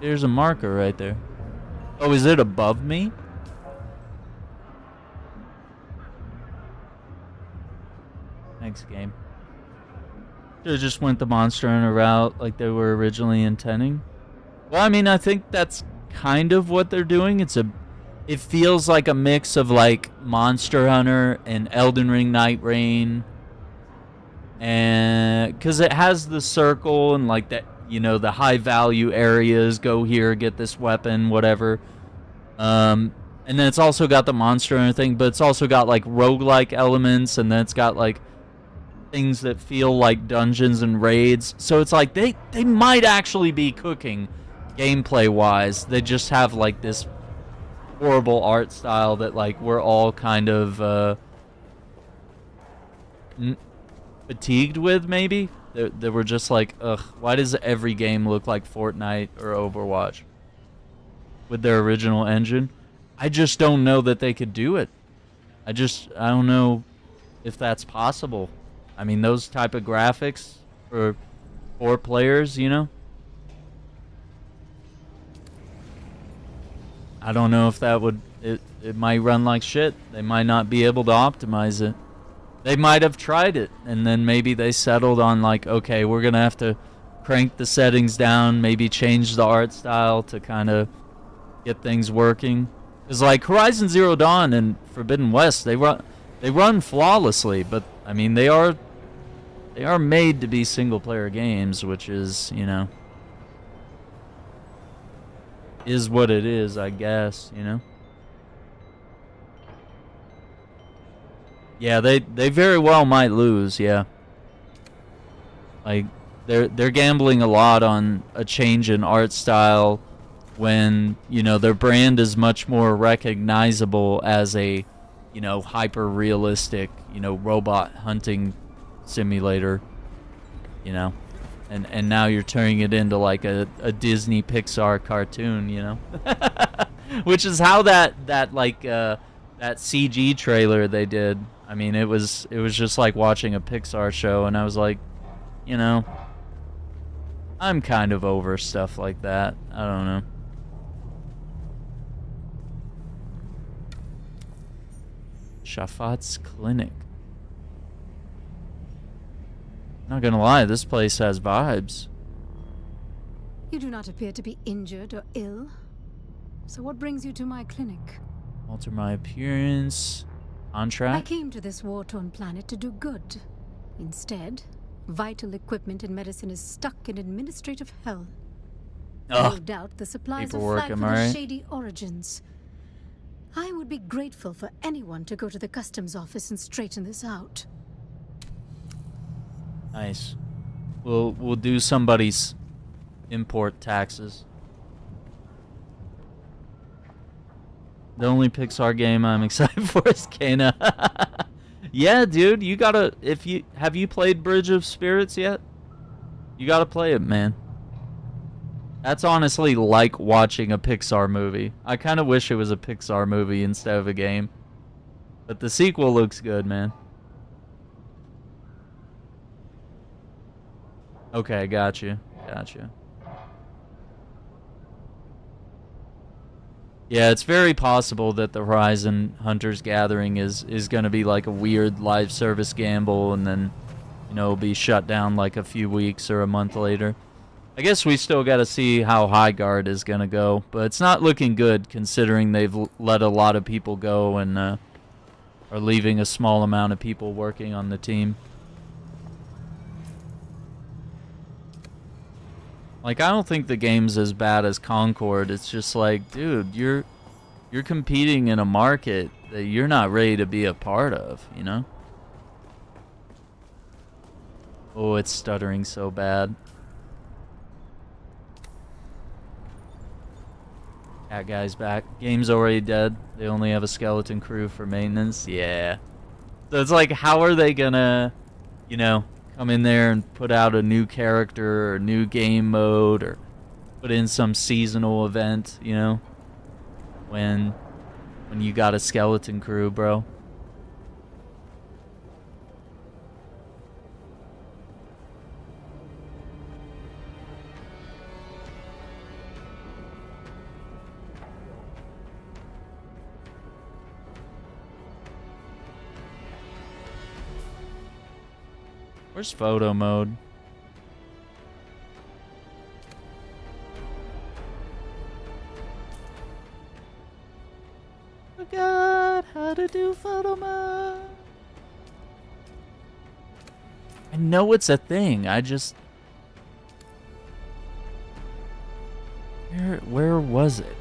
[SPEAKER 1] There's a marker right there. Oh, is it above me? Thanks, game. They just went the Monster Hunter route like they were originally intending. Well, I mean, I think that's kind of what they're doing. It feels like a mix of like Monster Hunter and Elden Ring Night Rain. And because it has the circle and like that, you know, the high value areas, go here, get this weapon, whatever. And then it's also got the Monster Hunter thing, but it's also got like roguelike elements, and then it's got like things that feel like dungeons and raids. So it's like they might actually be cooking gameplay wise. They just have like this horrible art style that like we're all kind of fatigued with, maybe. They were just like, ugh, why does every game look like Fortnite or Overwatch with their original engine? I just don't know that they could do it. I don't know if that's possible. I mean, those type of graphics for 4 players, you know? I don't know if that would... It might run like shit. They might not be able to optimize it. They might have tried it, and then maybe they settled on like, okay, we're going to have to crank the settings down, maybe change the art style to kind of get things working. Because like Horizon Zero Dawn and Forbidden West, they run flawlessly, but I mean, they are made to be single-player games, which is, you know, is what it is, I guess, you know? Yeah, they very well might lose, yeah. Like, they're gambling a lot on a change in art style when, you know, their brand is much more recognizable as a, you know, hyper-realistic, you know, robot hunting simulator, you know? And now you're turning it into like a Disney Pixar cartoon, you know? Which is how that CG trailer they did, I mean, it was just like watching a Pixar show, and I was like, you know, I'm kind of over stuff like that. I don't know. Shafat's Clinic. Not gonna lie, this place has vibes.
[SPEAKER 7] You do not appear to be injured or ill. So what brings you to my clinic?
[SPEAKER 1] Alter my appearance. Contract?
[SPEAKER 7] I came to this war-torn planet to do good. Instead, vital equipment and medicine is stuck in administrative hell. No doubt the supplies are
[SPEAKER 1] paperwork,
[SPEAKER 7] flagged
[SPEAKER 1] am
[SPEAKER 7] for
[SPEAKER 1] I
[SPEAKER 7] their
[SPEAKER 1] right?
[SPEAKER 7] shady origins. I would be grateful for anyone to go to the customs office and straighten this out.
[SPEAKER 1] Nice. We'll do somebody's import taxes. The only Pixar game I'm excited for is Kana. Yeah, dude, you gotta. Have you played Bridge of Spirits yet? You gotta play it, man. That's honestly like watching a Pixar movie. I kind of wish it was a Pixar movie instead of a game. But the sequel looks good, man. Okay, gotcha. Yeah, it's very possible that the Horizon Hunters Gathering is going to be like a weird live service gamble and then, it'll be shut down like a few weeks or a month later. I guess we still got to see how Highguard is going to go, but it's not looking good considering they've let a lot of people go and are leaving a small amount of people working on the team. Like, I don't think the game's as bad as Concord. It's just like, dude, you're competing in a market that you're not ready to be a part of, Oh, it's stuttering so bad. That guy's back. Game's already dead. They only have a skeleton crew for maintenance. Yeah. So it's like, how are they gonna, come in there and put out a new character or new game mode or put in some seasonal event, when you got a skeleton crew, bro? Where's photo mode? Forgot how to do photo mode. I know it's a thing. I just... Where was it?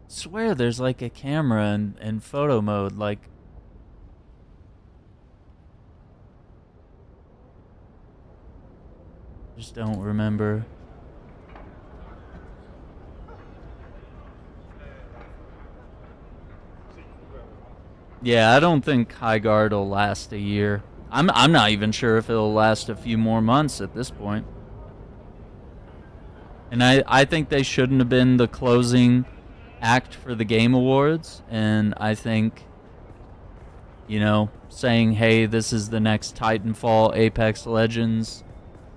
[SPEAKER 1] Swear there's like a camera in photo mode, like... Just don't remember. Yeah, I don't think Highguard will last a year. I'm not even sure if it'll last a few more months at this point. And I think they shouldn't have been the closing act for the Game Awards, and I think, saying, hey, this is the next Titanfall Apex Legends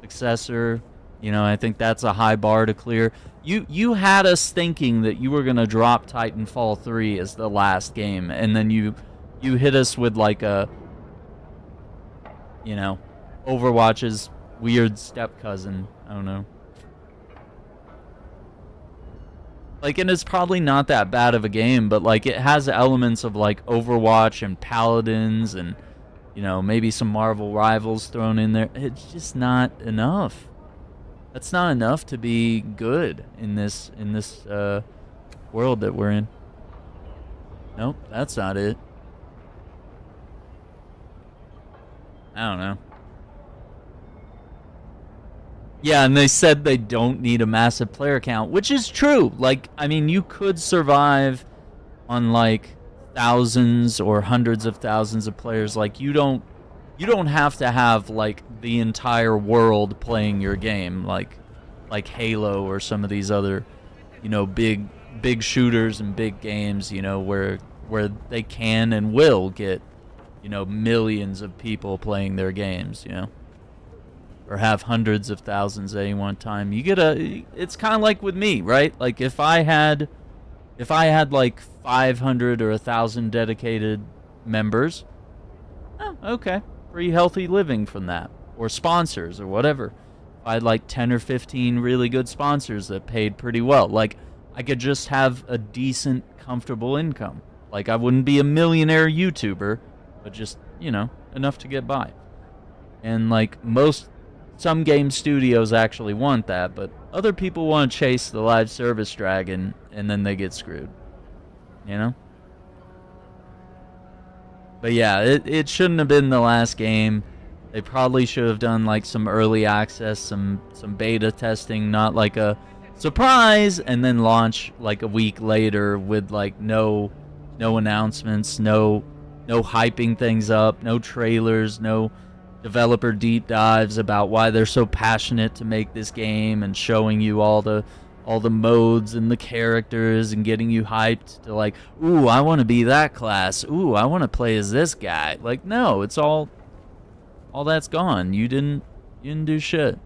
[SPEAKER 1] successor, I think that's a high bar to clear. You had us thinking that you were going to drop Titanfall 3 as the last game, and then you hit us with like a, Overwatch's weird step cousin. I don't know. Like, and it's probably not that bad of a game, but like it has elements of like Overwatch and Paladins and, maybe some Marvel Rivals thrown in there. It's just not enough. That's not enough to be good in this world that we're in. Nope, that's not it. I don't know. Yeah, and they said they don't need a massive player count, which is true. Like, I mean, you could survive on like thousands or hundreds of thousands of players. Like, you don't have to have like the entire world playing your game, like Halo or some of these other, big shooters and big games, where they can and will get, millions of people playing their games, or have hundreds of thousands at any one time. It's kind of like with me, right? Like if I had like 500 or 1,000 dedicated members, okay, pretty healthy living from that, or sponsors or whatever. If I had like 10 or 15 really good sponsors that paid pretty well, like I could just have a decent, comfortable income. Like I wouldn't be a millionaire YouTuber, but just, enough to get by. And like some game studios actually want that, but other people want to chase the live service dragon, and then they get screwed. But yeah, it shouldn't have been the last game. They probably should have done like some early access, some beta testing, not like a surprise and then launch like a week later with like no announcements, no hyping things up, no trailers, no developer deep dives about why they're so passionate to make this game and showing you all the modes and the characters and getting you hyped to like, ooh, I want to be that class. Ooh, I want to play as this guy. Like, no, it's all that's gone. You didn't do shit.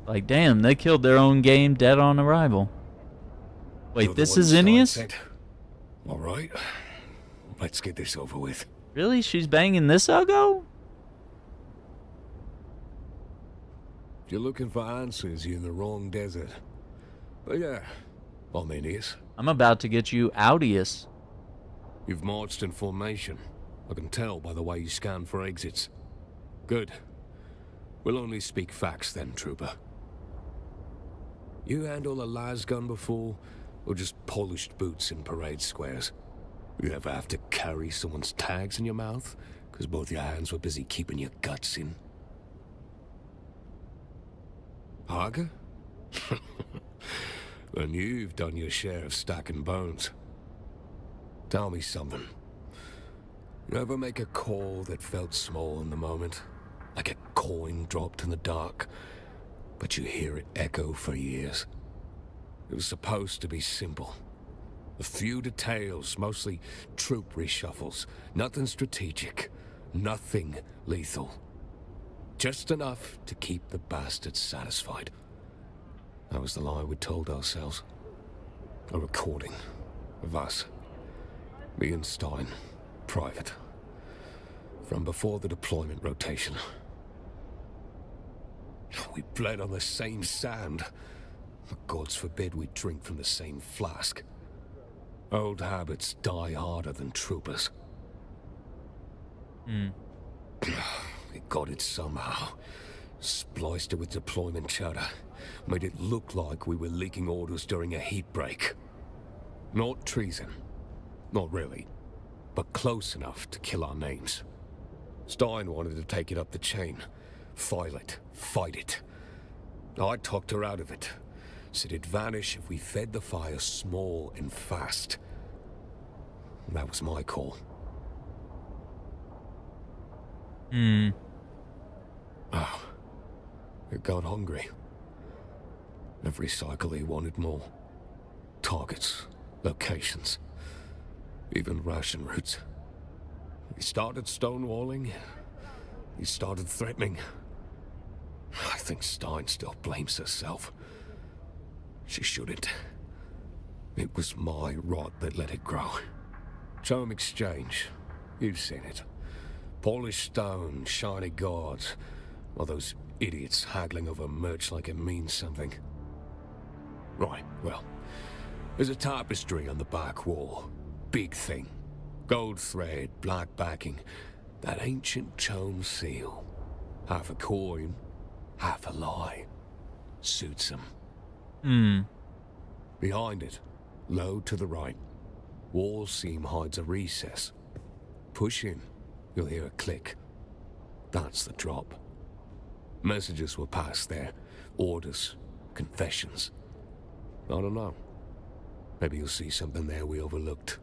[SPEAKER 1] Like, damn, they killed their own game dead on arrival. Wait, this is Ineos?
[SPEAKER 8] All right, let's get this over with.
[SPEAKER 1] Really? She's banging this uggo?
[SPEAKER 8] If you're looking for answers, you're in the wrong desert. But yeah, I'm Ineos.
[SPEAKER 1] I'm about to get you Audius.
[SPEAKER 8] You've marched in formation. I can tell by the way you scan for exits. Good. We'll only speak facts then, trooper. You handle a las gun before, or just polished boots in parade squares? You ever have to carry someone's tags in your mouth, because both your hands were busy keeping your guts in? Harker? Then you've done your share of stacking bones. Tell me something. You ever make a call that felt small in the moment? Like a coin dropped in the dark, but you hear it echo for years? It was supposed to be simple. A few details, mostly troop reshuffles. Nothing strategic. Nothing lethal. Just enough to keep the bastards satisfied. That was the lie we told ourselves. A recording of us. Me and Stein. Private. From before the deployment rotation. We bled on the same sand. Gods forbid we drink from the same flask. Old habits die harder than troopers. We got it somehow. Spliced it with deployment chatter. Made it look like we were leaking orders during a heat break. Not treason. Not really. But close enough to kill our names. Stein wanted to take it up the chain. File it. Fight it. I talked her out of it. Said it'd vanish if we fed the fire small and fast. That was my call. Oh, it got hungry. Every cycle he wanted more. Targets, locations, even ration routes. He started stonewalling. He started threatening. I think Stein still blames herself. She shouldn't. It was my rot that let it grow. Chome exchange. You've seen it. Polished stone, shiny guards. All those idiots haggling over merch like it means something. Right, well, there's a tapestry on the back wall. Big thing. Gold thread, black backing. That ancient Chome seal. Half a coin, half a lie. Suits him. Behind it, low to the right, wall seam hides a recess. Push in, you'll hear a click. That's the drop. Messages will pass there. Orders, confessions. I don't know. Maybe you'll see something there we overlooked.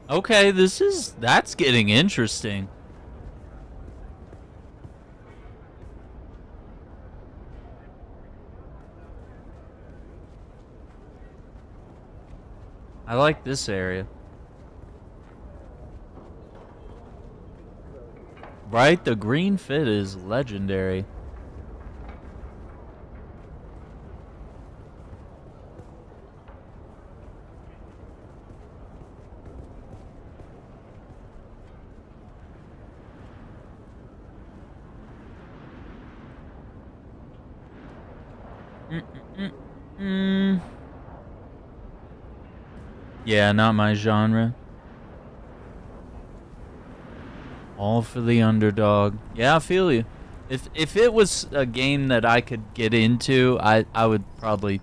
[SPEAKER 1] Okay, that's getting interesting. I like this area. Right, the green fit is legendary. Yeah, not my genre. All for the underdog. Yeah, I feel you. If it was a game that I could get into, I would probably,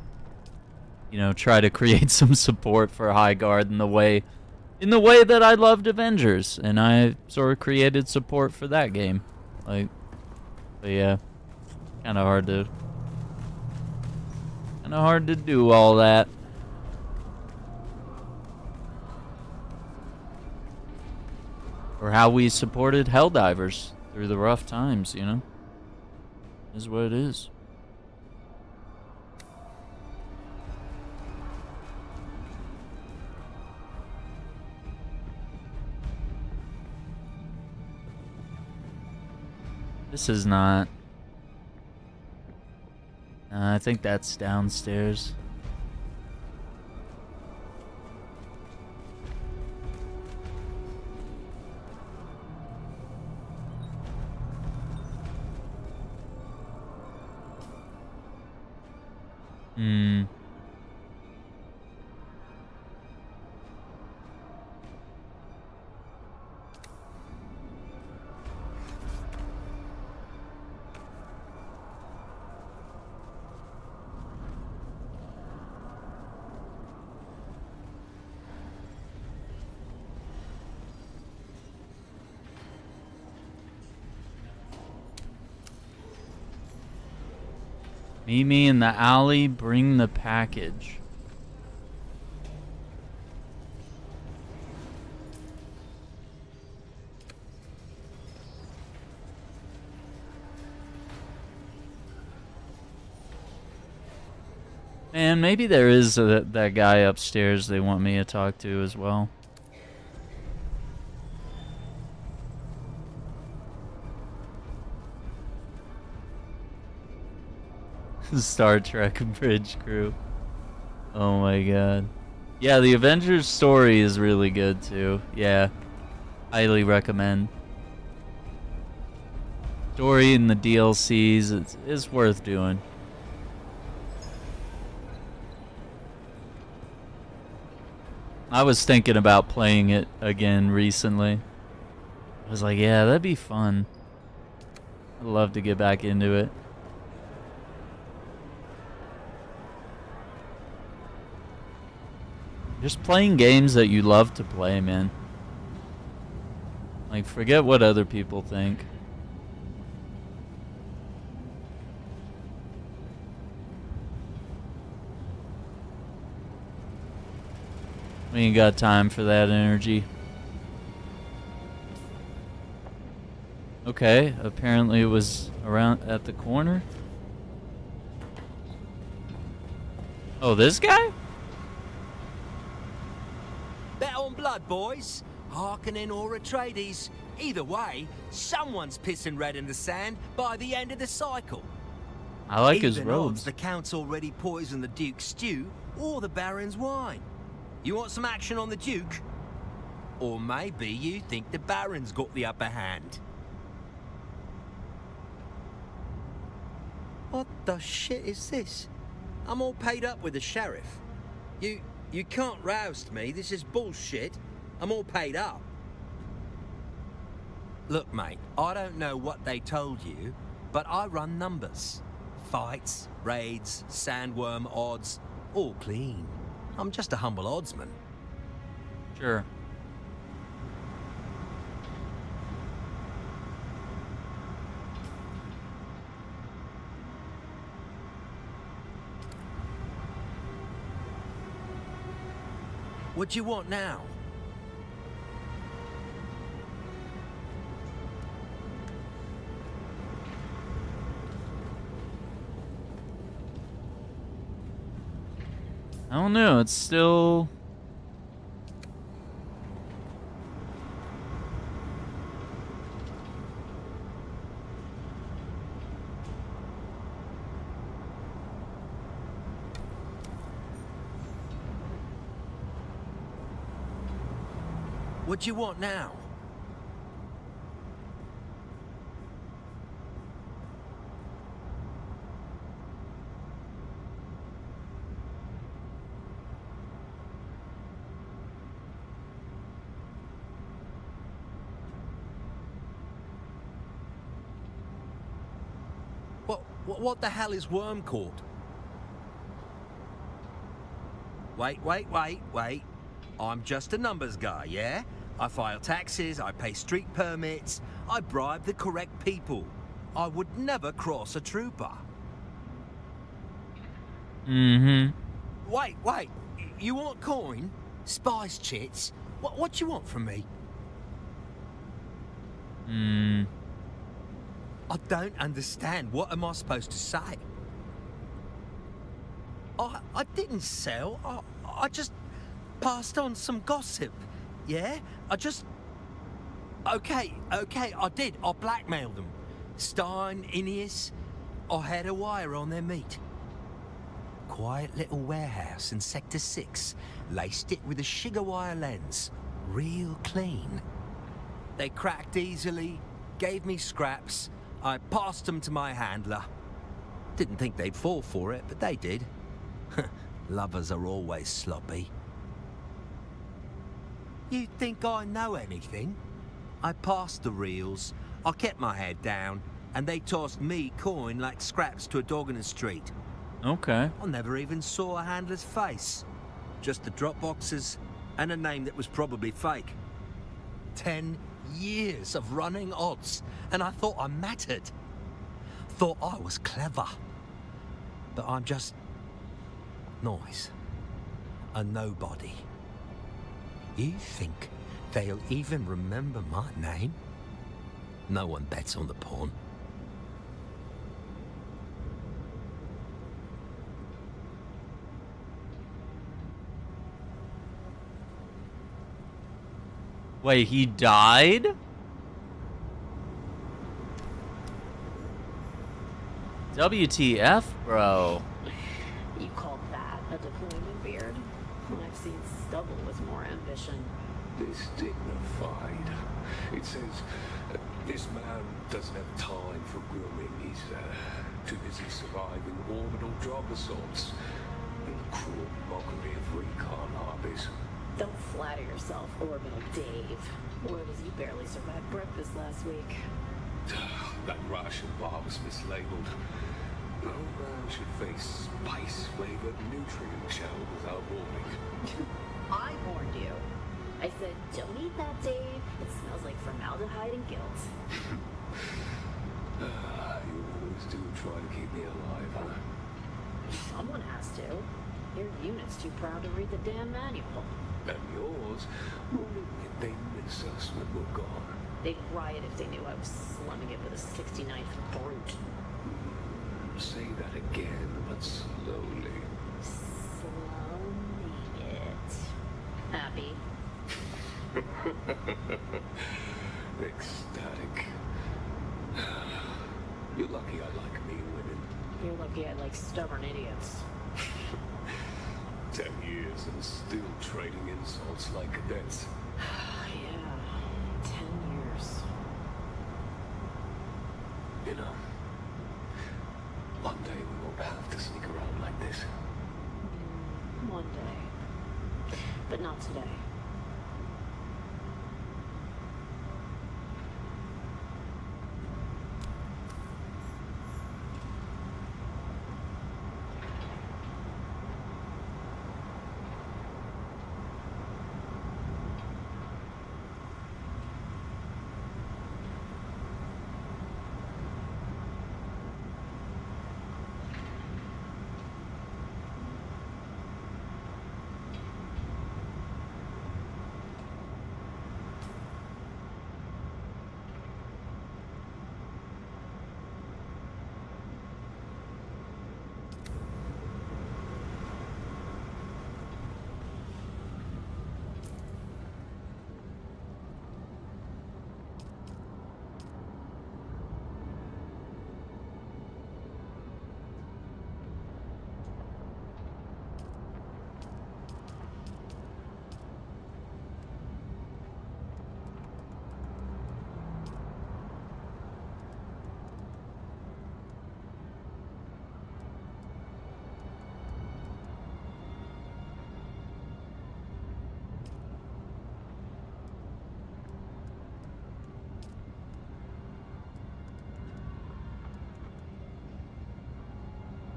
[SPEAKER 1] you know, try to create some support for Highguard in the way that I loved Avengers, and I sort of created support for that game. Like, but yeah, kind of hard to do all that. Or how we supported Helldivers through the rough times, you know? Is what it is. This is not... I think that's downstairs. Meet me in the alley, bring the package. Man, maybe there is that guy upstairs they want me to talk to as well. Star Trek bridge crew. Oh my god. Yeah, the Avengers story is really good too. Yeah. Highly recommend. Story in the DLCs is worth doing. I was thinking about playing it again recently. I was like, yeah, that'd be fun. I'd love to get back into it. Just playing games that you love to play, man. Like, forget what other people think. We ain't got time for that energy. Okay, apparently it was around at the corner. Oh, this guy?
[SPEAKER 9] Bet on blood, boys. Harkonnen or Atreides. Either way, someone's pissing red in the sand by the end of the cycle.
[SPEAKER 1] I like his
[SPEAKER 9] Even
[SPEAKER 1] robes.
[SPEAKER 9] odds the Count's already poisoned the Duke's stew or the Baron's wine. You want some action on the Duke? Or maybe you think the Baron's got the upper hand. What the shit is this? I'm all paid up with the sheriff. You can't roust me. This is bullshit. I'm all paid up. Look, mate, I don't know what they told you, but I run numbers. Fights, raids, sandworm odds, all clean. I'm just a humble oddsman.
[SPEAKER 1] Sure.
[SPEAKER 9] What do you want now?
[SPEAKER 1] I don't know. It's still.
[SPEAKER 9] What do you want now? What the hell is Worm Court? Wait. I'm just a numbers guy, yeah? I file taxes, I pay street permits, I bribe the correct people. I would never cross a trooper.
[SPEAKER 1] Mm-hmm.
[SPEAKER 9] Wait. You want coin? Spice chits? What do you want from me? I don't understand. What am I supposed to say? I didn't sell. I just passed on some gossip. Yeah? Okay, I did. I blackmailed them. Stein, Ineas, I had a wire on their meat. Quiet little warehouse in Sector 6. Laced it with a sugar wire lens. Real clean. They cracked easily, gave me scraps. I passed them to my handler. Didn't think they'd fall for it, but they did. Lovers are always sloppy. You think I know anything? I passed the reels, I kept my head down, and they tossed me coin like scraps to a dog in the street.
[SPEAKER 1] Okay.
[SPEAKER 9] I never even saw a handler's face. Just the drop boxes and a name that was probably fake. 10 years of running odds, and I thought I mattered. Thought I was clever. But I'm just noise. A nobody. You think they'll even remember my name? No one bets on the pawn.
[SPEAKER 1] Wait, he died? WTF, bro?
[SPEAKER 6] You call that a deployment beard? I've seen stubble with more ambition.
[SPEAKER 8] This dignified. It says, this man doesn't have time for grooming. He's too busy surviving orbital drop assaults and the cruel mockery of recon hobbies.
[SPEAKER 6] Don't flatter yourself, Orbital Dave. Word is you barely survived breakfast last week.
[SPEAKER 8] That ration bar was mislabeled. No man should face spice-flavored nutrient shell without warning.
[SPEAKER 6] I warned you. I said, don't eat that, Dave. It smells like formaldehyde and guilt.
[SPEAKER 8] You always do try to keep me alive, huh?
[SPEAKER 6] Someone has to. Your unit's too proud to read the damn manual.
[SPEAKER 8] And yours, only if they miss us when we're gone.
[SPEAKER 6] They'd riot if they knew I was slumming it with a 69th brute.
[SPEAKER 8] Say that again, but slowly.
[SPEAKER 6] Slowly it. Happy.
[SPEAKER 8] Ecstatic. You're lucky I like mean women.
[SPEAKER 6] You're lucky I like stubborn idiots.
[SPEAKER 8] 10 years and still trading insults like cadets.
[SPEAKER 6] Yeah, 10 years.
[SPEAKER 8] You know, one day we won't have to sneak around like this.
[SPEAKER 6] One day. But not today.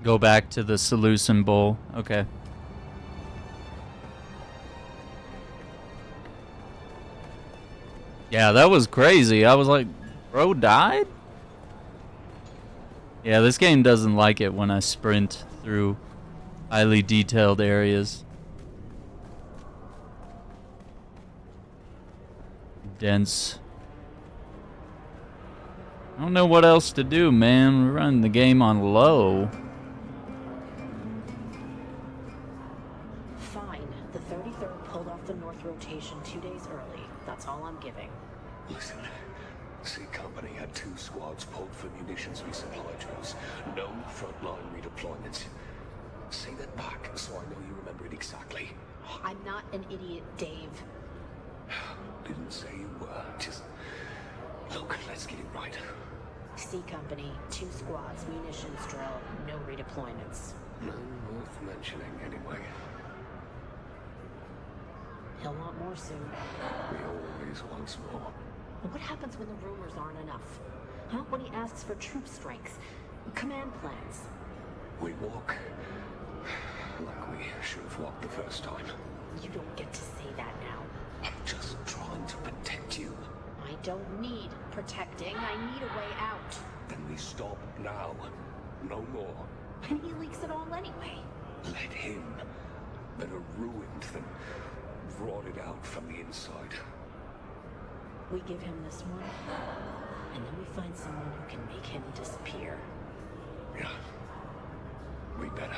[SPEAKER 1] Go back to the Seleucid Bowl. Okay. Yeah, that was crazy. I was like, bro died? Yeah, this game doesn't like it when I sprint through highly detailed areas. Dense. I don't know what else to do, man. We're running the game on low.
[SPEAKER 6] Fine. The 33rd pulled off the north rotation 2 days early. That's all I'm giving.
[SPEAKER 8] Listen, C Company had 2 squads pulled for munitions resupply drills. No frontline redeployments. Say that back so I know you remember it exactly.
[SPEAKER 6] I'm not an idiot, Dave.
[SPEAKER 8] Didn't say you were. Just look, let's get it right.
[SPEAKER 6] C Company, 2 squads, munitions drill, no redeployments.
[SPEAKER 8] None worth mentioning anyway.
[SPEAKER 6] He'll want more soon.
[SPEAKER 8] We always want more.
[SPEAKER 6] What happens when the rumors aren't enough? Huh? When he asks for troop strength, command plans?
[SPEAKER 8] We walk like we should have walked the first time.
[SPEAKER 6] You don't get to say that now.
[SPEAKER 8] I'm just trying to protect you.
[SPEAKER 6] I don't need protecting. I need a way out.
[SPEAKER 8] Then we stop now. No more.
[SPEAKER 6] And he leaks it all anyway.
[SPEAKER 8] Let him. Better ruined than rotted out from the inside.
[SPEAKER 6] We give him this one, and then we find someone who can make him disappear.
[SPEAKER 8] Yeah. We better.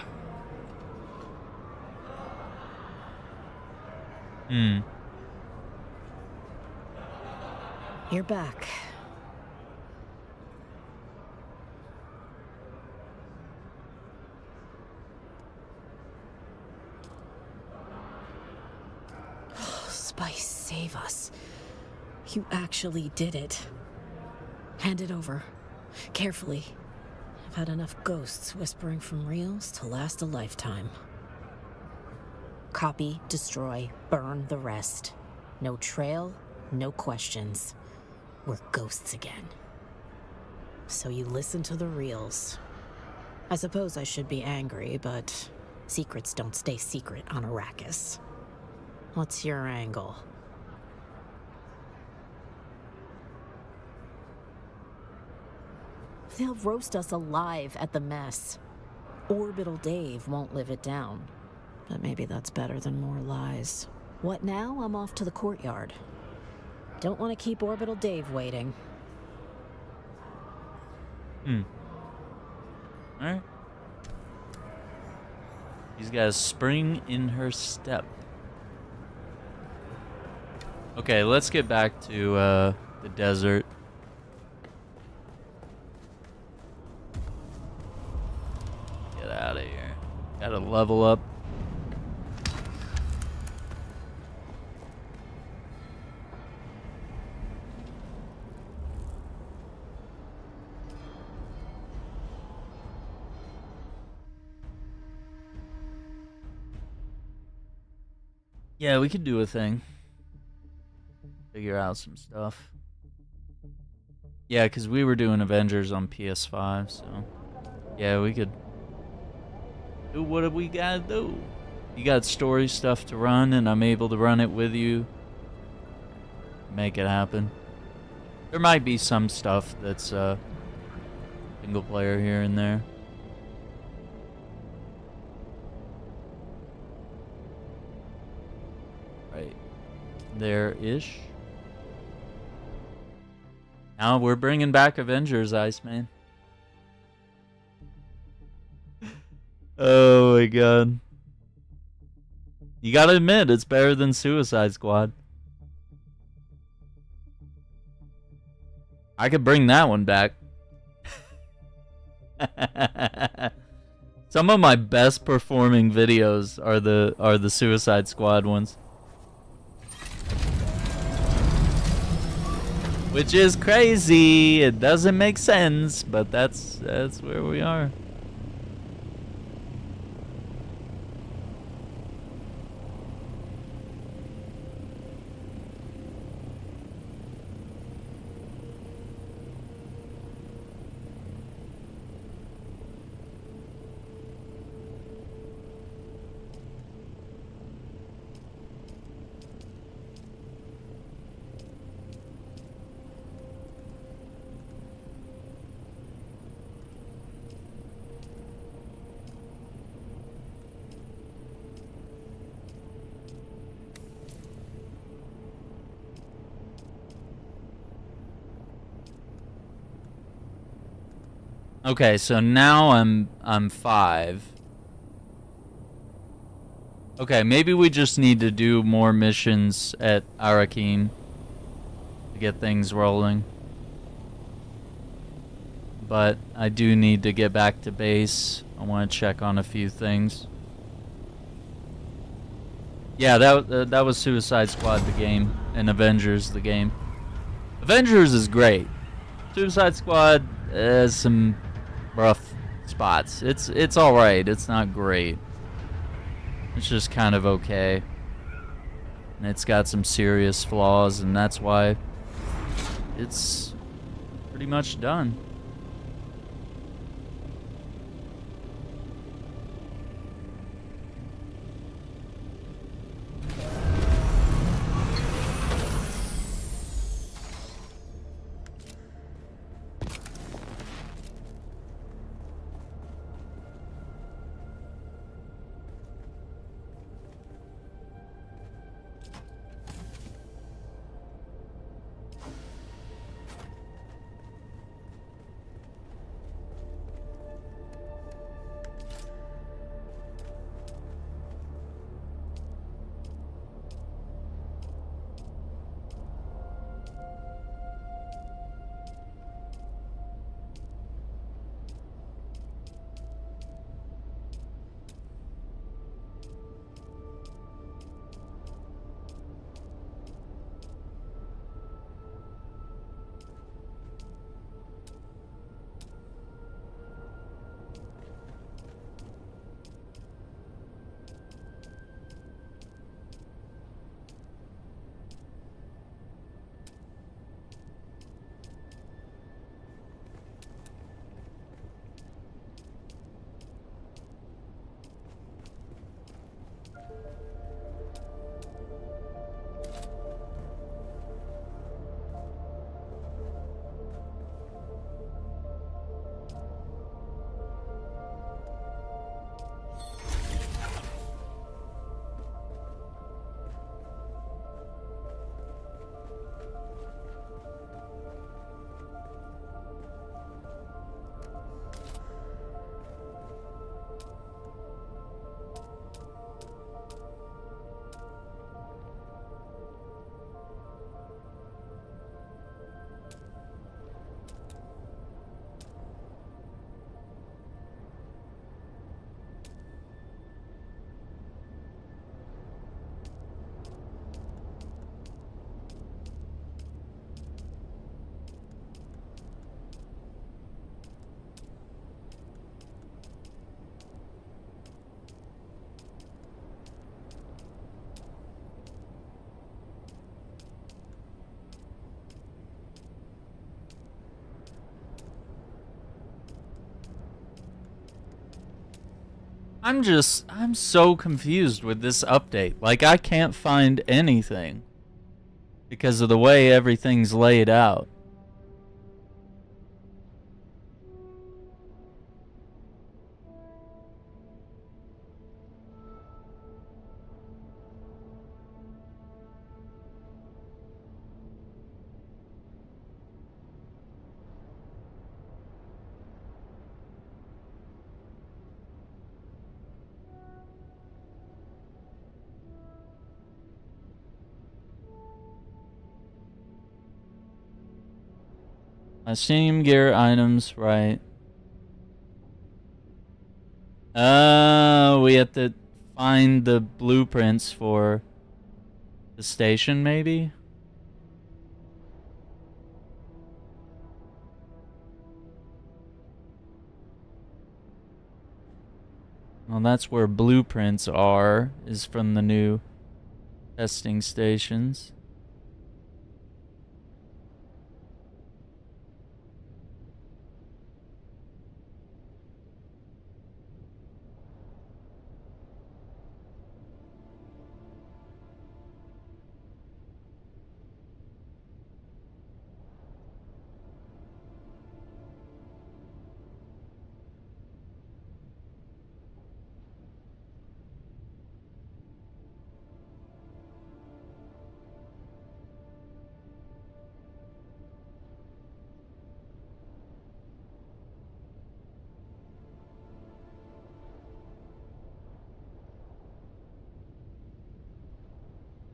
[SPEAKER 6] You're back. Spice, save us. You actually did it. Hand it over. Carefully. I've had enough ghosts whispering from reels to last a lifetime. Copy, destroy, burn the rest. No trail, no questions. We're ghosts again. So you listen to the reels. I suppose I should be angry, but secrets don't stay secret on Arrakis. What's your angle? They'll roast us alive at the mess. Orbital Dave won't live it down. But maybe that's better than more lies. What now? I'm off to the courtyard. Don't want to keep Orbital Dave waiting.
[SPEAKER 1] Alright. He's got a spring in her step. Okay, let's get back to the desert. Get out of here. Gotta level up. Yeah, we could do a thing. Figure out some stuff. Yeah, because we were doing Avengers on PS5, so... Yeah, we could... do what we gotta do. You got story stuff to run, and I'm able to run it with you. Make it happen. There might be some stuff that's, single player here and there. Right there-ish. Now we're bringing back Avengers, Iceman. Oh my god. You gotta admit, it's better than Suicide Squad. I could bring that one back. Some of my best performing videos are the Suicide Squad ones. Which is crazy. It doesn't make sense, but that's where we are. Okay, so now I'm 5. Okay, maybe we just need to do more missions at Arrakeen to get things rolling. But I do need to get back to base. I want to check on a few things. Yeah, that was Suicide Squad the game, and Avengers the game. Avengers is great. Suicide Squad has some rough spots. It's all right. It's not great. It's just kind of okay. And it's got some serious flaws, and that's why it's pretty much done. I'm so confused with this update. Like, I can't find anything because of the way everything's laid out. Assume gear items, right. We have to find the blueprints for the station, maybe? Well, that's where blueprints are, is from the new testing stations.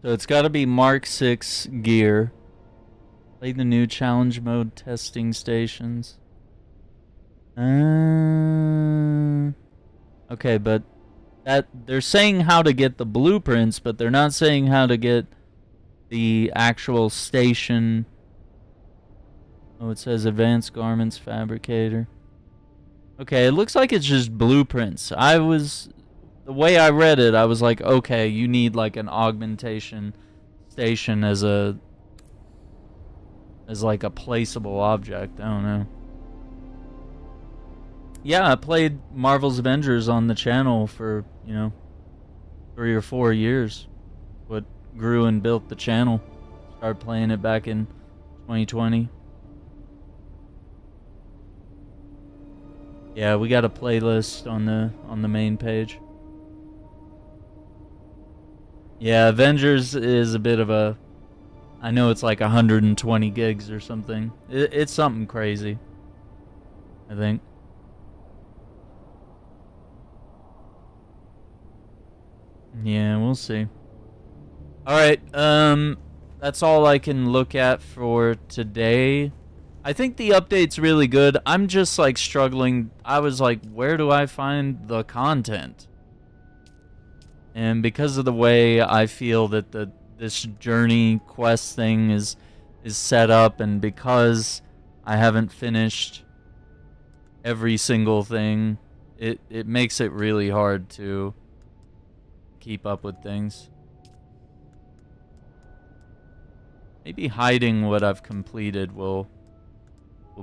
[SPEAKER 1] So it's got to be Mark 6 gear. Play the new challenge mode testing stations. Okay, but that they're saying how to get the blueprints, but they're not saying how to get the actual station. Oh, it says Advanced Garments Fabricator. Okay, it looks like it's just blueprints. The way I read it, I was like, okay, you need like an augmentation station as like a placeable object. I don't know. Yeah, I played Marvel's Avengers on the channel for, 3 or 4 years. What grew and built the channel. Started playing it back in 2020. Yeah, we got a playlist on the main page. Yeah, Avengers is a bit of a... I know it's like 120 gigs or something. It's something crazy, I think. Yeah, we'll see. Alright, that's all I can look at for today. I think the update's really good. I'm just like struggling. I was like, where do I find the content? And because of the way I feel that this journey quest thing is set up, and because I haven't finished every single thing, it makes it really hard to keep up with things. Maybe hiding what I've completed will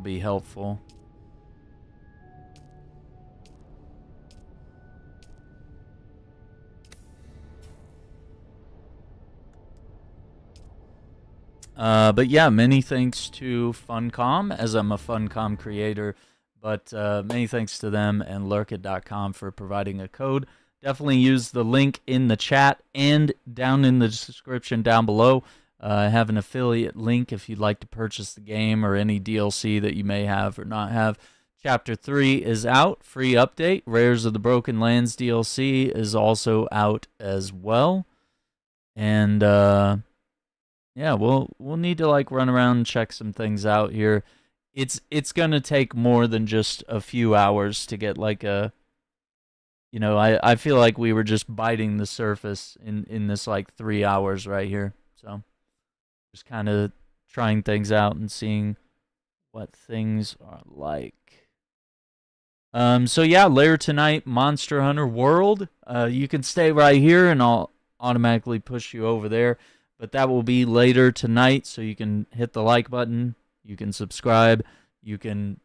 [SPEAKER 1] be helpful. But yeah, many thanks to Funcom, as I'm a Funcom creator, but many thanks to them and lurkit.com for providing a code. Definitely use the link in the chat and down in the description down below. I have an affiliate link if you'd like to purchase the game or any DLC that you may have or not have. Chapter 3 is out, free update. Rares of the Broken Lands DLC is also out as well. And yeah, we'll need to like run around and check some things out here. It's gonna take more than just a few hours to get like a... I feel like we were just biting the surface in this like 3 hours right here. So just kind of trying things out and seeing what things are like. So yeah, later tonight, Monster Hunter World. You can stay right here and I'll automatically push you over there. But that will be later tonight, so you can hit the like button, you can subscribe, you can,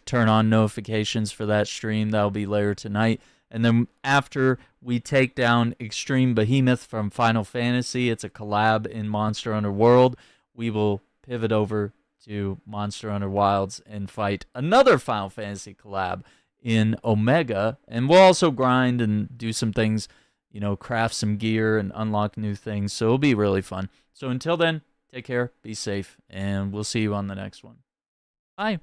[SPEAKER 1] turn on notifications for that stream. That'll be later tonight. And then after we take down Extreme Behemoth from Final Fantasy, it's a collab in Monster Hunter World, we will pivot over to Monster Hunter Wilds and fight another Final Fantasy collab in Omega. And we'll also grind and do some things, craft some gear and unlock new things. So it'll be really fun. So until then, take care, be safe, and we'll see you on the next one. Bye.